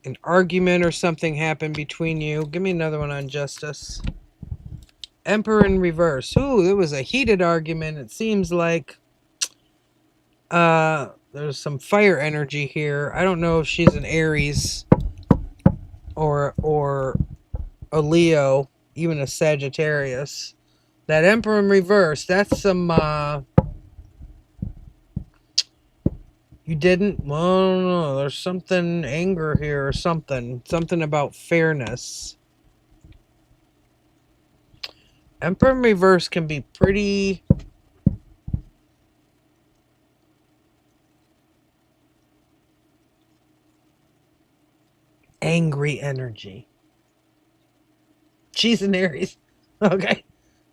an argument or something happened between you. Give me another one on Justice. Emperor in reverse. Ooh, it was a heated argument. It seems like there's some fire energy here. I don't know if she's an Aries or a Leo, even a Sagittarius. That Emperor in reverse, that's some you didn't? Well, I don't know. There's something anger here or something. Something about fairness. Emperor in reverse can be pretty angry energy. She's an Aries. Okay.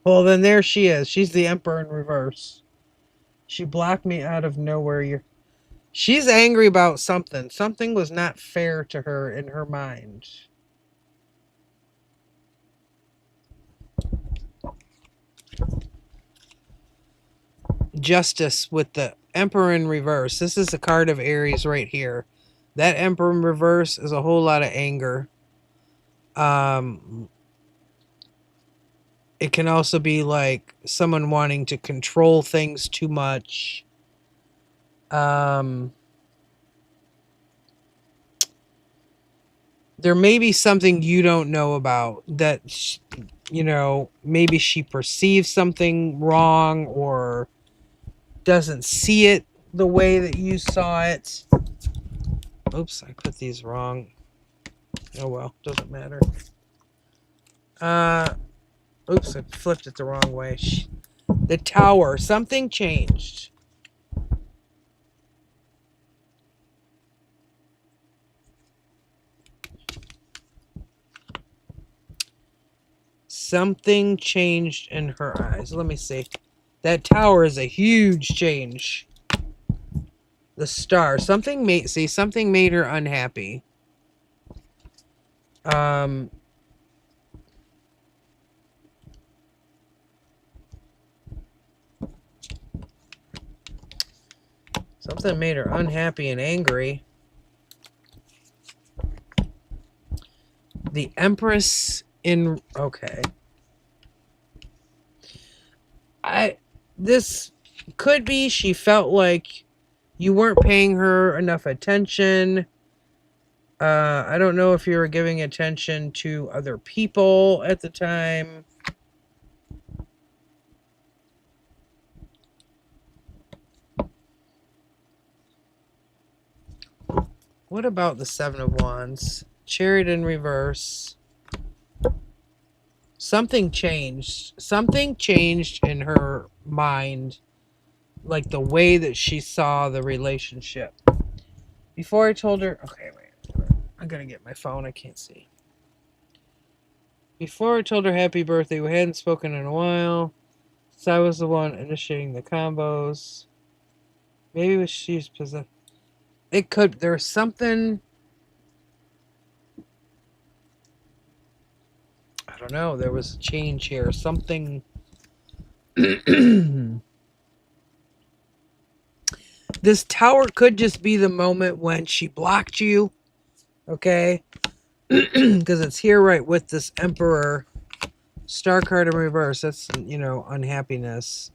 Well, then there she is. She's the Emperor in reverse. She blocked me out of nowhere. She's angry about something. Something was not fair to her in her mind. Justice with the Emperor in reverse. This is the card of Aries right here. That Emperor in reverse is a whole lot of anger. It can also be like someone wanting to control things too much. There may be something you don't know about that, maybe she perceives something wrong or doesn't see it the way that you saw it. Oops, I put these wrong. Oh well, doesn't matter. Oops, I flipped it the wrong way. The Tower. Something changed. Something changed in her eyes. Let me see. That Tower is a huge change. The Star. Something made her unhappy. Something made her unhappy and angry. The Empress in... Okay. This could be she felt like you weren't paying her enough attention. I don't know if you were giving attention to other people at the time. What about the Seven of Wands? Chariot in reverse. Something changed. Something changed in her mind. Like the way that she saw the relationship. Before I told her... Okay, wait. I'm going to get my phone. I can't see. Before I told her happy birthday, we hadn't spoken in a while. So I was the one initiating the combos. Maybe she's possessed. It could... There's something... I don't know. There was a change here. Something... This Tower could just be the moment when she blocked you. Okay? Because it's here right with this Emperor. Star card in reverse. That's, unhappiness.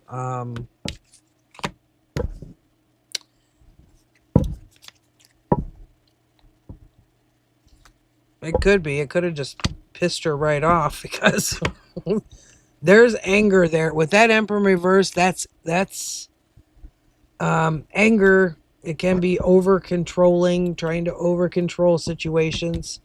It could be. It could have just pissed her right off because there's anger there. With that Emperor in reverse, that's anger. It can be over controlling, trying to over control situations.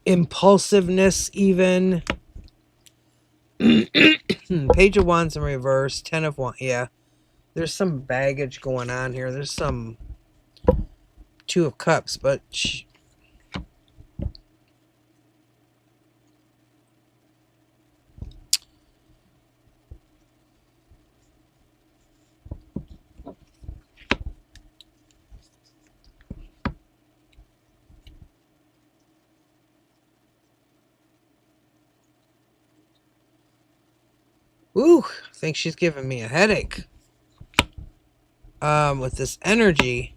Impulsiveness even. Page of Wands in reverse. 10 of Wands. Yeah. There's some baggage going on here. There's some 2 of Cups, but ooh, I think she's giving me a headache. With this energy,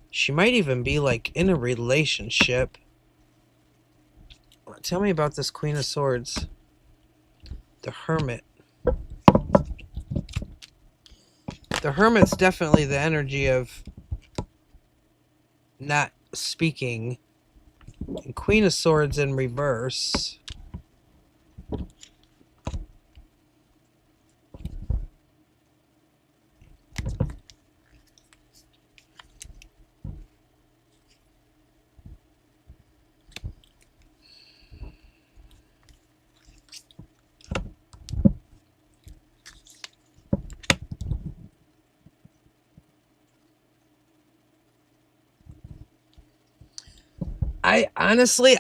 she might even be like in a relationship. Tell me about this Queen of Swords. The Hermit. The Hermit's definitely the energy of not speaking. And Queen of Swords in reverse.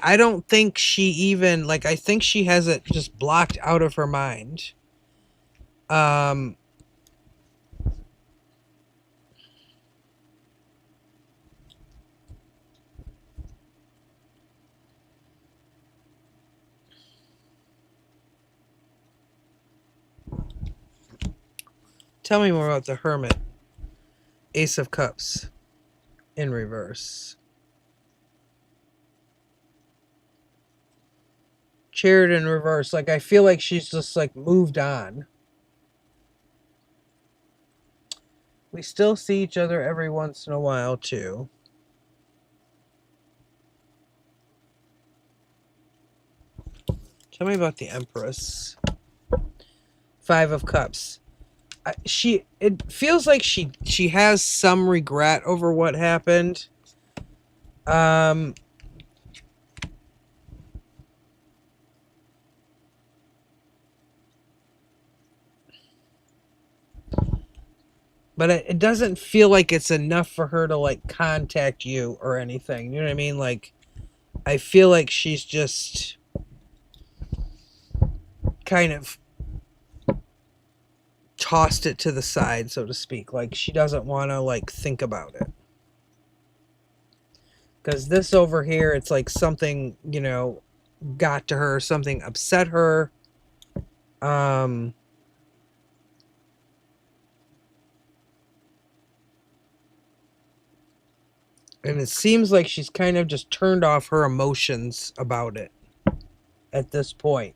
I don't think she even, I think she has it just blocked out of her mind. Tell me more about the Hermit. Ace of Cups in reverse. Chariot in reverse. Like, I feel like she's just, like, moved on. We still see each other every once in a while, too. Tell me about the Empress. 5 of Cups. It feels like she has some regret over what happened. But it doesn't feel like it's enough for her to, like, contact you or anything. You know what I mean? Like, I feel like she's just kind of tossed it to the side, so to speak. Like, she doesn't want to, like, think about it. Because this over here, it's like something, you know, got to her, something upset her. And it seems like she's kind of just turned off her emotions about it at this point.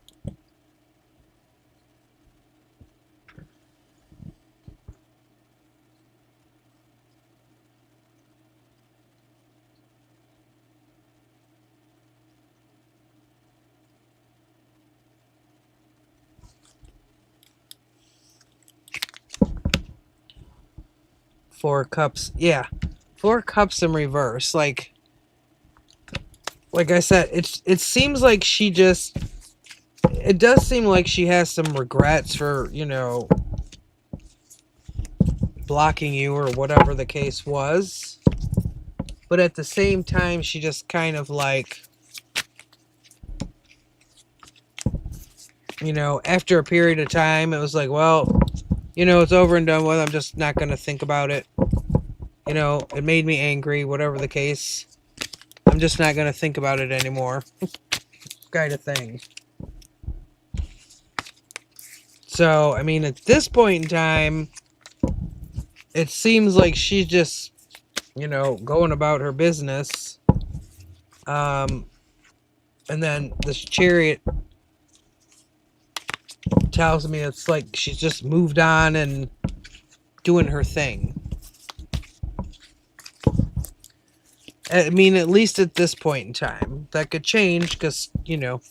Four Cups. Yeah. 4 Cups in reverse. Like I said, it seems like she just... It does seem like she has some regrets for, you know, blocking you or whatever the case was. But at the same time, she just kind of, like, you know, after a period of time, it was like, well, you know, it's over and done with. I'm just not going to think about it. You know, it made me angry, whatever the case. I'm just not going to think about it anymore. Kind of thing. So, I mean, at this point in time, it seems like she's just, you know, going about her business. And then this Chariot tells me it's like she's just moved on and doing her thing. I mean, at least at this point in time. That could change because, you know,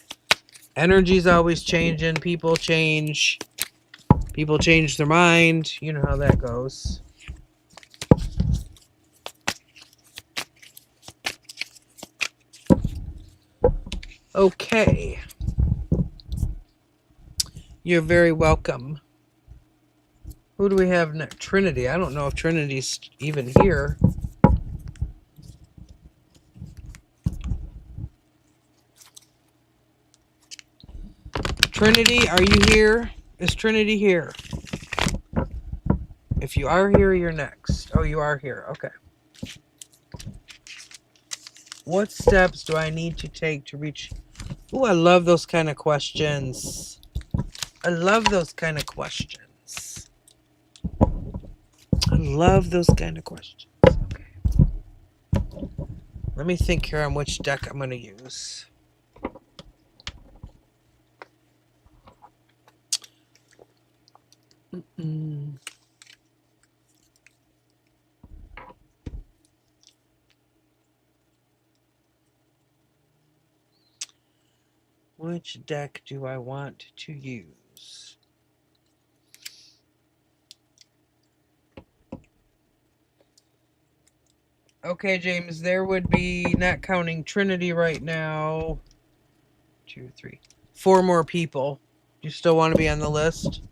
energy's always changing. People change. People change their mind. You know how that goes. Okay. You're very welcome. Who do we have next? Trinity. I don't know if Trinity's even here. Trinity, are you here? Is Trinity here? If you are here, you're next. Oh, you are here. Okay. What steps do I need to take to reach... Ooh, I love those kind of questions. I love those kind of questions. I love those kind of questions. Okay. Let me think here on which deck I'm going to use. Which deck do I want to use? Okay, James, there would be, not counting Trinity right now, 2, 3, 4 more people. Do you still want to be on the list?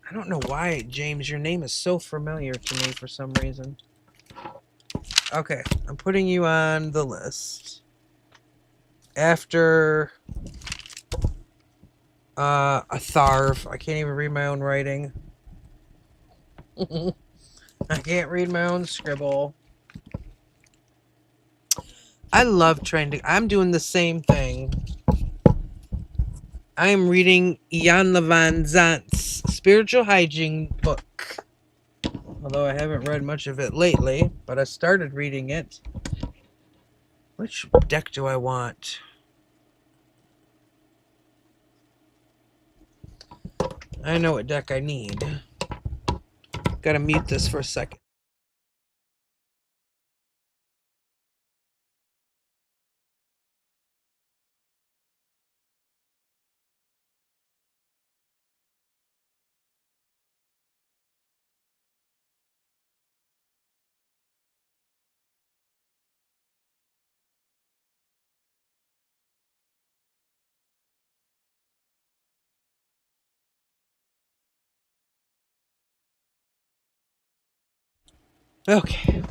I don't know why, James, your name is so familiar to me for some reason. Okay, I'm putting you on the list. After a Tharv. I can't even read my own writing. I can't read my own scribble. I love trying to... I'm doing the same thing. I am reading Jan Van Zant's Spiritual Hygiene book. Although I haven't read much of it lately, but I started reading it. Which deck do I want? I know what deck I need. Gotta mute this for a second. Okay.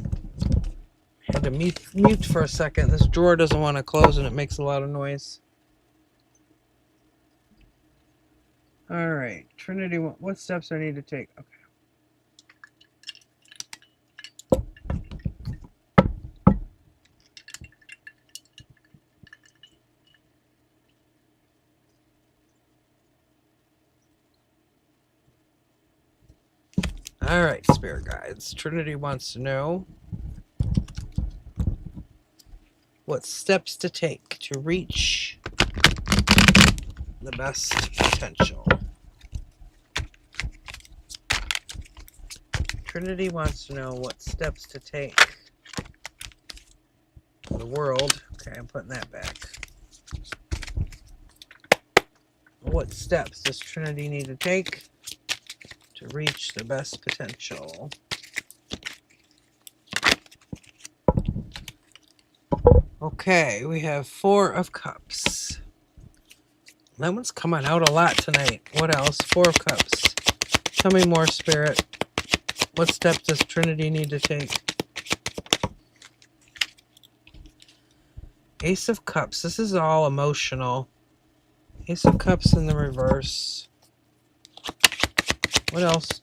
Had to mute for a second. This drawer doesn't want to close and it makes a lot of noise. Alright. Trinity, what steps do I need to take? Okay. Alright, Spirit Guides. Trinity wants to know what steps to take to reach the best potential. Trinity wants to know what steps to take. The world. Okay, I'm putting that back. What steps does Trinity need to take to reach the best potential? Okay, we have 4 of Cups. That one's coming out a lot tonight. What else? 4 of Cups. Tell me more, Spirit. What steps does Trinity need to take? Ace of Cups. This is all emotional. Ace of Cups in the reverse. What else?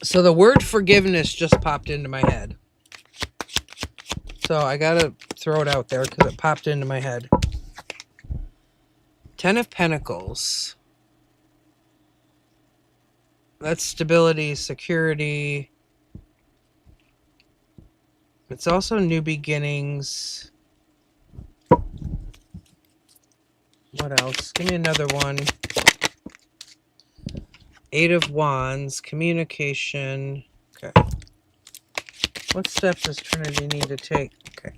So the word forgiveness just popped into my head. So I gotta throw it out there because it popped into my head. 10 of Pentacles. That's stability, security. It's also new beginnings. What else? Give me another one. 8 of Wands, communication. Okay. What steps does Trinity need to take? Okay.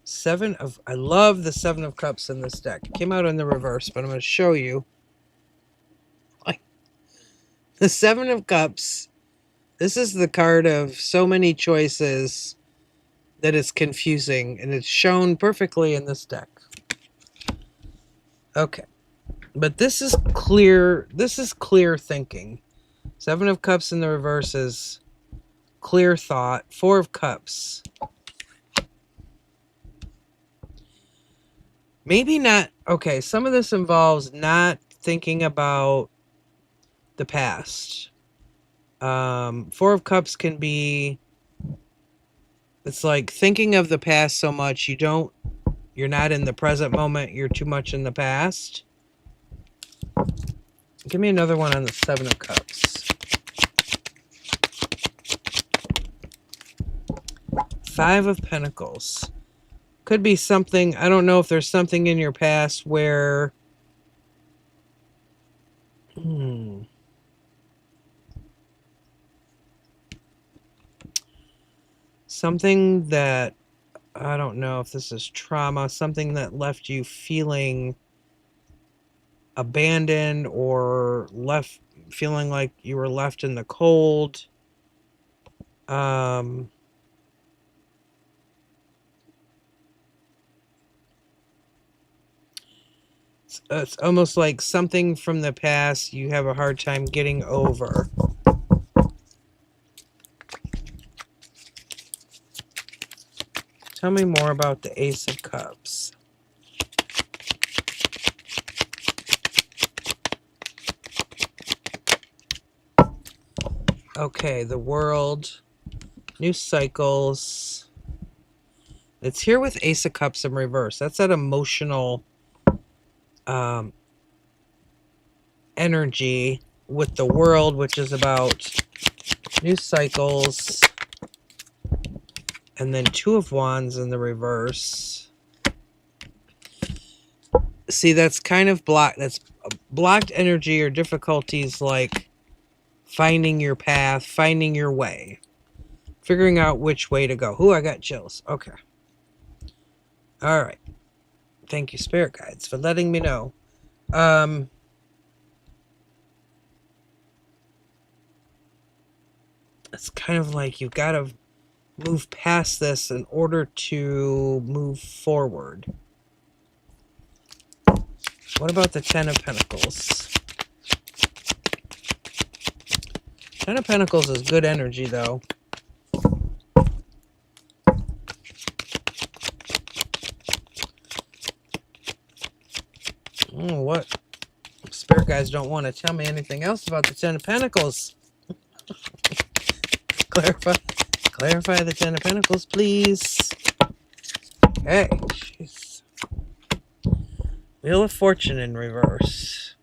7 of... I love the 7 of Cups in this deck. It came out in the reverse, but I'm going to show you. The 7 of Cups. This is the card of so many choices that it's confusing, and it's shown perfectly in this deck. Okay. But this is clear. This is clear thinking. 7 of Cups in the reverse is clear thought. 4 of Cups. Maybe not. Okay, some of this involves not thinking about the past. 4 of Cups can be... It's like thinking of the past so much you're not in the present moment. You're too much in the past. Give me another one on the 7 of Cups. 5 of Pentacles. Could be something, I don't know if there's something in your past where... Something that, I don't know if this is trauma, something that left you feeling abandoned or feeling like you were left in the cold. It's almost like something from the past you have a hard time getting over. Tell me more about the Ace of Cups. Okay, the world, new cycles, It's here with Ace of Cups in reverse. That's that emotional energy with the world, which is about new cycles. And then Two of Wands in the reverse. See, that's kind of blocked. That's blocked energy or difficulties like finding your path, finding your way, figuring out which way to go. Ooh, I got chills. Okay. All right. Thank you, Spirit Guides, for letting me know. It's kind of like you've got to move past this in order to move forward. What about the Ten of Pentacles? Ten of Pentacles is good energy, though. What? Spirit guys don't want to tell me anything else about the Ten of Pentacles. Clarify the Ten of Pentacles, please. Hey, jeez. Wheel of Fortune in reverse.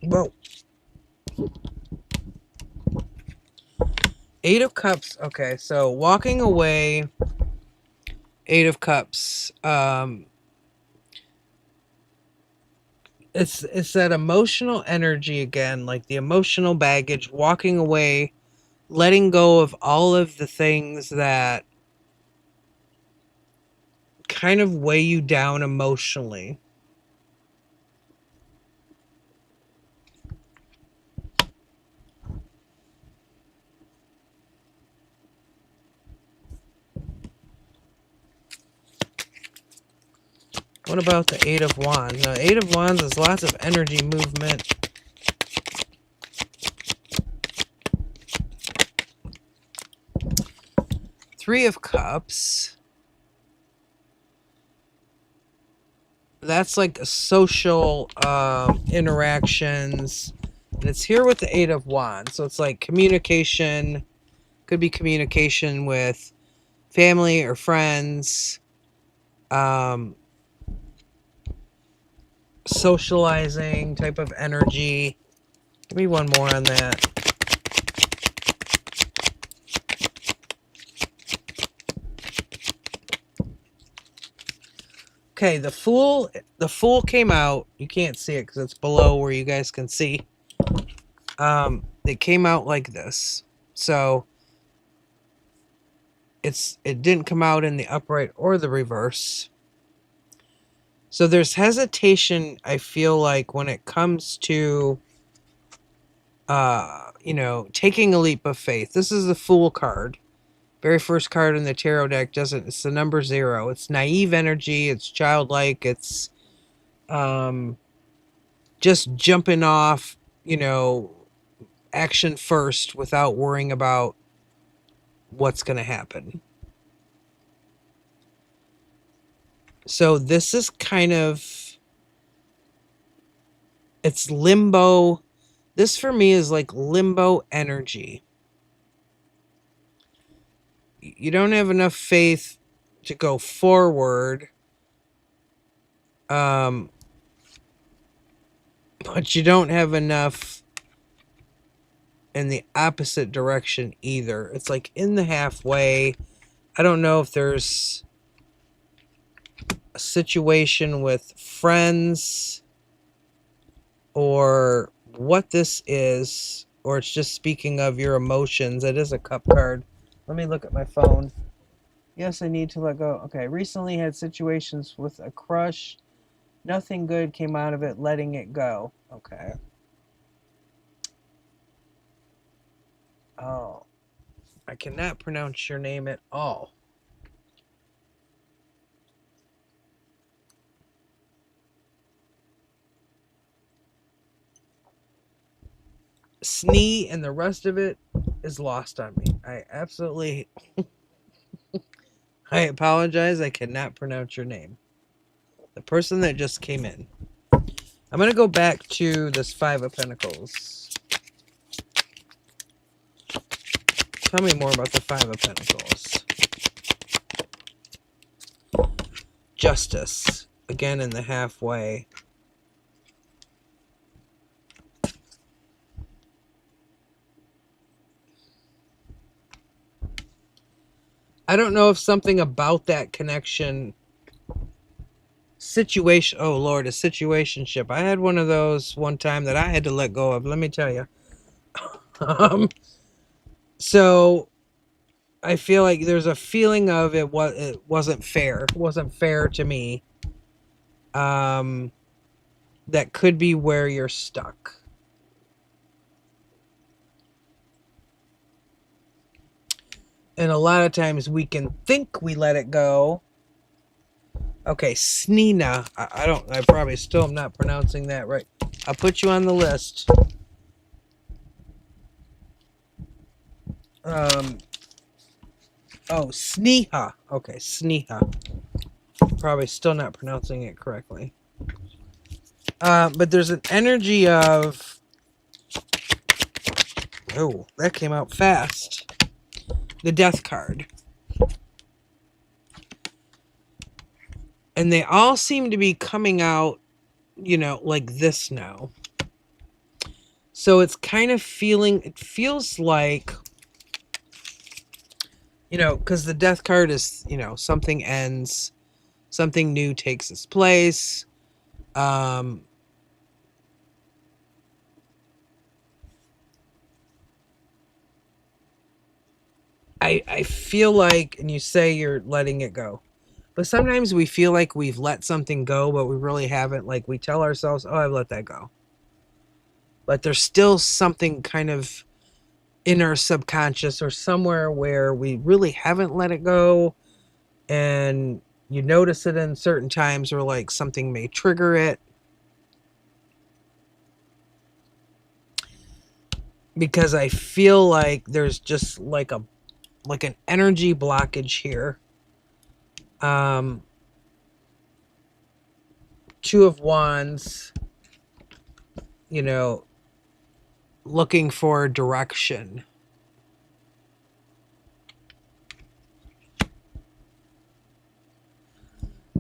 Whoa. Eight of Cups. Okay, so walking away. Eight of Cups. It's that emotional energy again, like the emotional baggage, walking away, letting go of all of the things that kind of weigh you down emotionally. What about the Eight of Wands? Now, Eight of Wands is lots of energy movement. Three of Cups. That's like social interactions. And it's here with the Eight of Wands. So it's like communication. Could be communication with family or friends. Socializing type of energy. Give me one more on that. Okay, the Fool came out. You can't see it because it's below where you guys can see. It came out like this. So it didn't come out in the upright or the reverse. So there's hesitation, I feel like, when it comes to taking a leap of faith. This is the Fool card. Very first card in the tarot deck it's the number 0. It's naive energy, it's childlike, it's just jumping off, action first without worrying about what's going to happen. So this is kind of, it's limbo. This for me is like limbo energy. You don't have enough faith to go forward. But you don't have enough in the opposite direction either. It's like in the halfway. I don't know if there's a situation with friends or what this is, or it's just speaking of your emotions. It is a cup card. Let me look at my phone. Yes, I need to let go. Okay, recently had situations with a crush. Nothing good came out of it, letting it go. Okay. Oh, I cannot pronounce your name at all. Snee and the rest of it is lost on me. I absolutely... I apologize. I cannot pronounce your name. The person that just came in. I'm going to go back to this Five of Pentacles. Tell me more about the Five of Pentacles. Justice. Again in the halfway. I don't know if something about that connection... Situation... Oh, Lord, a situationship. I had one of those one time that I had to let go of. Let me tell you. So... I feel like there's a feeling of it wasn't fair. It wasn't fair to me. That could be where you're stuck. And a lot of times we can think we let it go. Okay, Snina. I probably still am not pronouncing that right. I'll put you on the list. Oh, Sneha. Okay, Sneha. Probably still not pronouncing it correctly. But there's an energy of... Oh, that came out fast. The Death card. And they all seem to be coming out, you know, like this now. So it's kind of feeling... It feels like... You know, because the Death card is, you know, something ends, something new takes its place. I feel like, and you say you're letting it go, but sometimes we feel like we've let something go, but we really haven't. Like we tell ourselves, oh, I've let that go. But there's still something kind of in our subconscious or somewhere where we really haven't let it go. And you notice it in certain times where like something may trigger it. Because I feel like there's just like an energy blockage here. Two of Wands, you know, looking for direction.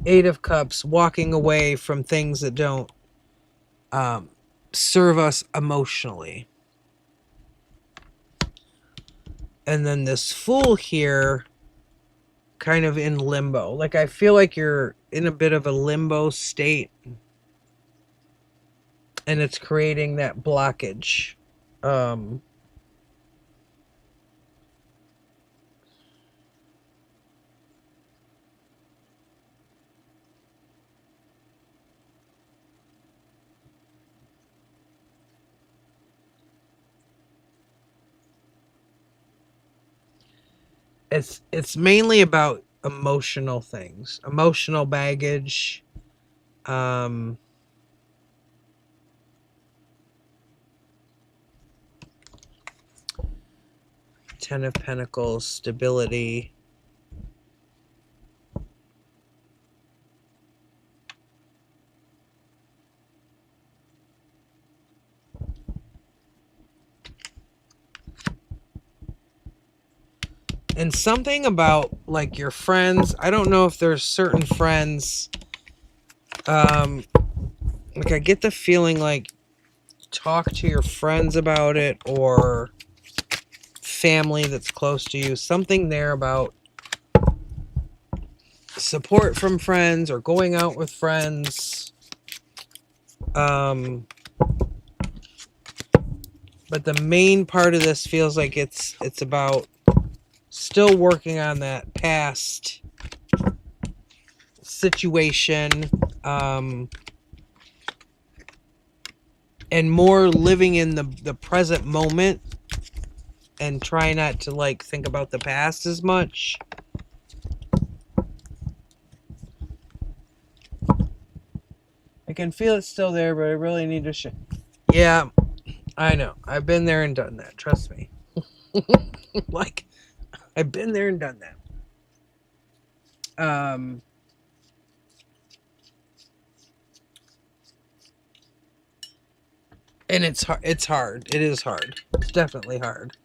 Eight of Cups, walking away from things that don't serve us emotionally. And then this Fool here, kind of in limbo. Like I feel like you're in a bit of a limbo state. And it's creating that blockage. It's mainly about emotional things, emotional baggage. Ten of Pentacles, stability. And something about like your friends. I don't know if there's certain friends. Like I get the feeling like talk to your friends about it, or family that's close to you. Something there about support from friends or going out with friends. But the main part of this feels like it's about still working on that past situation, and more living in the present moment and try not to like think about the past as much. I can feel it's still there, but I really need to Yeah, I know. I've been there and done that. Trust me. Like, I've been there and done that. And it's hard. It's hard. It is hard. It's definitely hard.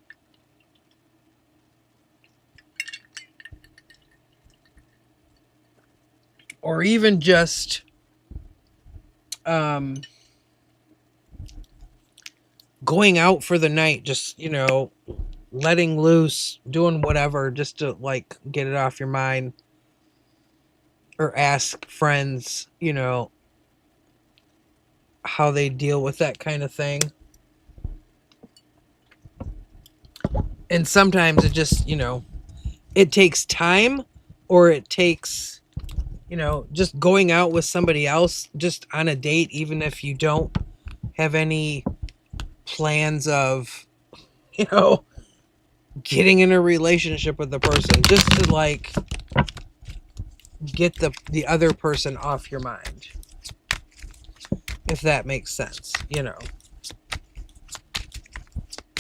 Or even just um, going out for the night, just, letting loose, doing whatever just to like get it off your mind, or ask friends, how they deal with that kind of thing. And sometimes it just, it takes time, or it takes, just going out with somebody else just on a date, even if you don't have any plans of, you know, getting in a relationship with the person, just to like get the other person off your mind, if that makes sense,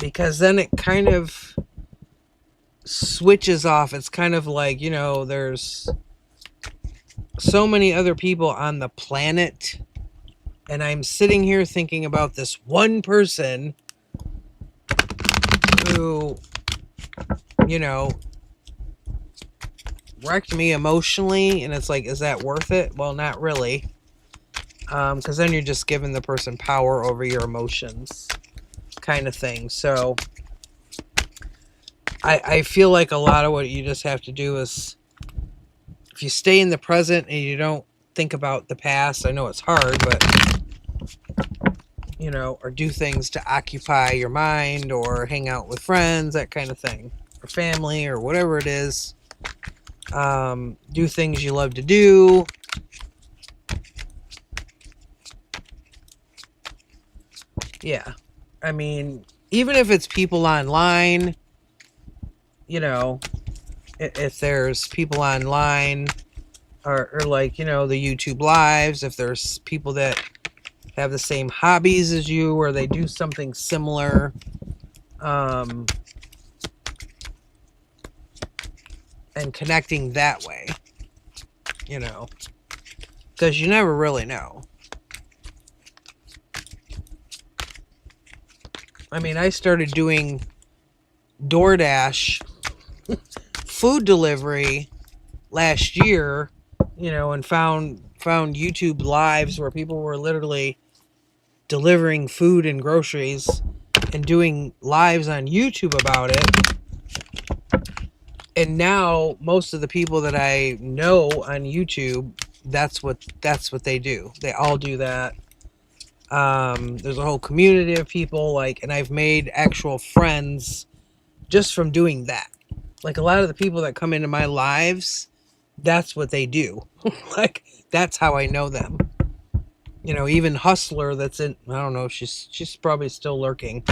because then it kind of switches off. It's kind of like, there's so many other people on the planet, and I'm sitting here thinking about this one person who, you know, wrecked me emotionally, and it's like, is that worth it? Well, not really, because then you're just giving the person power over your emotions, kind of thing. So I feel like a lot of what you just have to do is, if you stay in the present and you don't think about the past, I know it's hard, but, or do things to occupy your mind, or hang out with friends, that kind of thing, or family, or whatever it is. Do things you love to do. Yeah. I mean, even if it's people online, if there's people online, or like, the YouTube lives, if there's people that have the same hobbies as you, or they do something similar, and connecting that way, because you never really know. I mean, I started doing DoorDash food delivery last year, and found YouTube lives where people were literally delivering food and groceries and doing lives on YouTube about it. And now most of the people that I know on YouTube, that's what they do. They all do that. There's a whole community of people, like, and I've made actual friends just from doing that. Like, a lot of the people that come into my lives, that's what they do. Like, that's how I know them. Even Hustler, that's in, I don't know, she's probably still lurking.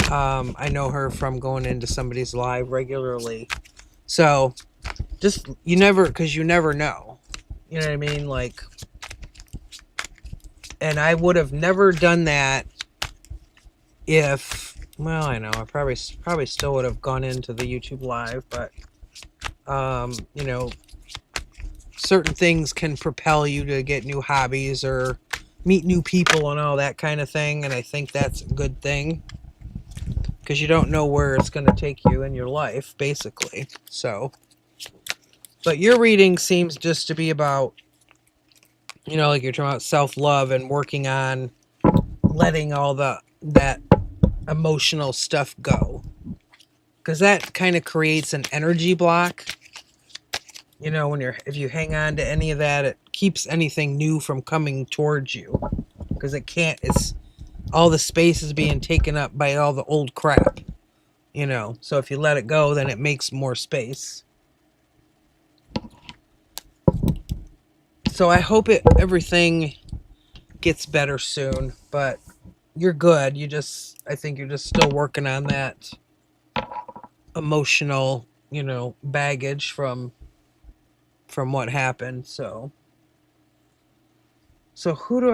I know her from going into somebody's live regularly. So just, because you never know. You know what I mean? Like, and I would have never done that if, well, I know I probably still would have gone into the YouTube live, but certain things can propel you to get new hobbies or meet new people and all that kind of thing, and I think that's a good thing, because you don't know where it's going to take you in your life, basically. So, but your reading seems just to be about, like you're talking about self-love and working on letting all that emotional stuff go, because that kind of creates an energy block. If you hang on to any of that, it keeps anything new from coming towards you, because it's all the space is being taken up by all the old crap. So if you let it go, then it makes more space. So I hope everything gets better soon, but you're good. I think you're just still working on that emotional, baggage from what happened. So who do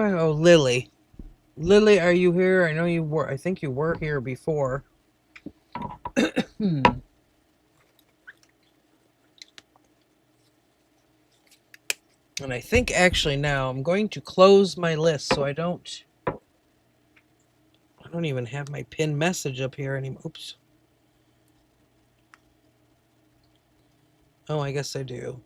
Lily, are you here? I know you were, I think you were here before. And I think actually now I'm going to close my list so I don't even have my pinned message up here anymore. Oops. Oh, I guess I do.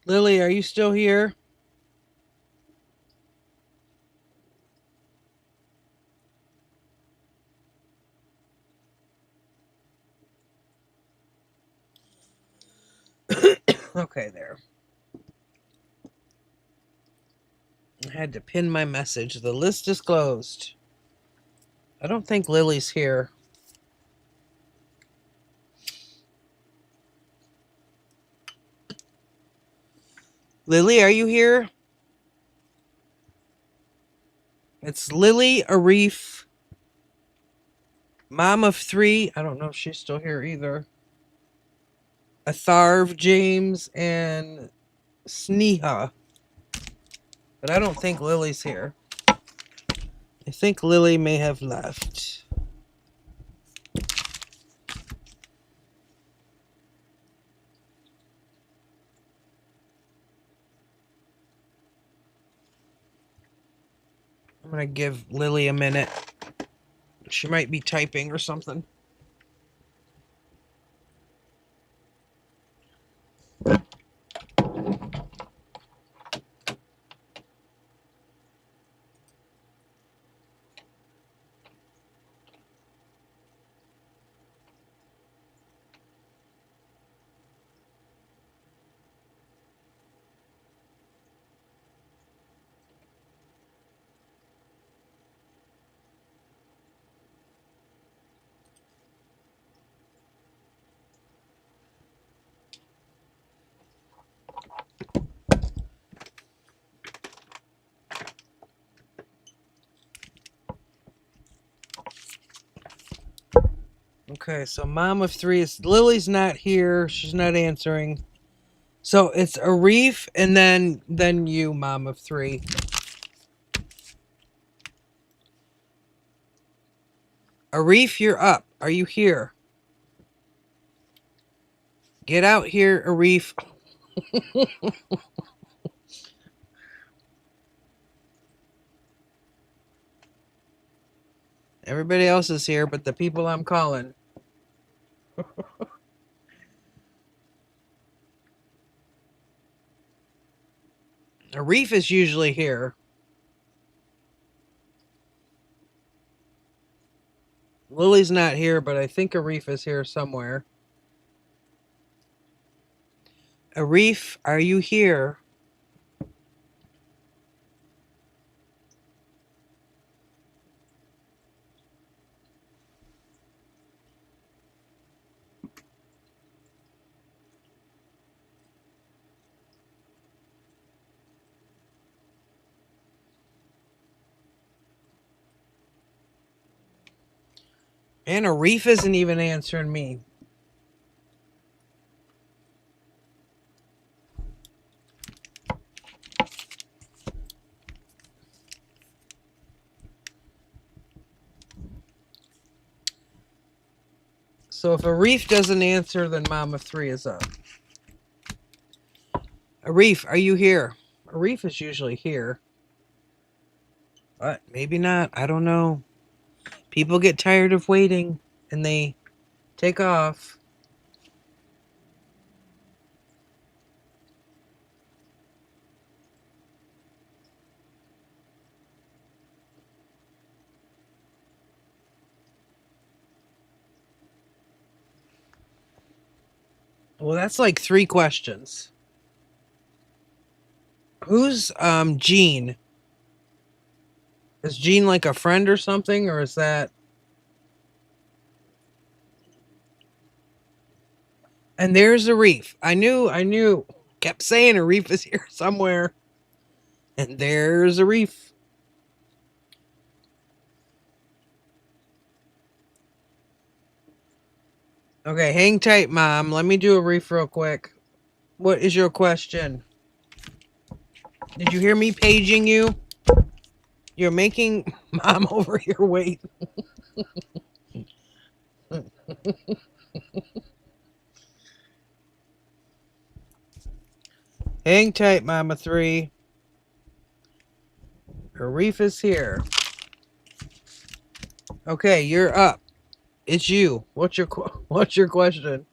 Lily, are you still here? Okay, there. I had to pin my message. The list is closed. I don't think Lily's here. Lily, are you here? It's Lily, Arif, Mom of 3. I don't know if she's still here either. Atharv, James, and Sneha. But I don't think Lily's here. I think Lily may have left. I'm going to give Lily a minute. She might be typing or something. Okay, so Mom of 3 is... Lily's not here. She's not answering. So it's Arif and then you, Mom of 3. Arif, you're up. Are you here? Get out here, Arif. Everybody else is here, but the people I'm calling. Arif is usually here. Lily's not here, but I think Arif is here somewhere. Arif, are you here? And Arif isn't even answering me. So if Arif doesn't answer, then Mom of 3 is up. Arif, are you here? Arif is usually here. But maybe not. I don't know. People get tired of waiting and they take off. Well, that's like 3 questions. Who's Jean? Is Jean like a friend or something, or is that... And there's a reef. I knew. Kept saying a reef is here somewhere. And there's a reef. Okay, hang tight, Mom. Let me do a reef real quick. What is your question? Did you hear me paging you? You're making Mom over here wait. Hang tight, Mama 3. Her reef is here. Okay, you're up. It's you. What's your question?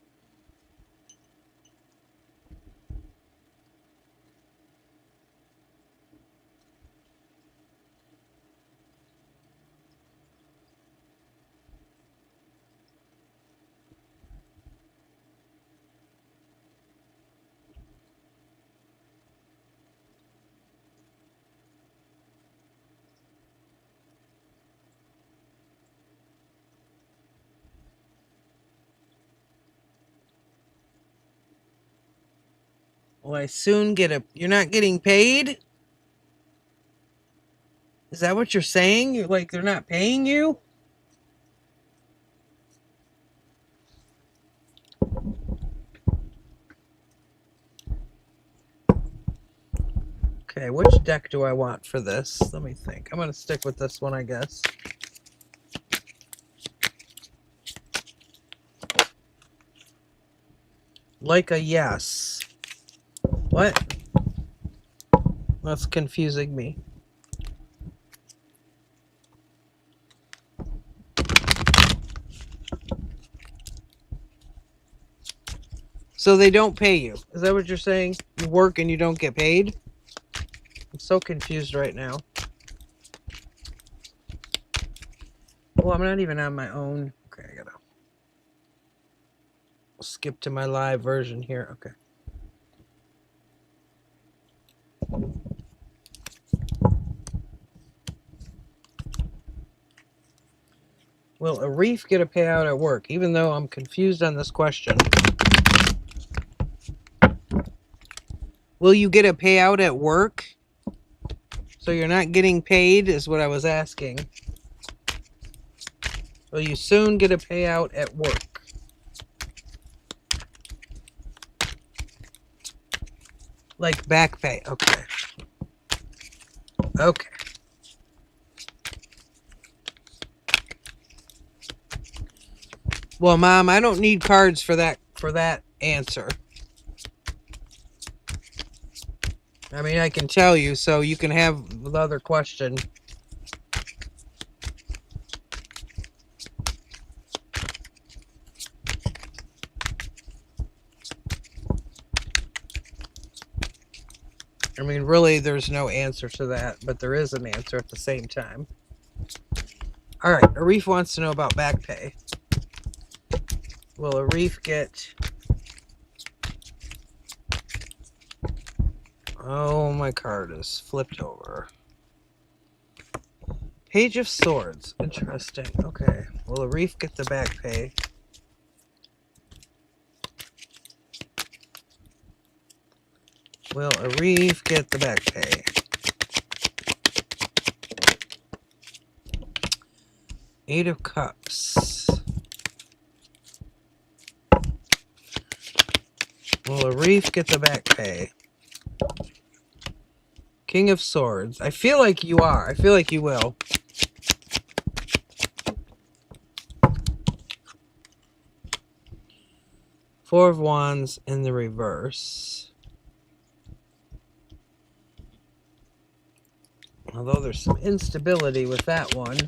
Will I soon get a... You're not getting paid? Is that what you're saying? You're like, they're not paying you? Okay, which deck do I want for this? Let me think. I'm going to stick with this one, I guess. Like a yes. What? That's confusing me. So they don't pay you. Is that what you're saying? You work and you don't get paid? I'm so confused right now. Well, I'm not even on my own. Okay, I gotta skip to my live version here. Okay. Will a reef get a payout at work? Even though I'm confused on this question. Will you get a payout at work? So you're not getting paid is what I was asking. Will you soon get a payout at work? Like back pay. Okay. Okay. Well, Mom, I don't need cards for that answer. I mean, I can tell you, so you can have the other question. I mean, really, there's no answer to that, but there is an answer at the same time. All right, Arif wants to know about back pay. Will Arif get... Oh, my card is flipped over. Page of Swords. Interesting. Okay. Will Arif get the back pay? Will Arif get the back pay? Eight of Cups. Will Arif get the back pay? King of Swords. I feel like you are. I feel like you will. Four of Wands in the reverse. Although there's some instability with that one.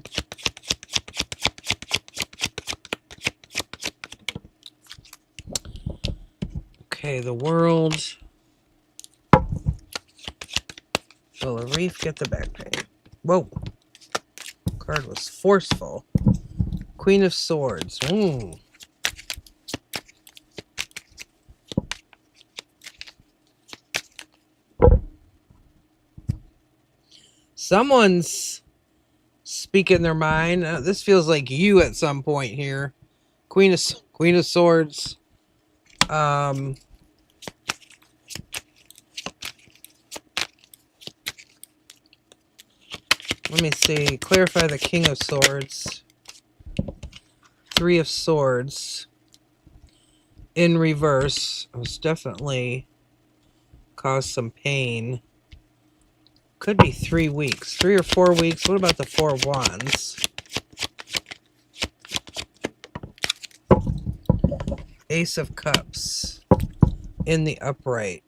Okay, the World. Will Arif get the back pay? Whoa. Card was forceful. Queen of Swords. Ooh. Someone's speaking their mind. This feels like you at some point here. Queen of Swords. Let me see. Clarify the King of Swords. Three of Swords. In reverse. It was definitely caused some pain. Could be 3 weeks. 3 or 4 weeks. What about the Four of Wands? Ace of Cups. In the upright.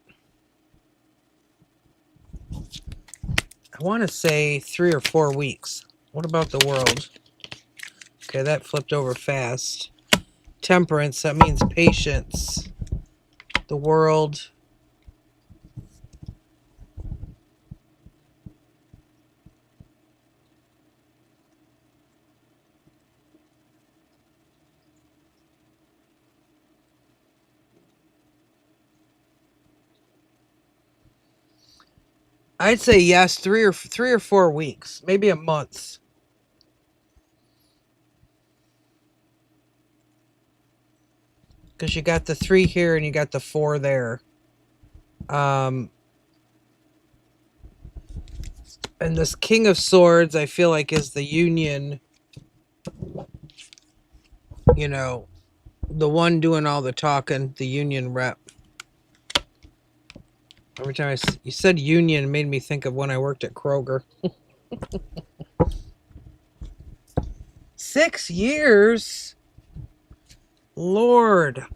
I want to say 3 or 4 weeks. What about the World? Okay, that flipped over fast. Temperance, that means patience. The World. I'd say yes, 3 or 4 weeks, maybe a month. Because you got the 3 here and you got the 4 there. And this King of Swords, I feel like, is the union. You know, the one doing all the talking, the union rep. Every time you said union, it made me think of when I worked at Kroger. 6 years? Lord.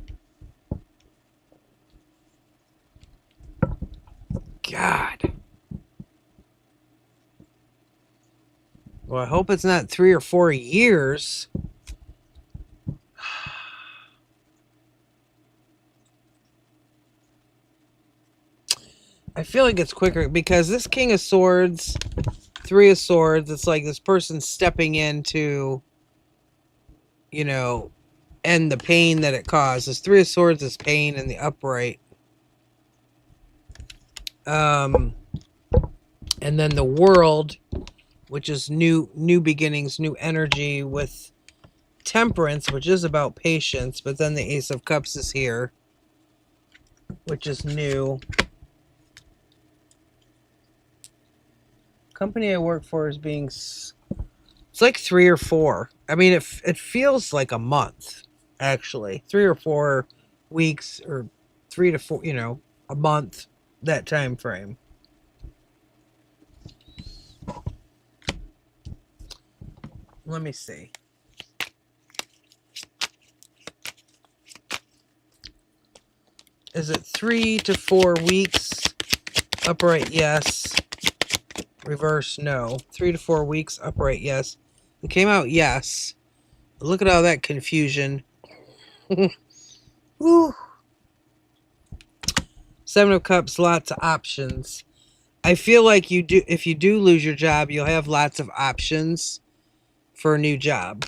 God. Well, I hope it's not 3 or 4 years. I feel like it's quicker because this King of Swords, 3 of Swords, it's like this person stepping in to, you know, end the pain that it causes. 3 of Swords is pain in the upright. And then the World, which is new beginnings, new energy, with Temperance, which is about patience, but then the Ace of Cups is here, which is new. Company I work for is being... It's like 3 or 4. I mean, it feels like a month, actually. 3 or 4 weeks, or 3 to 4, you know, a month, that time frame. Let me see. Is it 3 to 4 weeks? Upright, yes. Reverse, no. 3 to 4 weeks, upright, yes. It came out, yes. Look at all that confusion. Woo. 7 of Cups, lots of options. I feel like you do. If you do lose your job, you'll have lots of options for a new job.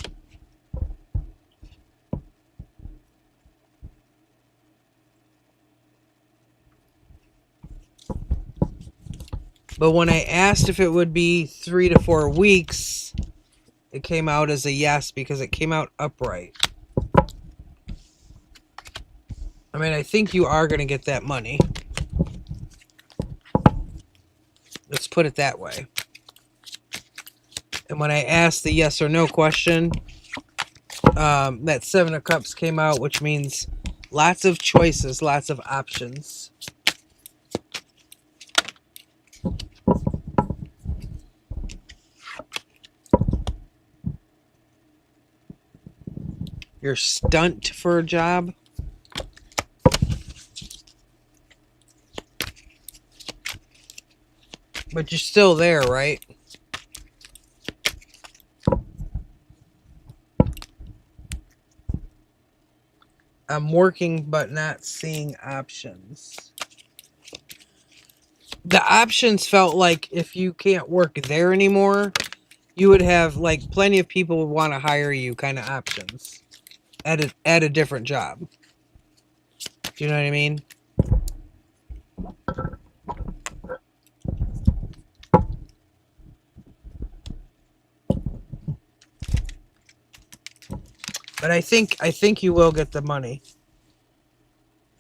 But when I asked if it would be 3 to 4 weeks, it came out as a yes because it came out upright. I mean, I think you are going to get that money. Let's put it that way. And when I asked the yes or no question, that 7 of Cups came out, which means lots of choices, lots of options. You're stunt for a job. But you're still there, right? I'm working but not seeing options. The options felt like if you can't work there anymore, you would have like plenty of people would want to hire you kind of options at a different job. Do you know what I mean? But I think you will get the money.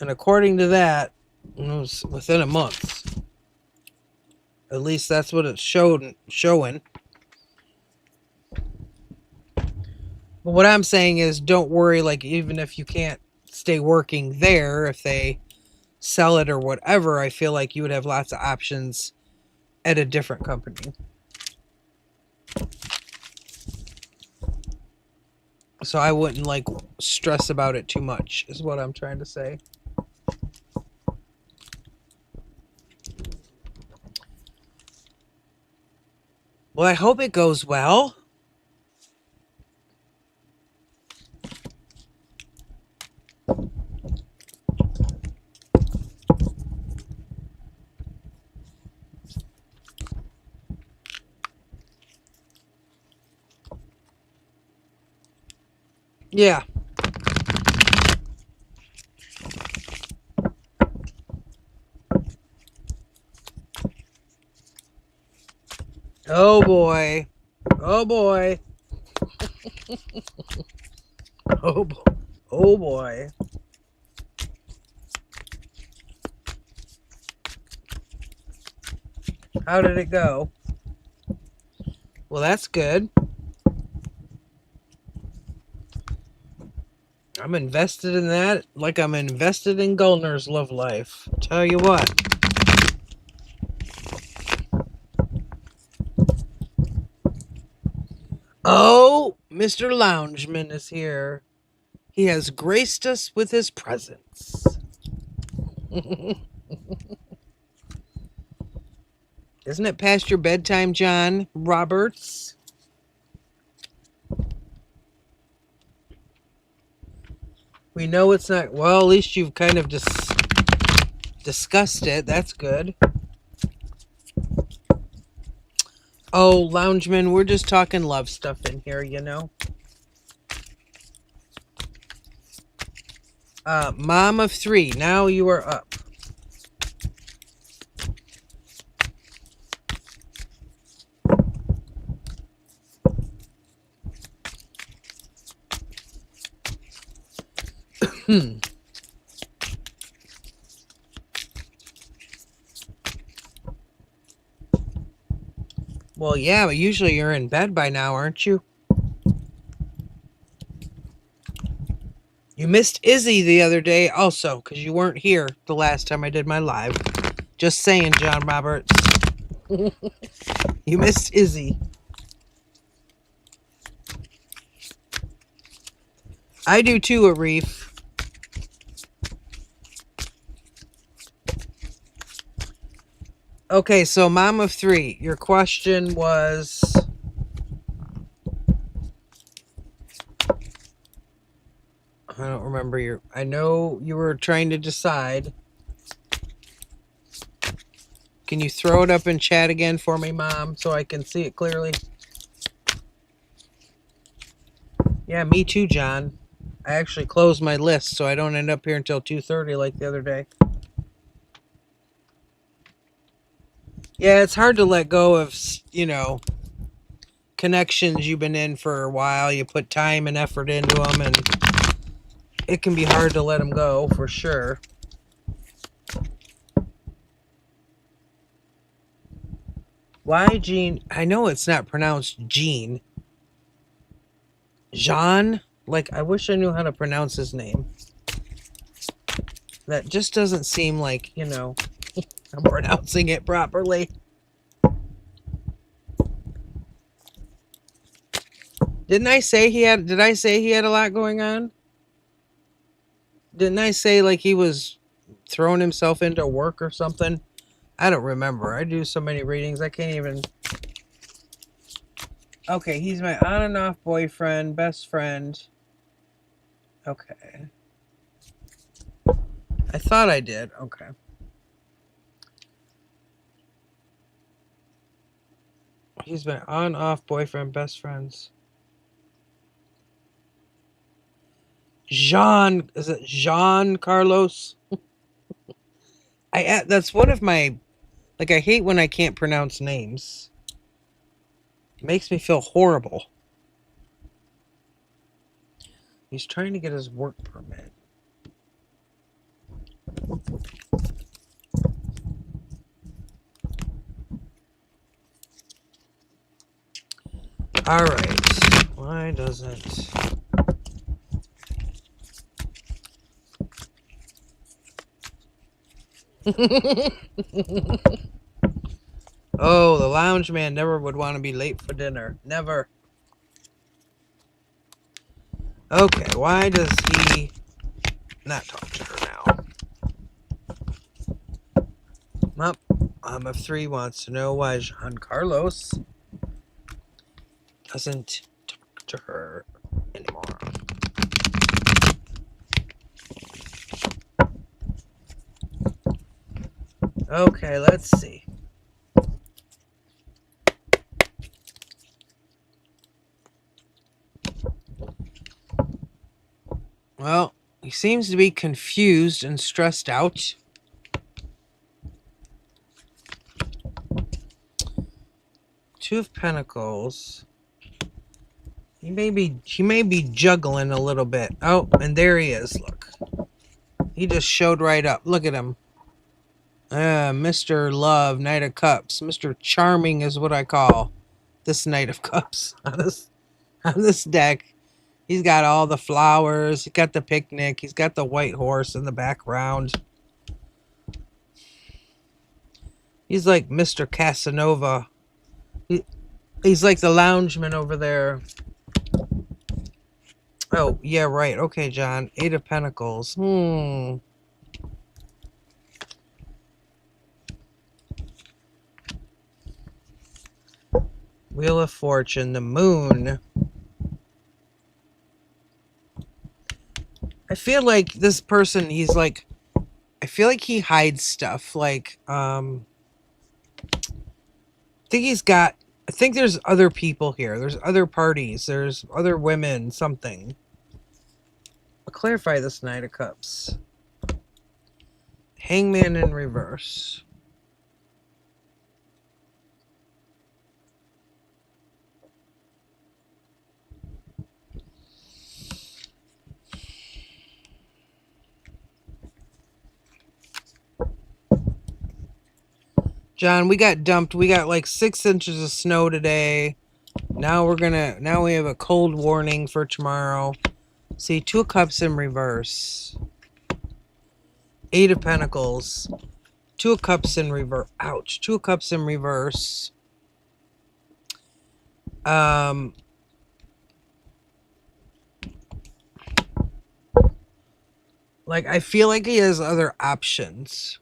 And according to that, it was within a month. At least that's what it's showing. But what I'm saying is don't worry, like even if you can't stay working there, if they sell it or whatever, I feel like you would have lots of options at a different company. So I wouldn't like stress about it too much, is what I'm trying to say. Well, I hope it goes well. Yeah. Oh boy. Oh boy. Oh boy. Oh boy. How did it go? Well, that's good. I'm invested in that like I'm invested in Gullner's love life. Tell you what. Oh, Mr. Loungeman is here. He has graced us with his presence. Isn't it past your bedtime, John Roberts? We know it's not. Well, at least you've kind of discussed it. That's good. Oh, Loungeman, we're just talking love stuff in here, you know. Mom of 3, now you are up. Well, yeah, but usually you're in bed by now, aren't you? You missed Izzy the other day also, because you weren't here the last time I did my live. Just saying, John Roberts. You missed Izzy. I do too, Arif. Okay, so Mom of 3, your question was... I don't remember your... I know you were trying to decide. Can you throw it up in chat again for me, Mom, so I can see it clearly? Yeah, me too, John. I actually closed my list so I don't end up here until 2:30 like the other day. Yeah, it's hard to let go of, you know, connections you've been in for a while. You put time and effort into them, and it can be hard to let them go, for sure. Why Jean? I know it's not pronounced Jean. Jean? Like, I wish I knew how to pronounce his name. That just doesn't seem like, you know, I'm pronouncing it properly. Did I say he had a lot going on? Didn't I say like he was throwing himself into work or something? I don't remember. I do so many readings, I can't even... Okay, he's my on and off boyfriend, best friend. Okay. I thought I did. Okay. He's my on-off boyfriend, best friends. Jean, is it Jean Carlos? That's one of my, like, I hate when I can't pronounce names. It makes me feel horrible. He's trying to get his work permit. Alright. Why doesn't... Oh, the lounge man never would want to be late for dinner. Never. Okay, why does he not talk to her now? Well, F3 wants to know why Jean Carlos doesn't talk to her anymore. Okay, let's see. Well, he seems to be confused and stressed out. Two of Pentacles. He may be juggling a little bit. Oh, and there he is. Look. He just showed right up. Look at him. Mr. Love, Knight of Cups. Mr. Charming is what I call this Knight of Cups on this deck. He's got all the flowers. He's got the picnic. He's got the white horse in the background. He's like Mr. Casanova. He's like the loungeman over there. Oh, yeah, right. Okay, John. Eight of Pentacles. Wheel of Fortune. The Moon. I feel like this person, he's like... I feel like he hides stuff. Like, I think there's other people here. There's other parties. There's other women. Something. I'll clarify this Knight of Cups. Hangman in reverse. John, we got dumped. We got like 6 inches of snow today. Now we have a cold warning for tomorrow. See, 2 of Cups in reverse. 8 of Pentacles. 2 of Cups in reverse. Ouch. 2 of Cups in reverse. Like, I feel like he has other options.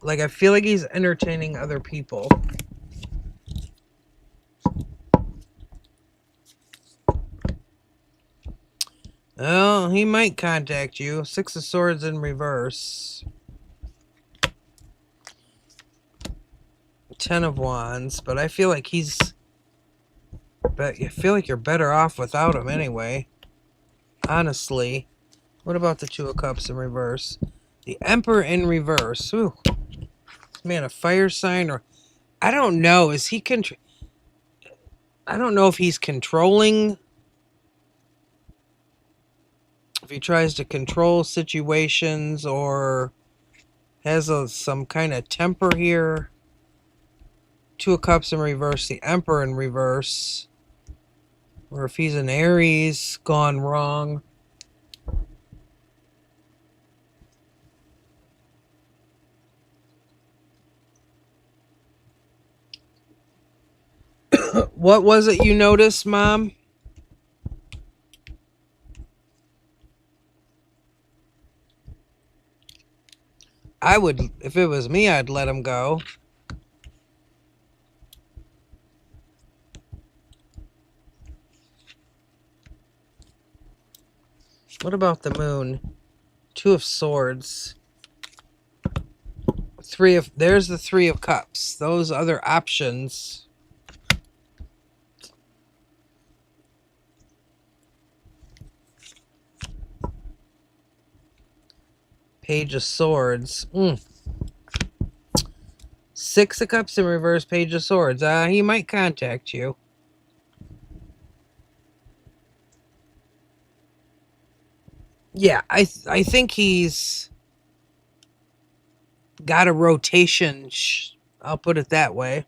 Like, I feel like he's entertaining other people. Oh, he might contact you. 6 of Swords in reverse. 10 of Wands. But I feel like I feel like you're better off without him anyway. Honestly. What about the 2 of Cups in reverse? The Emperor in reverse. Ooh. Man, a fire sign or... I don't know. Is he I don't know if he's controlling... If he tries to control situations or has some kind of temper here. 2 of Cups in reverse. The Emperor in reverse. Or if he's an Aries gone wrong. What was it you noticed, Mom? I would, if it was me, I'd let him go. What about the Moon? 2 of Swords. There's the 3 of Cups. Those other options. Page of Swords. 6 of Cups in reverse, Page of Swords. He might contact you. Yeah, I think he's got a rotation. I'll put it that way.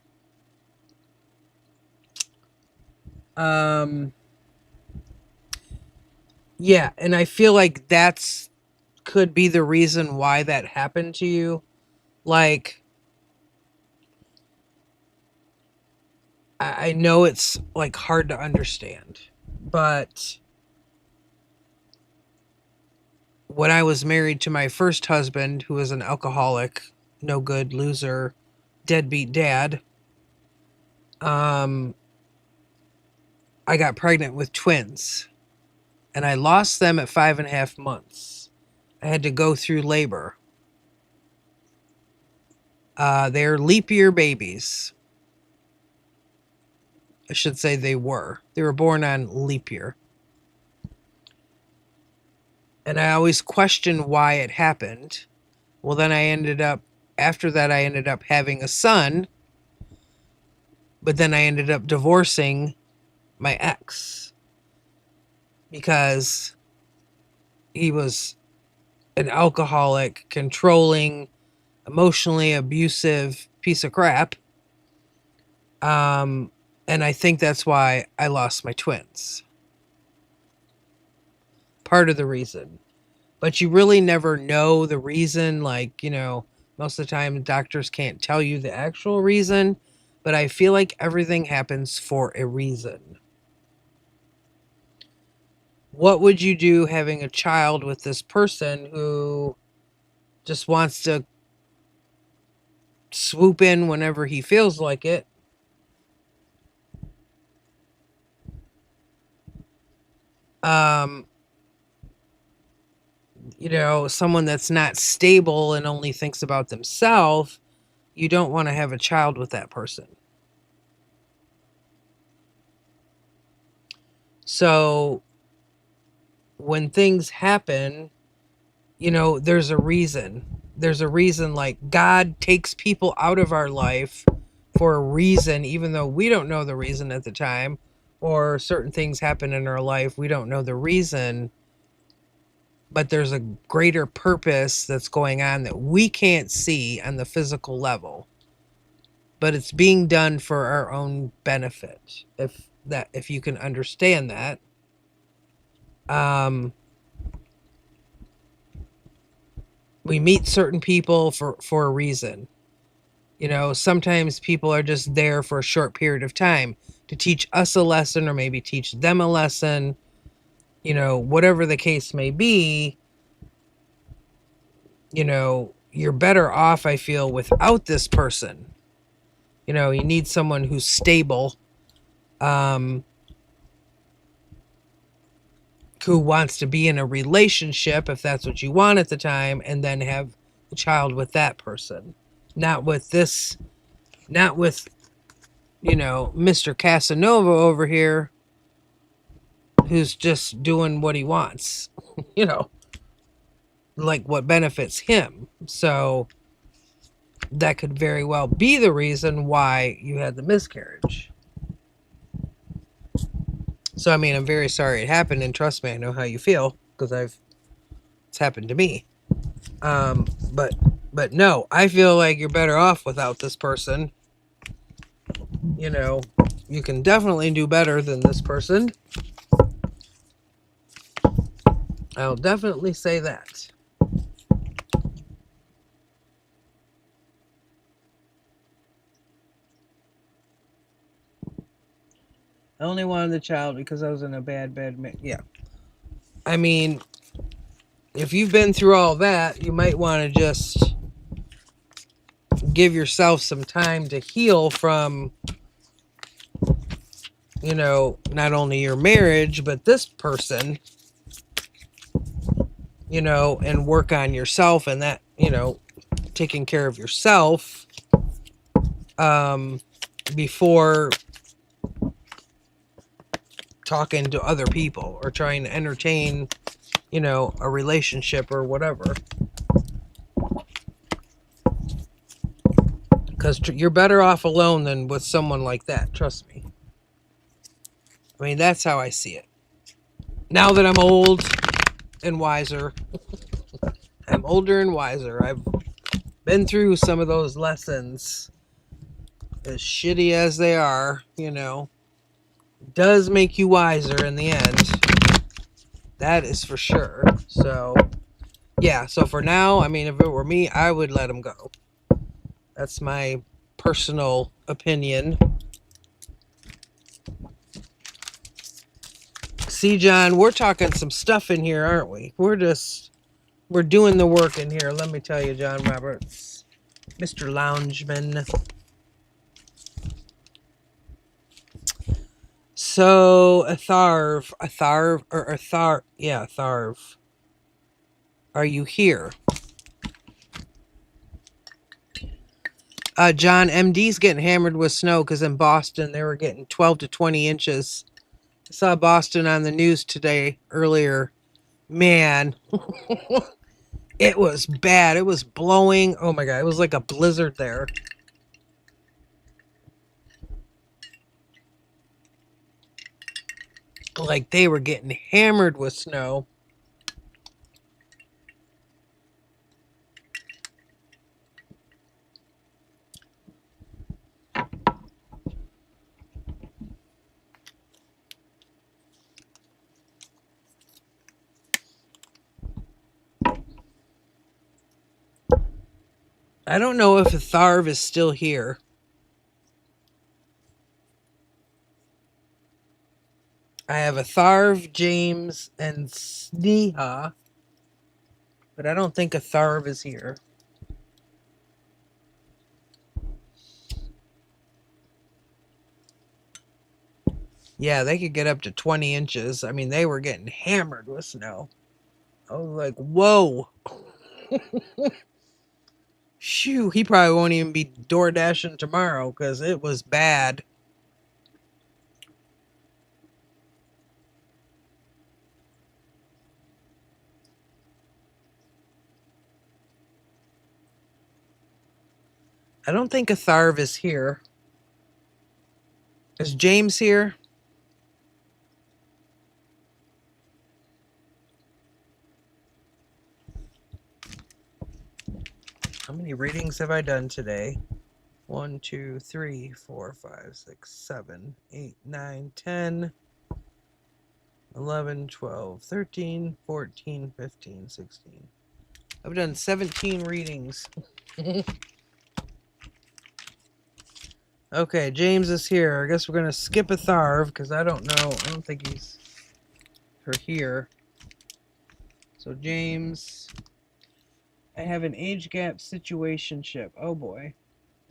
Yeah, and I feel like that's could be the reason why that happened to you. Like, I know it's like hard to understand, but when I was married to my first husband, who was an alcoholic, no good, loser, deadbeat dad, I got pregnant with twins, and I lost them at 5.5 months. I had to go through labor. They're leap year babies. I should say they were. They were born on leap year. And I always questioned why it happened. Well, then after that, I ended up having a son, but then I ended up divorcing my ex because he was an alcoholic, controlling, emotionally abusive piece of crap. And I think that's why I lost my twins. Part of the reason. But you really never know the reason. Like, most of the time doctors can't tell you the actual reason, but I feel like everything happens for a reason. What would you do having a child with this person who just wants to swoop in whenever he feels like it? Someone that's not stable and only thinks about themselves, you don't want to have a child with that person. So when things happen, there's a reason. There's a reason, like God takes people out of our life for a reason, even though we don't know the reason at the time, or certain things happen in our life, we don't know the reason, but there's a greater purpose that's going on that we can't see on the physical level. But it's being done for our own benefit. If you can understand that. We meet certain people for a reason. Sometimes people are just there for a short period of time to teach us a lesson or maybe teach them a lesson. Whatever the case may be, you're better off, I feel, without this person. You need someone who's stable, who wants to be in a relationship, if that's what you want at the time, and then have a child with that person. Not with Mr. Casanova over here, who's just doing what he wants, like what benefits him. So that could very well be the reason why you had the miscarriage. So, I mean, I'm very sorry it happened, and trust me, I know how you feel, because it's happened to me. But no, I feel like you're better off without this person. You can definitely do better than this person. I'll definitely say that. I only wanted the child because I was in a bad yeah. I mean, if you've been through all that, you might want to just give yourself some time to heal from, not only your marriage, but this person, and work on yourself and that, taking care of yourself, before talking to other people or trying to entertain, a relationship or whatever. Because you're better off alone than with someone like that. Trust me. I mean, that's how I see it. Now that I'm old and wiser, I'm older and wiser. I've been through some of those lessons, as shitty as they are, does make you wiser in the end. That is for sure. So, yeah. So for now, I mean, if it were me, I would let him go. That's my personal opinion. See, John, we're talking some stuff in here, aren't we? We're doing the work in here. Let me tell you, John Roberts, Mr. Loungeman. So, Atharv, yeah, Atharv. Are you here? John, MD's getting hammered with snow because in Boston they were getting 12 to 20 inches. I saw Boston on the news today earlier. Man, it was bad. It was blowing. Oh my God, it was like a blizzard there. Like they were getting hammered with snow. I don't know if Tharv is still here. I have Tharv, James, and Sneha, but I don't think Tharv is here. Yeah, they could get up to 20 inches. I mean, they were getting hammered with snow. I was like, whoa. Shoo, he probably won't even be door dashing tomorrow because it was bad. I don't think Atharv is here. Is James here? How many readings have I done today? 1, 2, 3, 4, 5, 6, 7, 8, 9, 10, 11, 12, 13, 14, 15, 16. I've done 17 readings. Okay, James is here. I guess we're going to skip Atharv because I don't know. I don't think he's here. So James, I have an age gap situationship. Oh boy.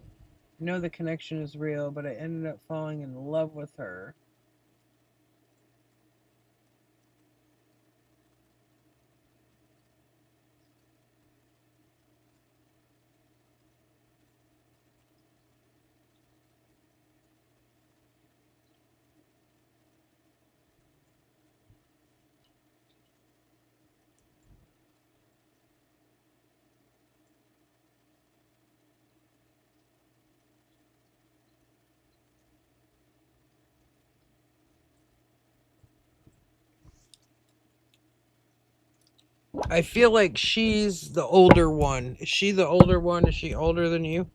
I know the connection is real, but I ended up falling in love with her. I feel like she's the older one. Is she the older one? Is she older than you?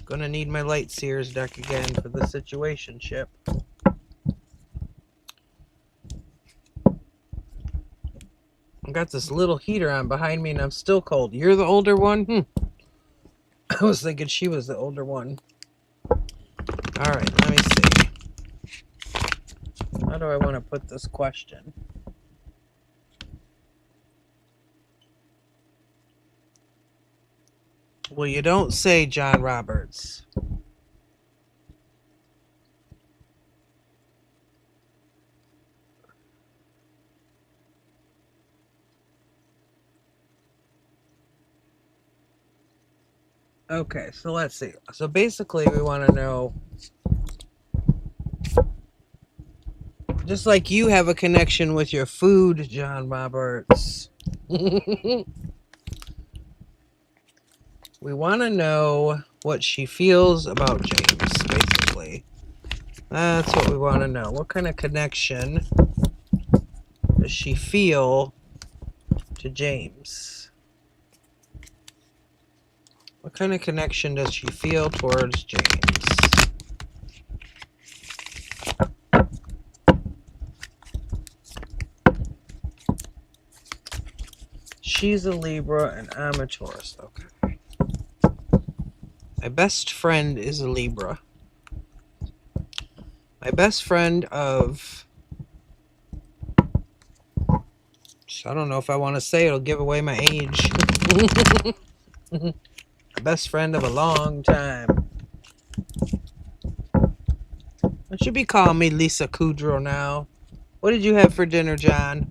Gonna need my Light Seers deck again for the situationship. I got this little heater on behind me and I'm still cold. You're the older one? I was thinking she was the older one. Alright, let me see. How do I want to put this question? Well, you don't say John Roberts. Okay, so let's see. So basically we want to know, just like you have a connection with your food, John Roberts. We want to know what she feels about James, basically. That's what we want to know. What kind of connection does she feel to James? kind of connection does she feel towards James? She's a Libra and I'm a Taurus. Okay. My best friend is a Libra. My best friend of... I don't know if I want to say it'll give away my age. My best friend of a long time. What should be calling me Lisa Kudrow now? What did you have for dinner, John?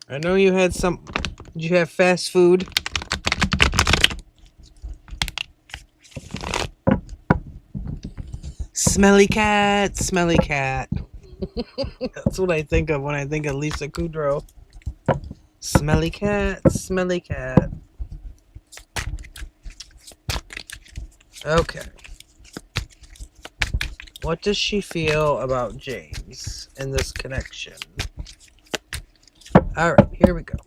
I know you had some... Did you have fast food? Smelly cat, smelly cat. That's what I think of when I think of Lisa Kudrow. Smelly cat, smelly cat. Okay. What does she feel about James in this connection? Alright, here we go.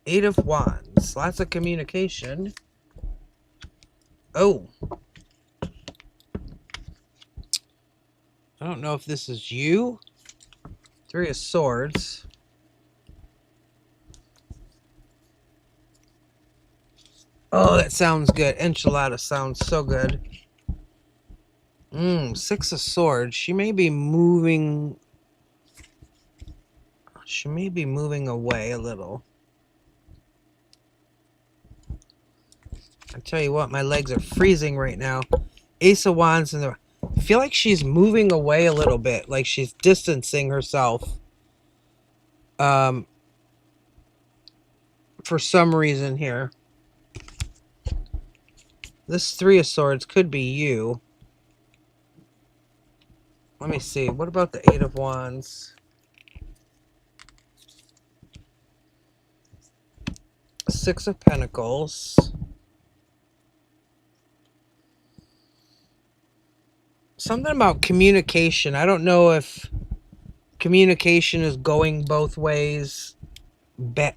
8 of Wands. Lots of communication. Oh. I don't know if this is you. 3 of Swords. Oh, that sounds good. Enchilada sounds so good. 6 of Swords. She may be moving... She may be moving away a little. I tell you what, my legs are freezing right now. Ace of Wands in the... I feel like she's moving away a little bit. Like she's distancing herself. For some reason here. This 3 of Swords could be you. Let me see. What about the 8 of Wands? 6 of Pentacles. Something about communication. I don't know if communication is going both ways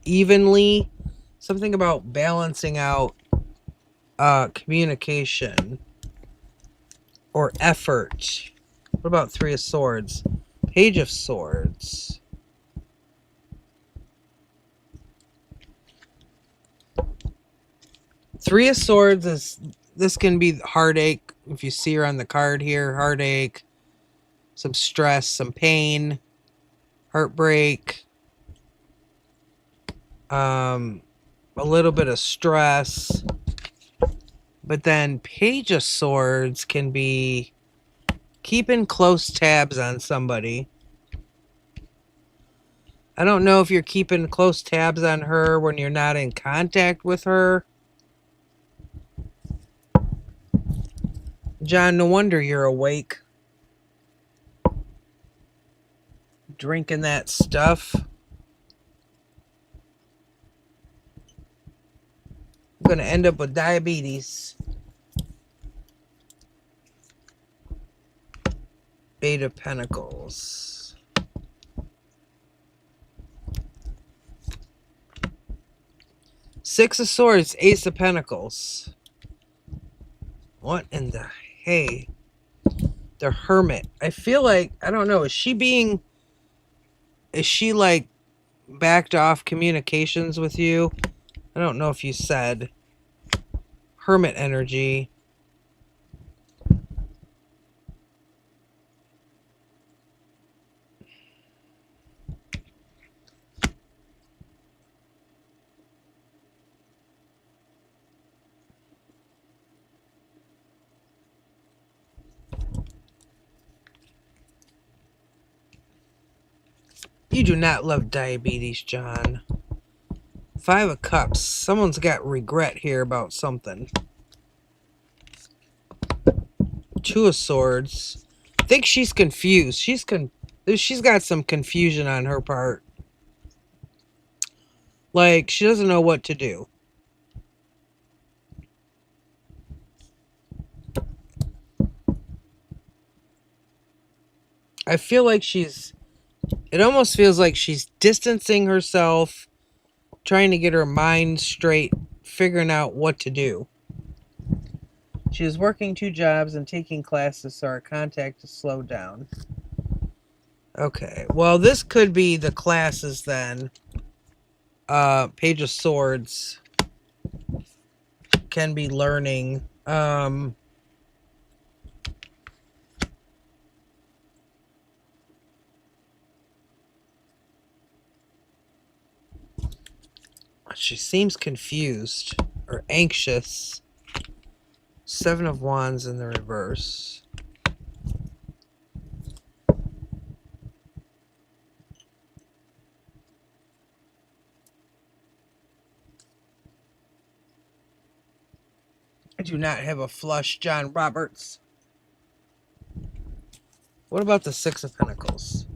evenly. Something about balancing out communication or effort. What about 3 of Swords? Page of Swords. Three of Swords is... This can be heartache. If you see her on the card here, heartache, some stress, some pain, heartbreak, a little bit of stress. But then Page of Swords can be keeping close tabs on somebody. I don't know if you're keeping close tabs on her when you're not in contact with her. John, no wonder you're awake. Drinking that stuff. I'm going to end up with diabetes. 8 of Pentacles. Six of Swords, Ace of Pentacles. What in the hey? The Hermit. I feel like, I don't know, is she like backed off communications with you? I don't know if you said. Hermit energy. You do not love diabetes, John. 5 of Cups. Someone's got regret here about something. 2 of Swords. I think she's confused. She's got some confusion on her part. Like, she doesn't know what to do. I feel like she's It almost feels like she's distancing herself, trying to get her mind straight, figuring out what to do. She is working 2 jobs and taking classes, so our contact is slowed down. Okay, well, this could be the classes then. Page of Swords can be learning. She seems confused or anxious. 7 of Wands in the reverse. I do not have a flush, John Roberts. What about the 6 of Pentacles?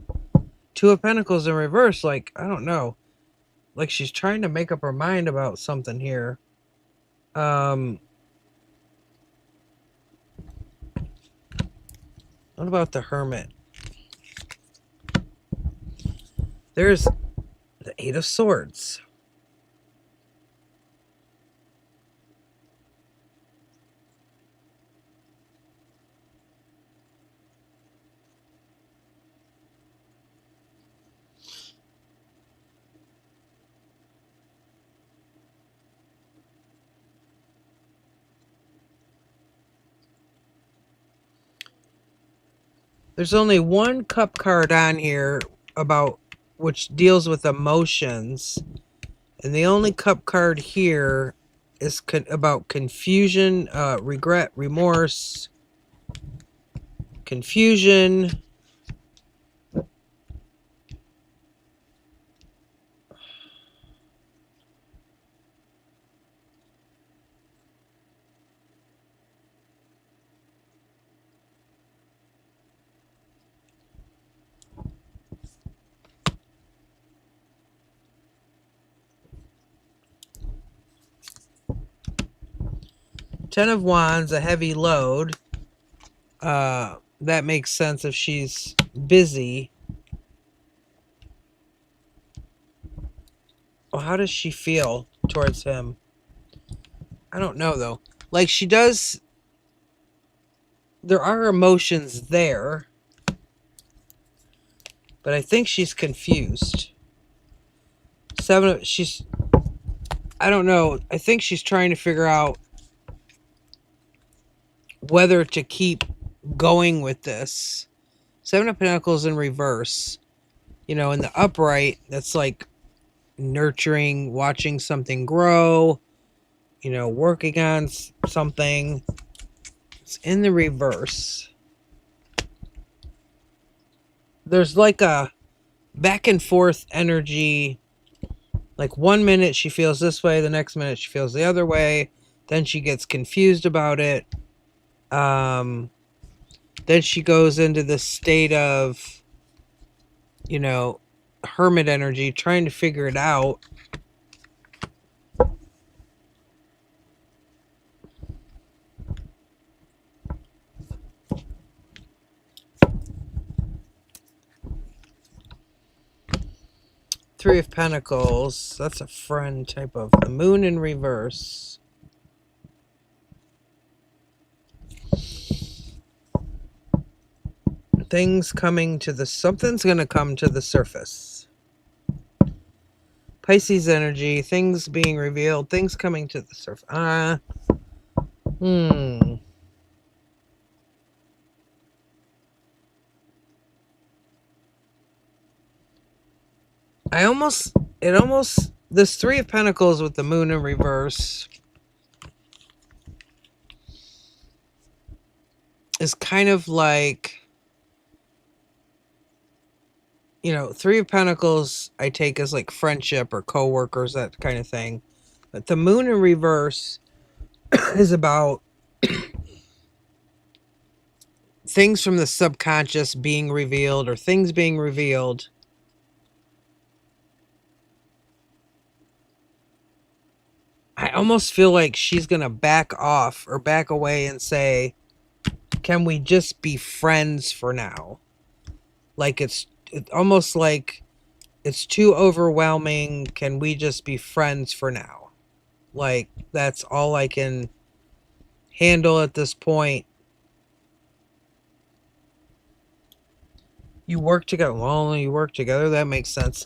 2 of Pentacles in reverse, like, I don't know. Like she's trying to make up her mind about something here. What about the Hermit? There's the 8 of Swords. There's only one cup card on here about which deals with emotions. And the only cup card here is about confusion, regret, remorse, confusion. Ten of Wands, a heavy load. That makes sense if she's busy. Well, how does she feel towards him? I don't know, though. Like, she does... There are emotions there. But I think she's confused. She's... I don't know. I think she's trying to figure out whether to keep going with this. 7 of Pentacles in reverse. You know, in the upright, that's like nurturing, watching something grow, you know, working on something. It's in the reverse. There's like a back and forth energy. Like 1 minute she feels this way, the next minute she feels the other way. Then she gets confused about it. Then she goes into this state of, you know, hermit energy, trying to figure it out. Three of Pentacles. That's a friend type of... The Moon in reverse. Things coming to the... Something's going to come to the surface. Pisces energy. Things being revealed. Things coming to the surface. This Three of Pentacles with the Moon in reverse is kind of like, you know, Three of Pentacles I take as like friendship or co-workers, that kind of thing. But the Moon in reverse is about things from the subconscious being revealed or things being revealed. I almost feel like she's going to back off or back away and say, can we just be friends for now? Like it's almost like it's too overwhelming. Can we just be friends for now? Like, that's all I can handle at this point. You work together. Well, you work together. That makes sense.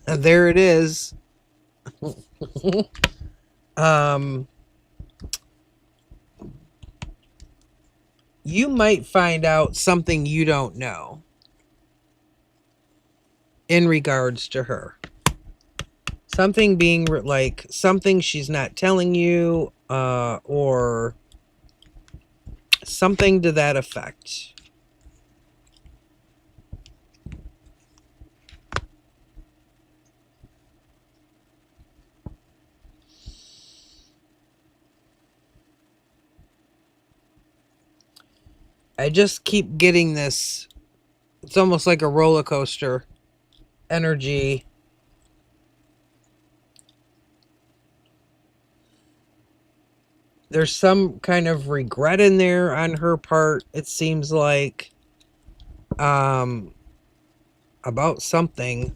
And there it is. You might find out something you don't know in regards to her. Something being like something she's not telling you, or something to that effect. I just keep getting this. It's almost like a roller coaster energy. There's some kind of regret in there on her part, it seems like, about something.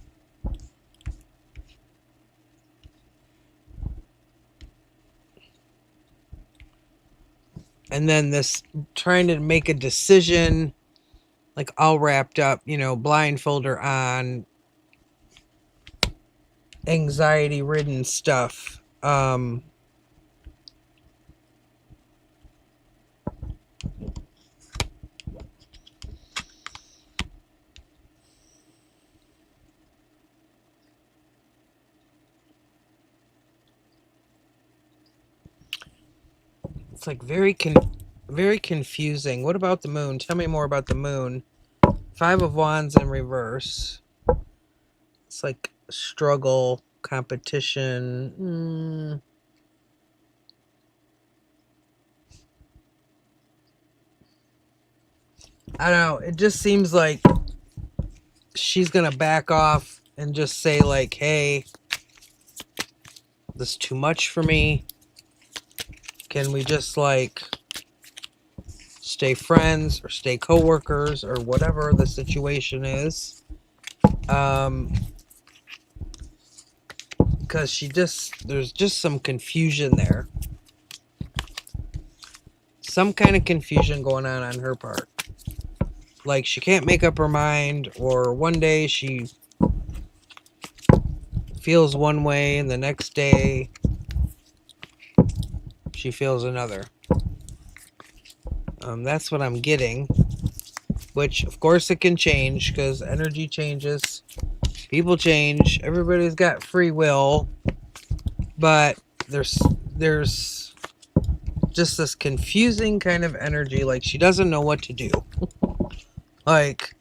And then this trying to make a decision, like all wrapped up, blindfold her on, anxiety ridden stuff. It's like very confusing. What about the moon? Tell me more about the moon. 5 of Wands in reverse. It's like struggle, competition. I don't know. It just seems like she's going to back off and just say like, hey, this is too much for me. Can we just like stay friends or stay co-workers or whatever the situation is? Because there's just some confusion there. Some kind of confusion going on her part. Like she can't make up her mind, or one day she feels one way and the next day she feels another. That's what I'm getting. Which, of course, it can change because energy changes. People change. Everybody's got free will. But there's just this confusing kind of energy. Like she doesn't know what to do. Like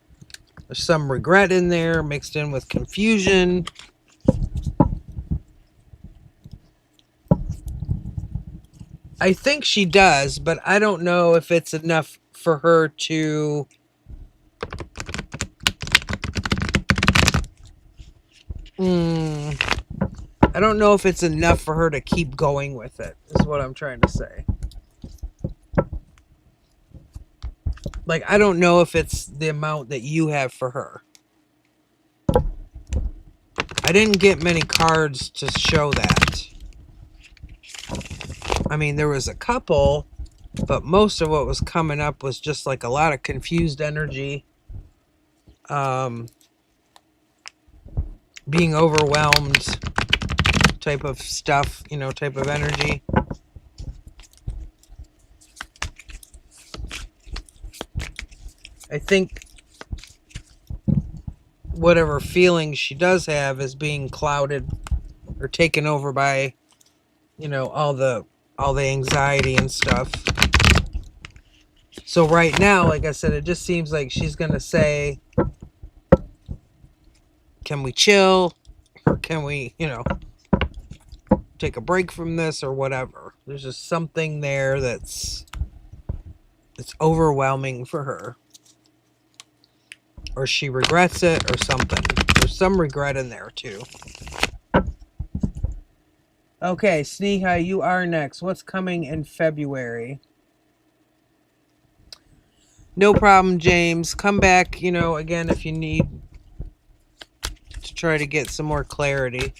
there's some regret in there mixed in with confusion. I think she does, but I don't know if it's enough for her to I don't know if it's enough for her to keep going with it, is what I'm trying to say. Like, I don't know if it's the amount that you have for her. I didn't get many cards to show that. I mean, there was a couple, but most of what was coming up was just like a lot of confused energy. Being overwhelmed type of stuff, type of energy. I think whatever feelings she does have is being clouded or taken over by, all the anxiety and stuff. So right now, like I said, it just seems like she's going to say, can we chill? Or can we, take a break from this or whatever? There's just something there that's overwhelming for her. Or she regrets it or something. There's some regret in there too. Okay, Sneha, you are next. What's coming in February? No problem, James. Come back, you know, again if you need to try to get some more clarity.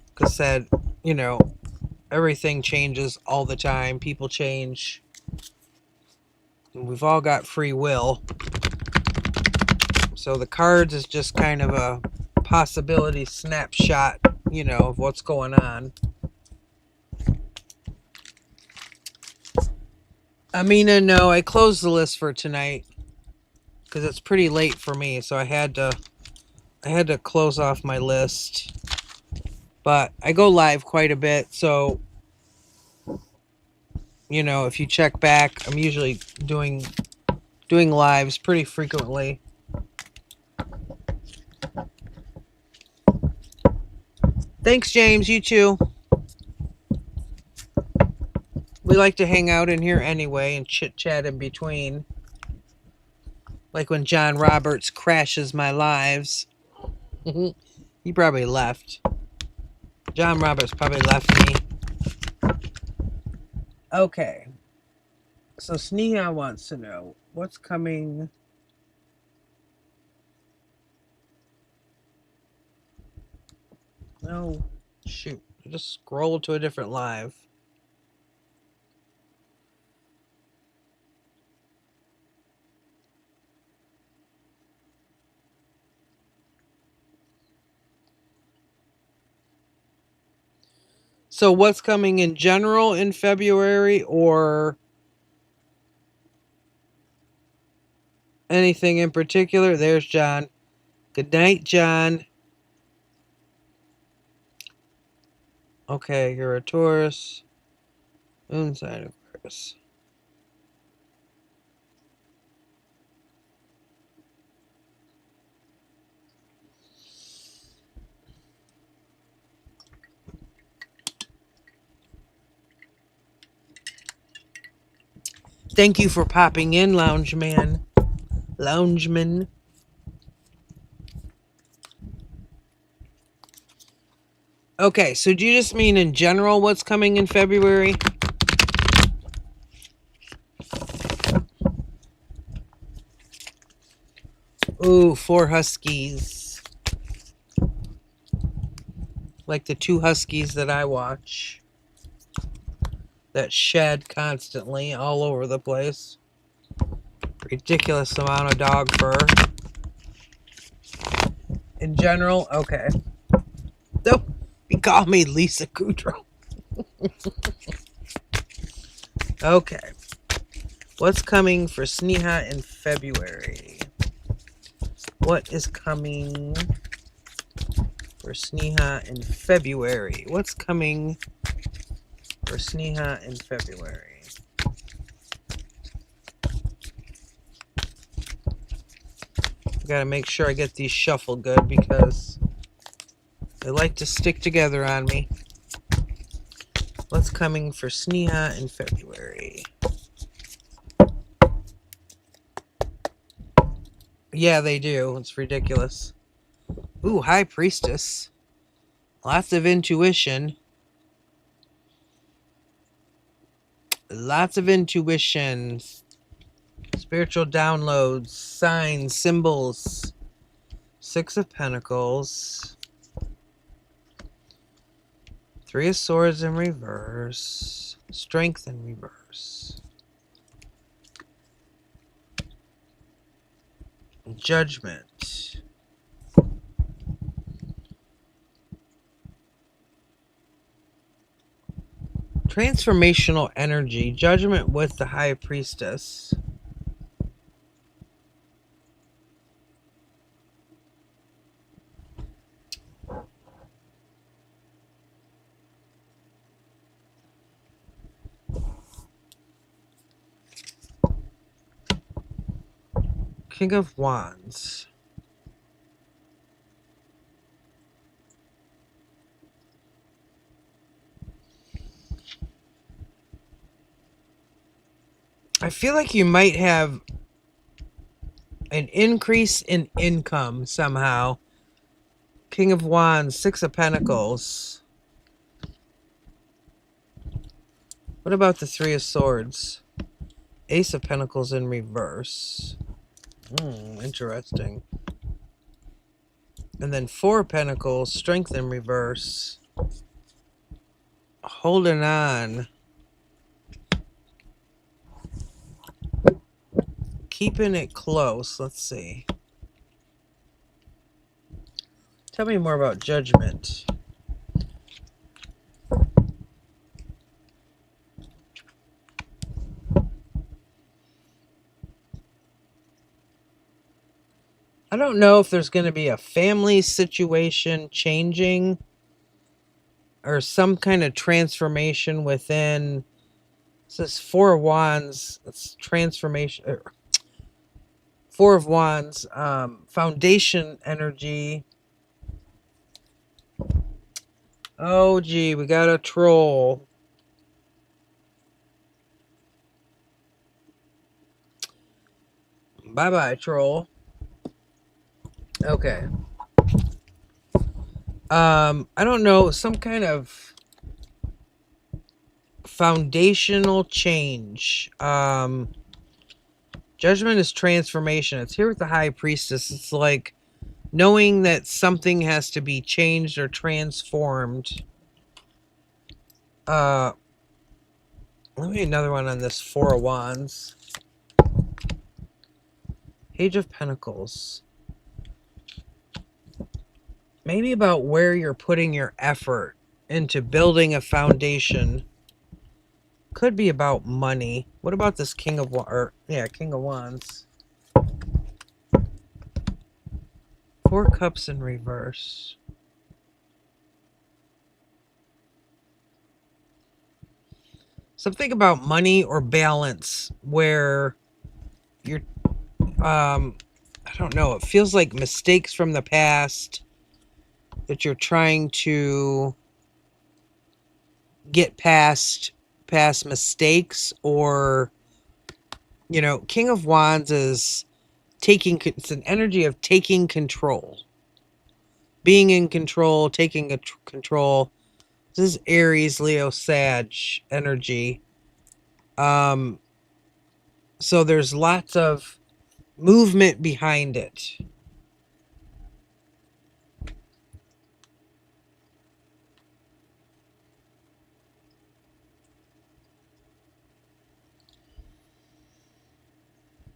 Because said, you know, everything changes all the time. People change. We've all got free will. So the cards is just kind of a possibility snapshot, you know, of what's going on. Amina, no, I closed the list for tonight because it's pretty late for me, so I had to close off my list. But I go live quite a bit, so you know, if you check back, I'm usually doing lives pretty frequently. Thanks, James. You too. We like to hang out in here anyway and chit-chat in between. Like when John Roberts crashes my lives. He probably left. John Roberts probably left me. Okay. So Sneha wants to know what's coming. No, shoot. I just scrolled to a different live. So what's coming in general in February or anything in particular? There's John. Good night, John. Okay, you're a Taurus. Moon sign Aquarius. Thank you for popping in, Loungeman. Loungeman. Okay, so do you just mean in general what's coming in February? Ooh, 4 huskies. Like the 2 huskies that I watch. That shed constantly all over the place. Ridiculous amount of dog fur. In general, okay. Nope. You call me Lisa Kudrow. Okay. What's coming for Sneha in February? What is coming for Sneha in February? What's coming for Sneha in February? Gotta make sure I get these shuffled good because they like to stick together on me. What's coming for Sneha in February? Yeah, they do. It's ridiculous. Ooh, High Priestess. Lots of intuition. Lots of intuition. Spiritual downloads. Signs. Symbols. 6 of Pentacles. 3 of Swords in reverse. Strength in reverse. Judgment. Transformational energy. Judgment with the High Priestess. King of Wands. I feel like you might have an increase in income somehow. King of Wands, 6 of Pentacles. What about the 3 of Swords? Ace of Pentacles in reverse. Interesting. And then 4 of Pentacles, Strength in reverse. Holding on. Keeping it close. Let's see. Tell me more about Judgment. I don't know if there's going to be a family situation changing or some kind of transformation within. This is 4 of Wands. It's transformation. 4 of Wands. Foundation energy. Oh, gee, we got a troll. Bye-bye, troll. Okay. I don't know, some kind of foundational change. Judgment is transformation. It's here with the High Priestess. It's like knowing that something has to be changed or transformed. Let me another one on this 4 of Wands. Page of Pentacles. Maybe about where you're putting your effort into building a foundation. Could be about money. What about this King of Wands? 4 Cups in reverse. Something about money or balance where you're, I don't know, it feels like mistakes from the past that you're trying to get past mistakes, or, you know, King of Wands is it's an energy of taking control. Being in control, taking control. This is Aries, Leo, Sag energy. So there's lots of movement behind it.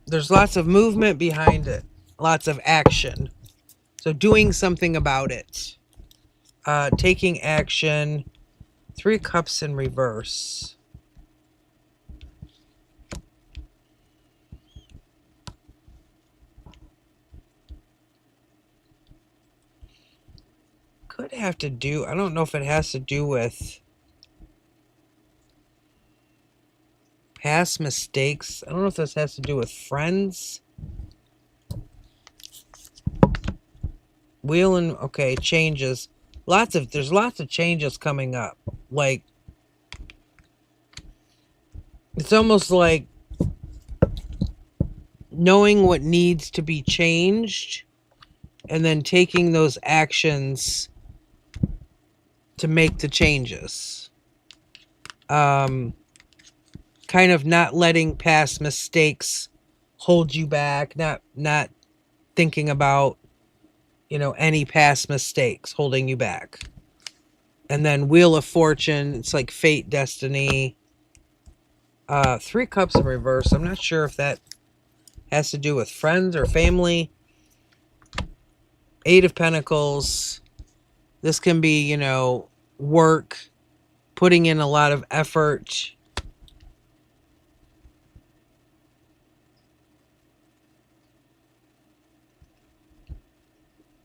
There's lots of movement behind it. Lots of action. So doing something about it. Taking action. 3 Cups in reverse. Could have to do, I don't know if it has to do with past mistakes. I don't know if this has to do with friends. Wheel and, okay, changes. There's lots of changes coming up. Like, it's almost like knowing what needs to be changed and then taking those actions to make the changes. Kind of not letting past mistakes hold you back, not thinking about, you know, any past mistakes holding you back. And then Wheel of Fortune, it's like fate, destiny. 3 Cups in reverse. I'm not sure if that has to do with friends or family. 8 of Pentacles. This can be, you know, work, putting in a lot of effort.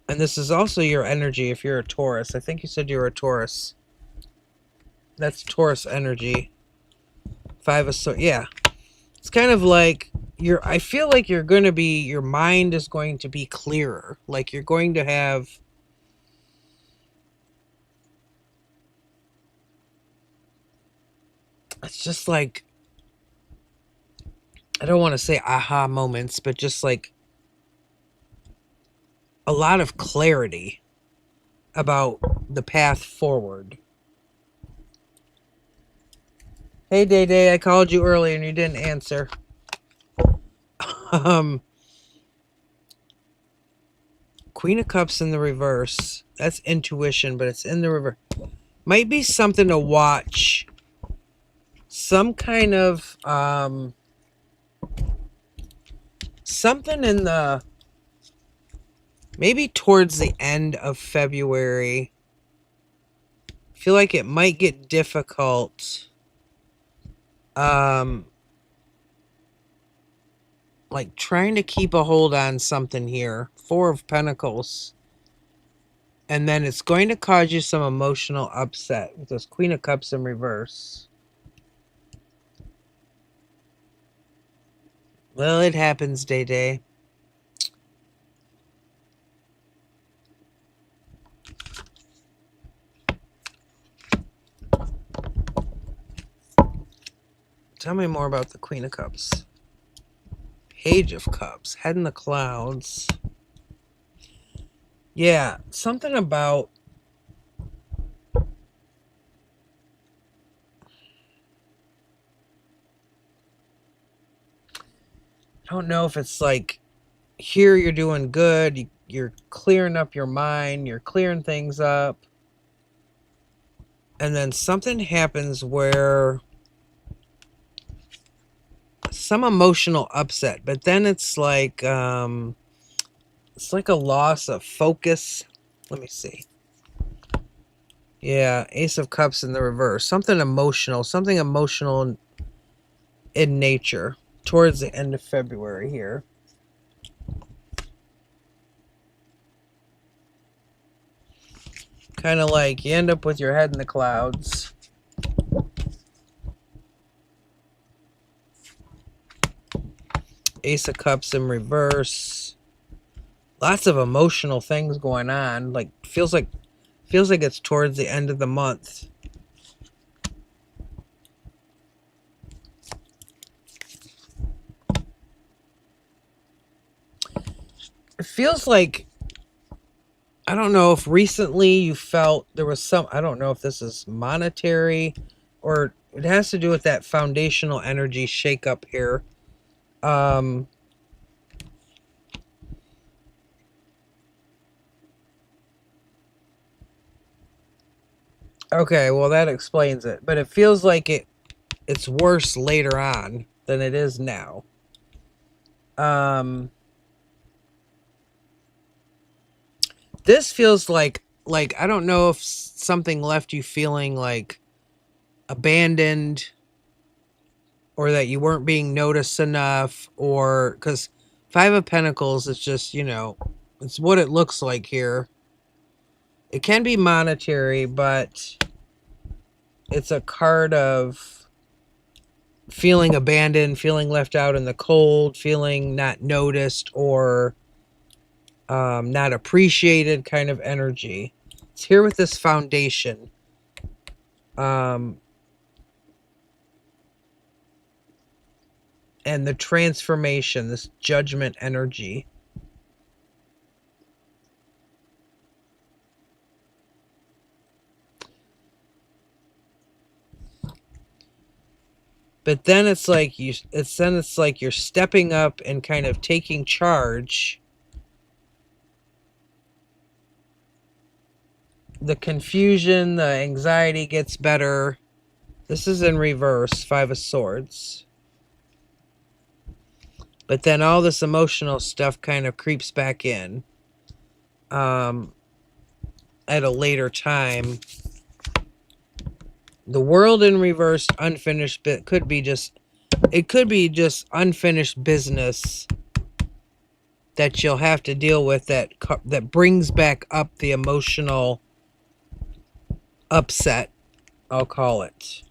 And this is also your energy if you're a Taurus. I think you said you were a Taurus. That's Taurus energy. 5 of Swords. Yeah. It's kind of like I feel like you're going to be, your mind is going to be clearer. Like you're going to have, it's just like, I don't want to say aha moments, but just like a lot of clarity about the path forward. Hey, Day Day, I called you earlier and you didn't answer. Queen of Cups in the reverse. That's intuition, but it's in the reverse. Might be something to watch. Some kind of something in the maybe towards the end of February. I feel like it might get difficult. Like trying to keep a hold on something here. 4 of Pentacles. And then it's going to cause you some emotional upset with this Queen of Cups in reverse. Well, it happens, Day Day. Tell me more about the Queen of Cups. Page of Cups. Head in the clouds. Yeah, something about... I don't know if it's like... Here you're doing good. You're clearing up your mind. You're clearing things up. And then something happens where... Some emotional upset. But then it's like... it's like a loss of focus. Let me see. Yeah, Ace of Cups in the reverse. Something emotional in nature towards the end of February here. Kind of like you end up with your head in the clouds. Ace of Cups in reverse. Lots of emotional things going on. Like feels like it's towards the end of the month. It feels like, I don't know if recently you felt there was some, I don't know if this is monetary or it has to do with that foundational energy shakeup here. Okay, well that explains it. But it feels like it's worse later on than it is now. This feels like I don't know if something left you feeling like abandoned or that you weren't being noticed enough, or because 5 of Pentacles is just, you know, it's what it looks like here. It can be monetary, but it's a card of feeling abandoned, feeling left out in the cold, feeling not noticed or not appreciated kind of energy. It's here with this foundation. And the transformation, this judgment energy. But then it's like you're stepping up and kind of taking charge. The confusion, the anxiety gets better. This is in reverse, 5 of Swords. But then all this emotional stuff kind of creeps back in at a later time. The World in reverse, unfinished bit could be just unfinished business that you'll have to deal with that brings back up the emotional upset, I'll call it.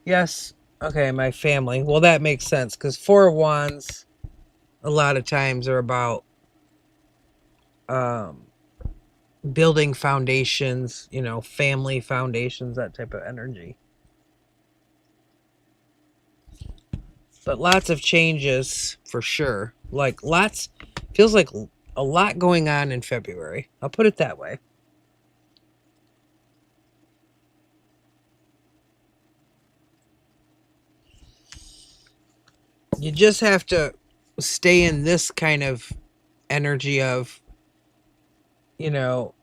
Yes, okay, my family. Well, that makes sense because 4 of Wands a lot of times are about building foundations, you know, family foundations, that type of energy. But lots of changes for sure. Like feels like a lot going on in February. I'll put it that way. You just have to stay in this kind of energy of, you know,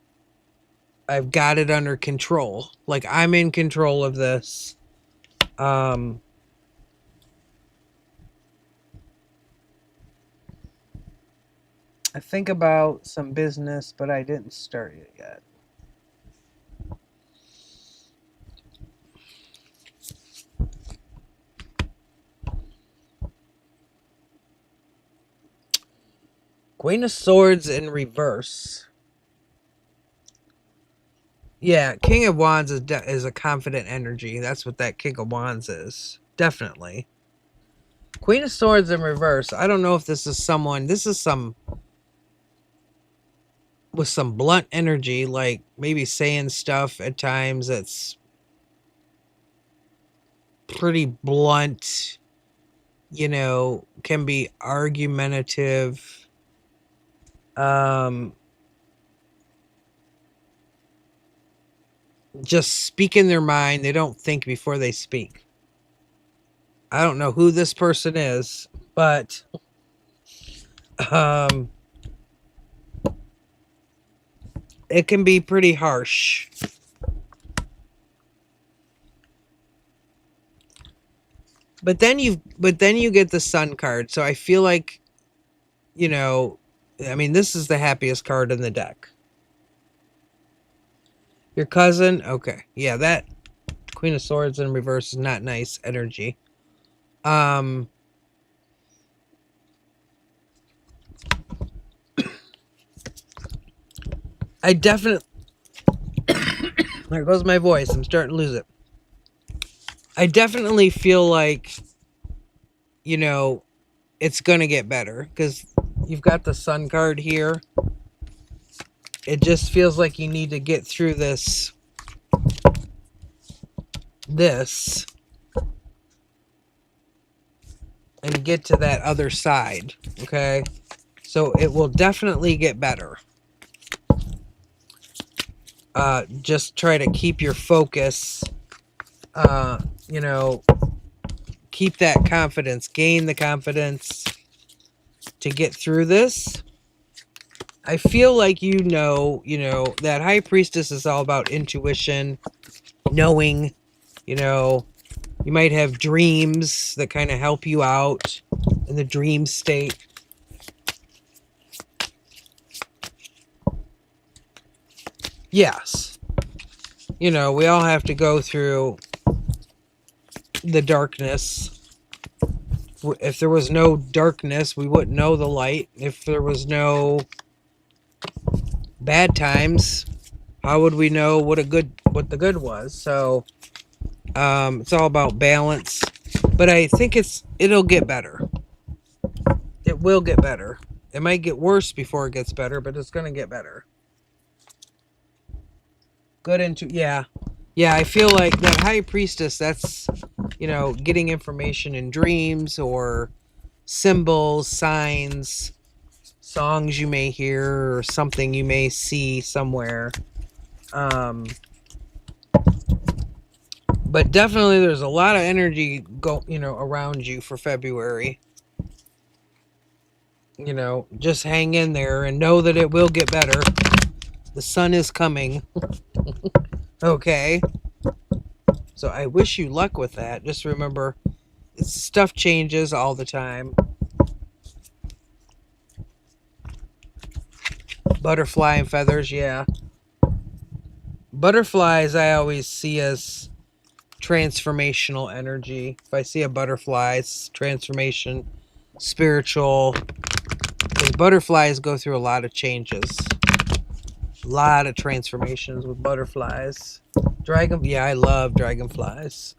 I've got it under control. Like, I'm in control of this. I think about some business, but I didn't start it yet. Queen of Swords in reverse. Yeah, King of Wands is a confident energy. That's what that King of Wands is. Definitely. Queen of Swords in reverse. I don't know if this is someone. This is some with some blunt energy, like maybe saying stuff at times that's pretty blunt, can be argumentative. Just speaking their mind. They don't think before they speak. I don't know who this person is, but it can be pretty harsh. But then you get the Sun card. So I feel like, this is the happiest card in the deck. Your cousin, okay. Yeah, that Queen of Swords in reverse is not nice energy. I definitely there goes my voice. I'm starting to lose it. I definitely feel like, it's going to get better because you've got the Sun card here. It just feels like you need to get through this and get to that other side. Okay. So it will definitely get better. Just try to keep your focus, keep that confidence, gain the confidence to get through this. I feel like that High Priestess is all about intuition, knowing, you might have dreams that kind of help you out in the dream state. Yes. We all have to go through the darkness. If there was no darkness, we wouldn't know the light. If there was no bad times, how would we know what the good was? So it's all about balance. But I think it'll get better. It will get better. It might get worse before it gets better, but it's going to get better. Yeah, I feel like that High Priestess, that's, getting information in dreams or symbols, signs, songs you may hear, or something you may see somewhere. But definitely there's a lot of energy around you for February. Just hang in there and know that it will get better. The sun is coming. Okay. So I wish you luck with that. Just remember, stuff changes all the time. Butterfly and feathers, yeah. Butterflies I always see as transformational energy. If I see a butterfly, it's transformation, spiritual. Because butterflies go through a lot of changes. A lot of transformations with butterflies. Yeah, I love dragonflies.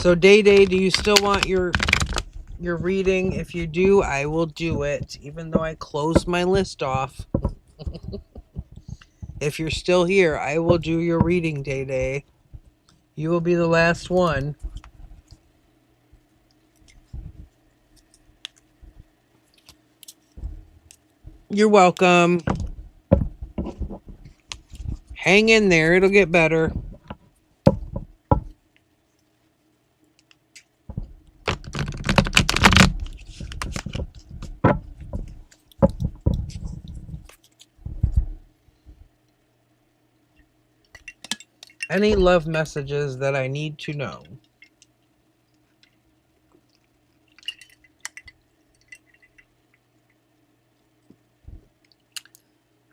So Day, do you still want your reading? If you do, I will do it, even though I closed my list off. If you're still here, I will do your reading, Day. You will be the last one. You're welcome. Hang in there. It'll get better. Any love messages that I need to know?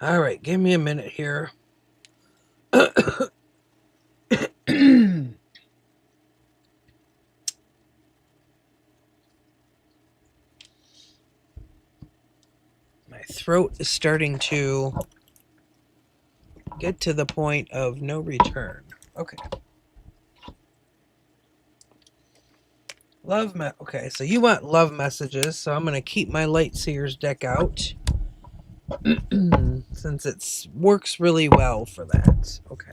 All right, give me a minute here. My throat is starting to get to the point of no return. Okay. Okay, so you want love messages, so I'm going to keep my Light Seers deck out. Since it works really well for that. Okay.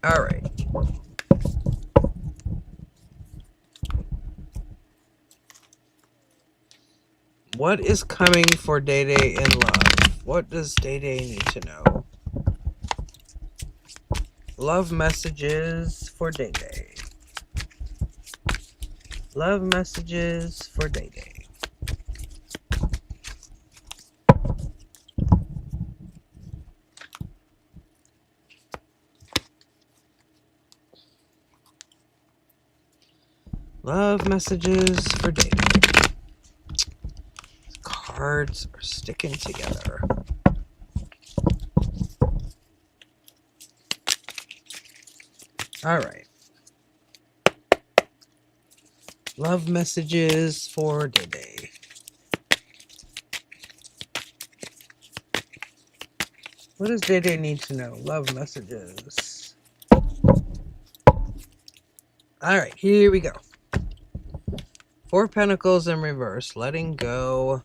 All right. What is coming for Day Day in love? What does Day Day need to know? Love messages for Day Day. Love messages for Day Day. Love messages for Day Day. Cards are sticking together. All right. Love messages for Day Day. What does Day Day need to know? Love messages. All right, here we go. 4 Pentacles in reverse. Letting go.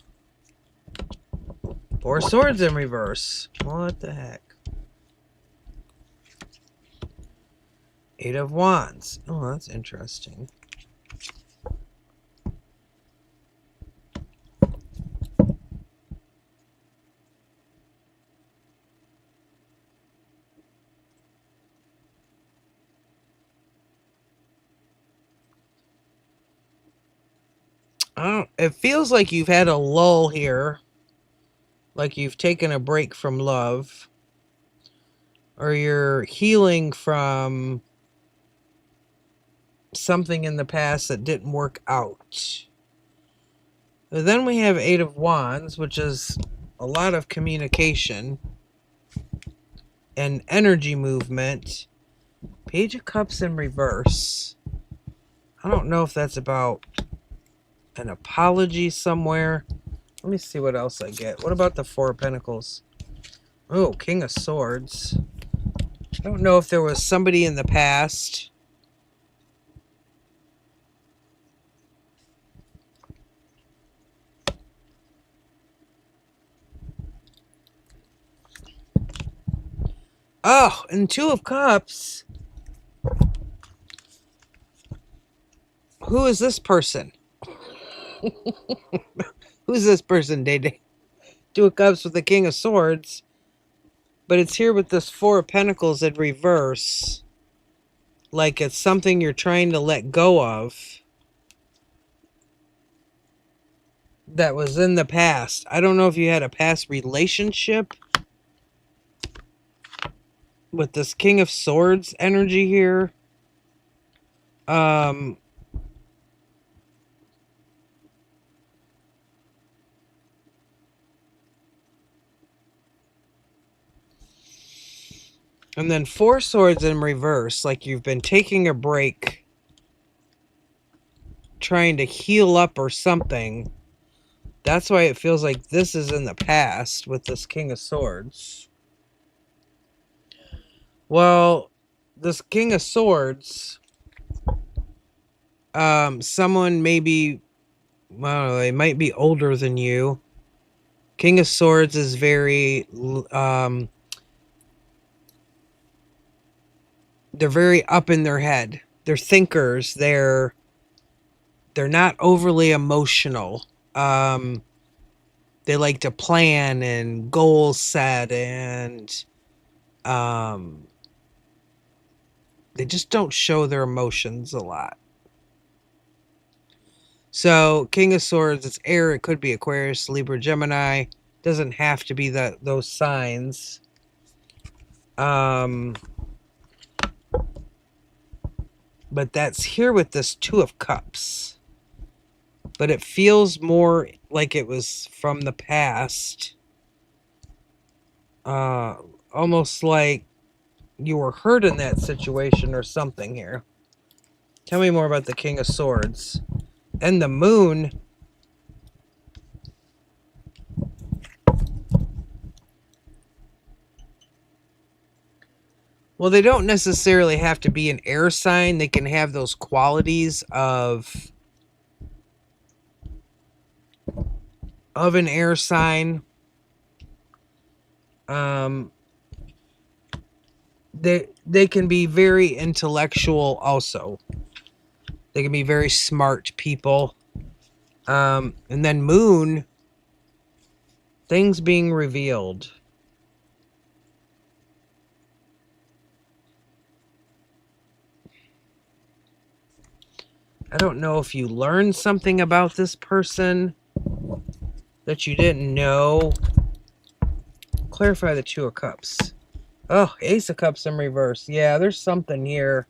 4 Swords in reverse. What the heck? 8 of Wands. Oh, that's interesting. It feels like you've had a lull here. Like you've taken a break from love. Or you're healing from something in the past that didn't work out. But then we have 8 of Wands, which is a lot of communication and energy movement. Page of Cups in reverse. I don't know if that's about an apology somewhere. Let me see what else I get. What about the 4 of Pentacles? Oh, King of Swords. I don't know if there was somebody in the past Oh, and 2 of Cups. Who is this person? Who's this person, Day Day? 2 of Cups with the King of Swords. But it's here with this 4 of Pentacles in reverse. Like it's something you're trying to let go of. That was in the past. I don't know if you had a past relationship with this King of Swords energy here. And then 4 Swords in reverse, like you've been taking a break, trying to heal up or something. That's why it feels like this is in the past with this King of Swords. Well, this King of Swords, someone maybe, I don't know, they might be older than you. King of Swords is very, they're very up in their head. They're thinkers. They're they're not overly emotional. They like to plan and goal set, and they just don't show their emotions a lot. So King of Swords, it's air. It could be Aquarius, Libra, Gemini. Doesn't have to be those signs. But that's here with this Two of Cups. But it feels more like it was from the past. Almost like you were hurt in that situation or something here. Tell me more about the King of Swords. And the Moon. Well, they don't necessarily have to be an air sign. They can have those qualities of an air sign. They can be very intellectual also. They can be very smart people. And then Moon, things being revealed. I don't know if you learned something about this person that you didn't know. Clarify the Two of Cups. Oh, Ace of Cups in reverse. Yeah, there's something here.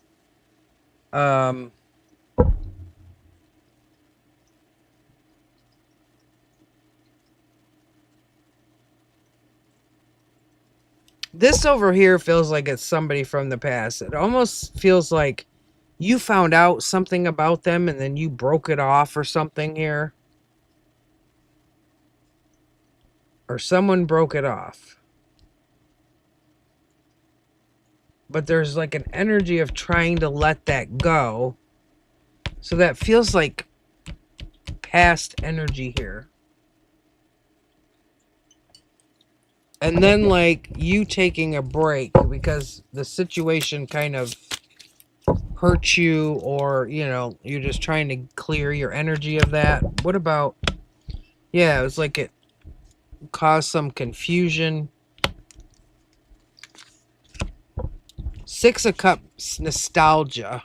This over here feels like it's somebody from the past. It almost feels like you found out something about them and then you broke it off or something here. Or someone broke it off. But there's like an energy of trying to let that go. So that feels like past energy here. And then like you taking a break because the situation kind of hurt you, or you're just trying to clear your energy of that. What about, yeah, it was like it caused some confusion. Six of Cups, nostalgia.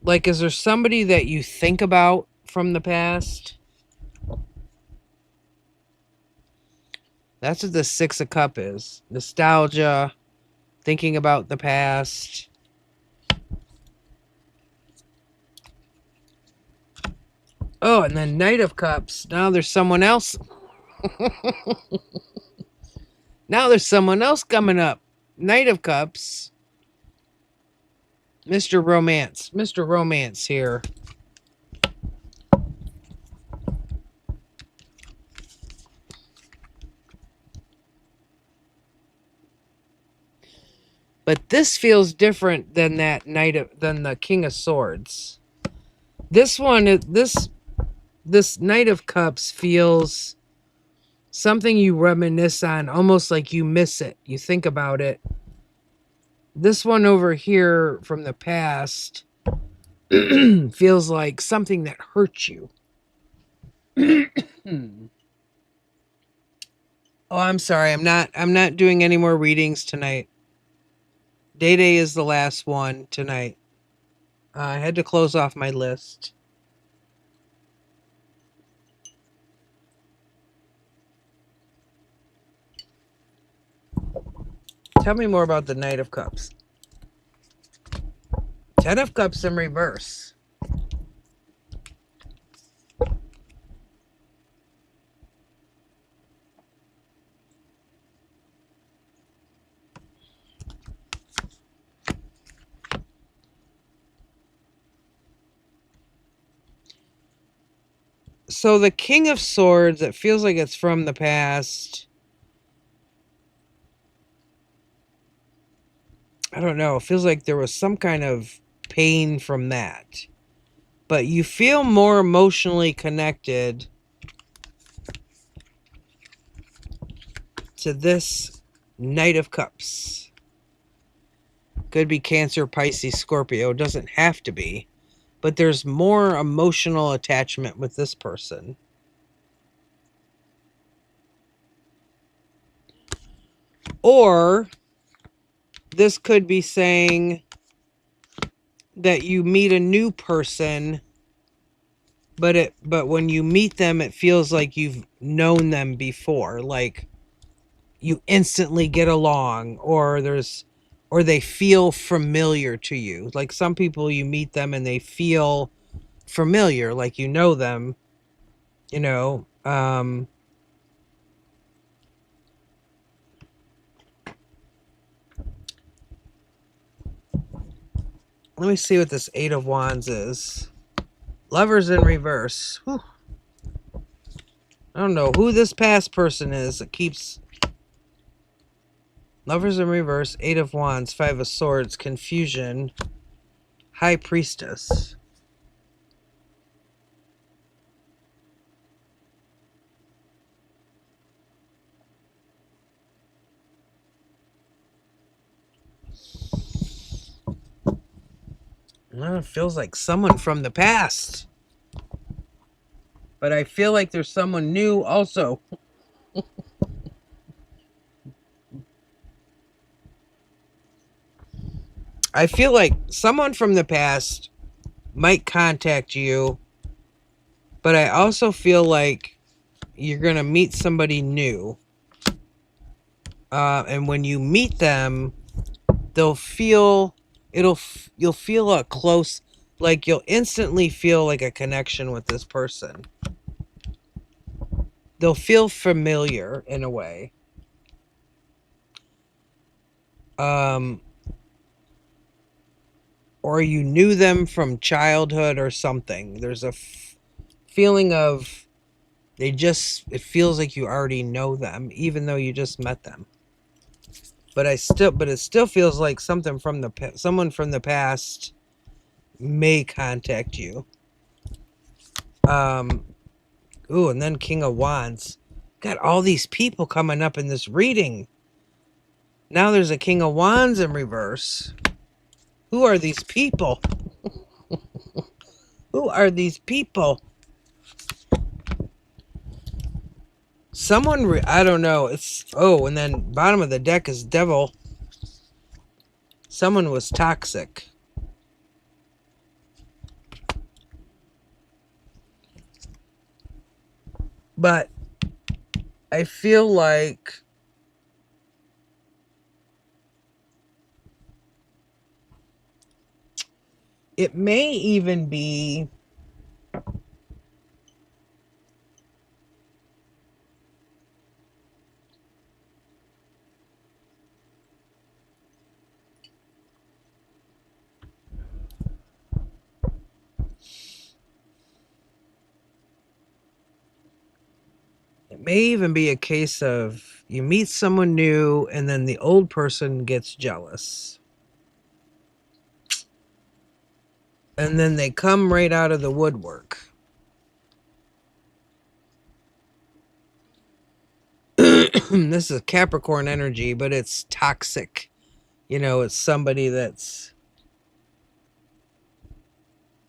Like, is there somebody that you think about from the past? That's what the Six of Cups is. Nostalgia, thinking about the past. Oh, and then Knight of Cups. Now there's someone else. Now there's someone else coming up. Knight of Cups. Mr. Romance. Mr. Romance here. But this feels different than that than the King of Swords. This one, this Knight of Cups feels something you reminisce on, almost like you miss it. You think about it. This one over here from the past feels like something that hurt you. Oh, I'm sorry. I'm not doing any more readings tonight. Day is the last one tonight. I had to close off my list. Tell me more about the Knight of Cups. Ten of Cups in reverse. So the King of Swords, it feels like it's from the past. I don't know. It feels like there was some kind of pain from that. But you feel more emotionally connected to this Knight of Cups. Could be Cancer, Pisces, Scorpio. It doesn't have to be. But there's more emotional attachment with this person. Or this could be saying that you meet a new person, but when you meet them, it feels like you've known them before. Like you instantly get along, or they feel familiar to you. Like some people, you meet them and they feel familiar, like you know them, you know. Let me see what this Eight of Wands is. Lovers in reverse. Whew. I don't know who this past person is that keeps... Lovers in reverse, Eight of Wands, Five of Swords, confusion, High Priestess. Well, it feels like someone from the past. But I feel like there's someone new also. I feel like someone from the past might contact you, but I also feel like you're going to meet somebody new. And when you meet them, you'll feel a close, like you'll instantly feel like a connection with this person. They'll feel familiar in a way. Or you knew them from childhood or something. There's a feeling of it feels like you already know them, even though you just met them. But it still feels like someone from the past may contact you. Ooh, and then King of Wands. Got all these people coming up in this reading. Now there's a King of Wands in reverse. Who are these people? Who are these people? Someone, I don't know. And then bottom of the deck is Devil. Someone was toxic. But I feel like it may even be a case of you meet someone new and then the old person gets jealous. And then they come right out of the woodwork. This is Capricorn energy, but it's toxic. You know, it's somebody that's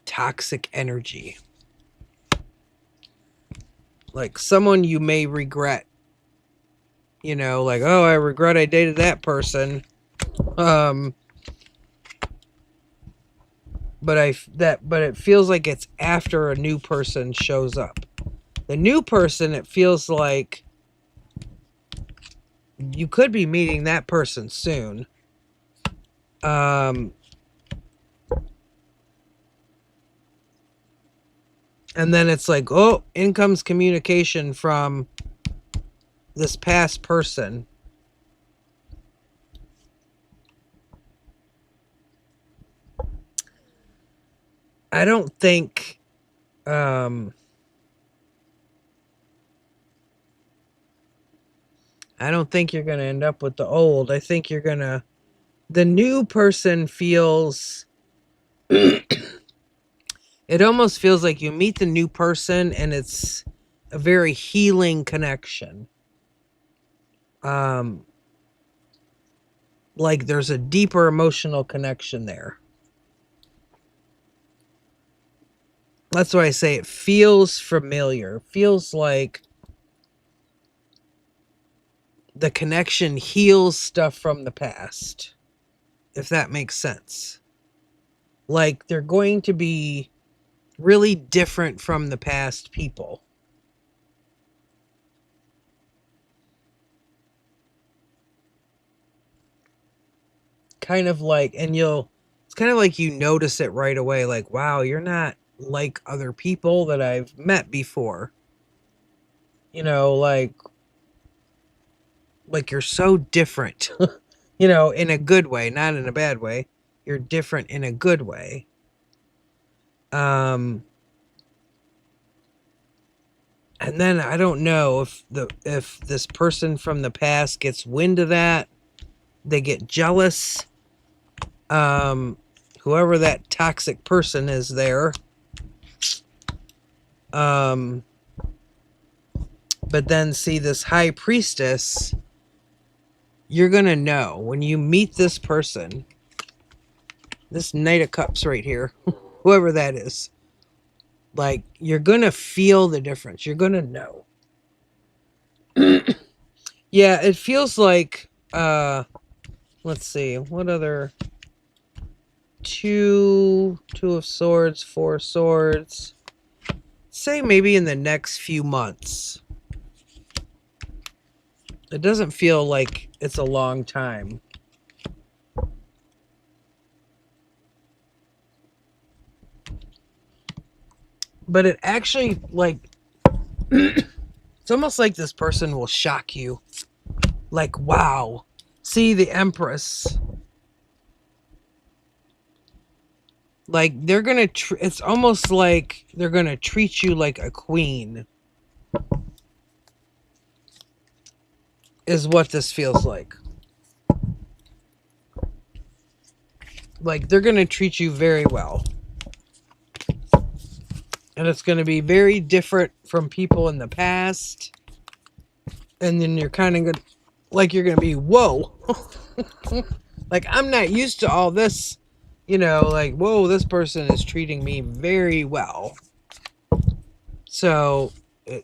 toxic energy. Like someone you may regret. You know, like, oh, I regret I dated that person. But it feels like it's after a new person shows up. The new person, it feels like you could be meeting that person soon. And then it's like, oh, in comes communication from this past person. I don't think you're going to end up with the old. I think the new person feels it almost feels like you meet the new person and it's a very healing connection. like there's a deeper emotional connection there. That's why I say it feels familiar. It feels like the connection heals stuff from the past, if that makes sense. Like they're going to be really different from the past people. Kind of like, and it's kind of like you notice it right away, like, wow, you're not like other people that I've met before. You know, like you're so different. You know, in a good way, not in a bad way. You're different in a good way. And then I don't know if this person from the past gets wind of that, they get jealous. Whoever that toxic person is there. But then see this high priestess, you're gonna know when you meet this person, this Knight of Cups right here, whoever that is, like you're gonna feel the difference. You're gonna know. Yeah, it feels like let's see, what other two of swords, 4 swords. Say maybe in the next few months. It doesn't feel like it's a long time. But it actually, like, it's almost like this person will shock you. Like, wow. See, the Empress. Like, they're gonna, it's almost like they're gonna treat you like a queen. Is what this feels like. Like, they're gonna treat you very well. And it's gonna be very different from people in the past. And then you're kind of good, like you're gonna be, whoa. Like, I'm not used to all this, you know, like, whoa, this person is treating me very well. So it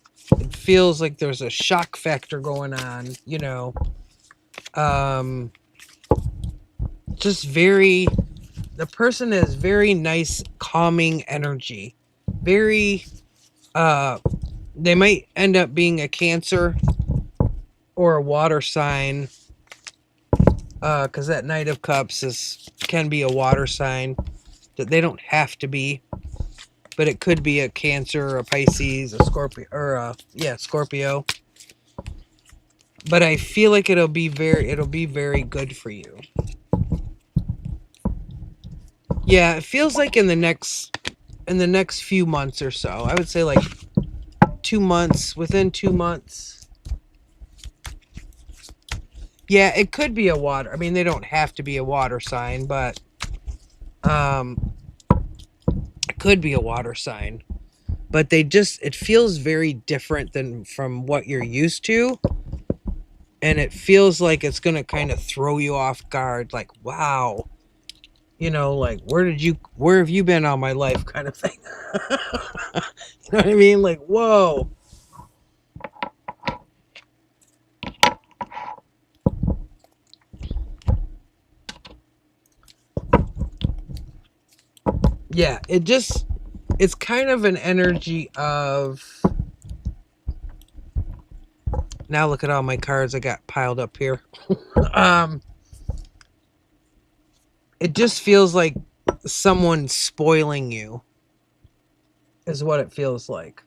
feels like there's a shock factor going on, you know. Just very, the person has very nice calming energy. Very, they might end up being a Cancer or a water sign, because that Knight of Cups can be a water sign. That they don't have to be, but it could be a Cancer, a Pisces, a Scorpio, or Scorpio. But I feel like it'll be very good for you. Yeah, it feels like in the next few months or so. I would say like 2 months, within 2 months. Yeah, it could be a water. I mean, they don't have to be a water sign, but it could be a water sign. But it feels very different than from what you're used to. And it feels like it's going to kind of throw you off guard. Like, wow, you know, like, where have you been all my life kind of thing. You know what I mean? Like, whoa. Yeah, it's kind of an energy of, now look at all my cards I got piled up here. It just feels like someone spoiling you is what it feels like.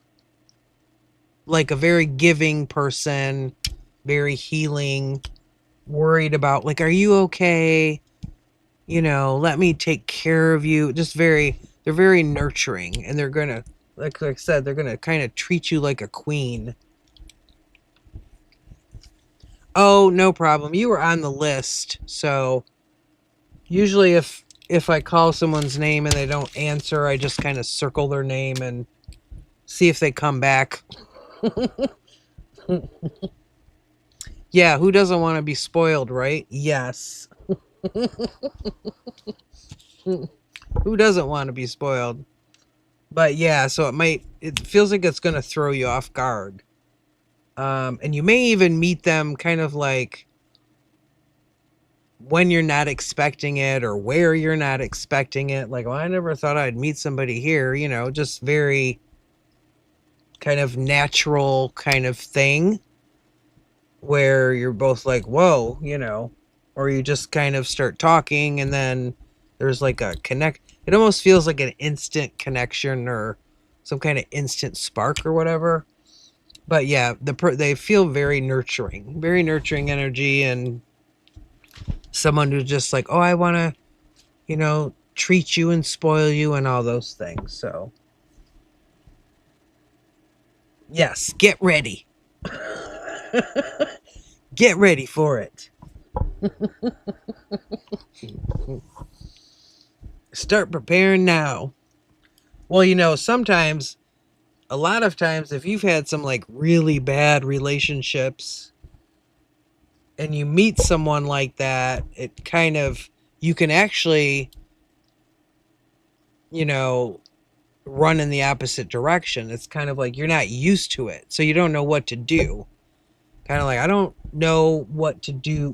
Like a very giving person, very healing, worried about, like, are you okay? You know, let me take care of you. They're very nurturing, and they're gonna, like I said, they're gonna kind of treat you like a queen. Oh, no problem. You were on the list. So usually if I call someone's name and they don't answer, I just kind of circle their name and see if they come back. Yeah, who doesn't want to be spoiled, right? Yes. Who doesn't want to be spoiled? But yeah, so it feels like it's going to throw you off guard. And you may even meet them kind of like when you're not expecting it or where you're not expecting it. Like, well, I never thought I'd meet somebody here, just very kind of natural kind of thing where you're both like, whoa, or you just kind of start talking and then there's like a connect. It almost feels like an instant connection or some kind of instant spark or whatever. But yeah, they feel very nurturing energy, and someone who's just like, oh, I want to, treat you and spoil you and all those things. So yes, get ready. Get ready for it. Start preparing now. Well, sometimes, a lot of times, if you've had some like really bad relationships and you meet someone like that, it kind of, you can actually, run in the opposite direction. It's kind of like you're not used to it, so you don't know what to do. Kind of like, I don't know what to do,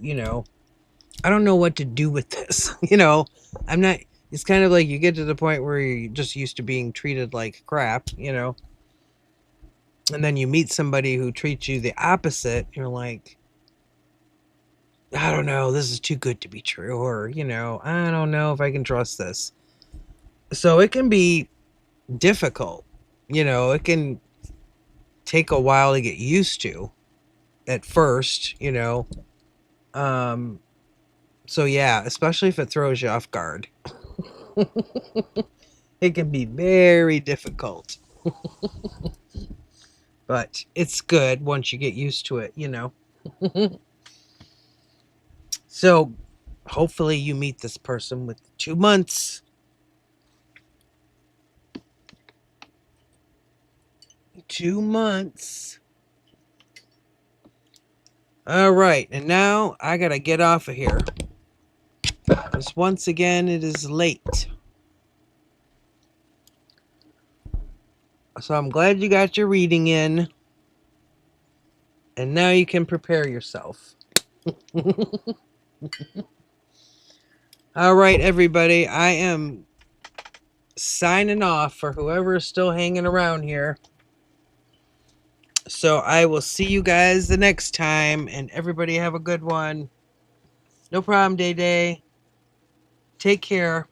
I don't know what to do with this. I'm not, it's kind of like you get to the point where you're just used to being treated like crap, and then you meet somebody who treats you the opposite. You're like, I don't know, this is too good to be true, or, I don't know if I can trust this. So it can be difficult. It can take a while to get used to at first, so yeah, especially if it throws you off guard. It can be very difficult. But it's good once you get used to it, So hopefully you meet this person with 2 months. 2 months. All right, and now I gotta get off of here, because once again it is late. So I'm glad you got your reading in, and now you can prepare yourself. All right, everybody, I am signing off for whoever is still hanging around here. So I will see you guys the next time, and everybody have a good one. No problem, Day Day. Take care.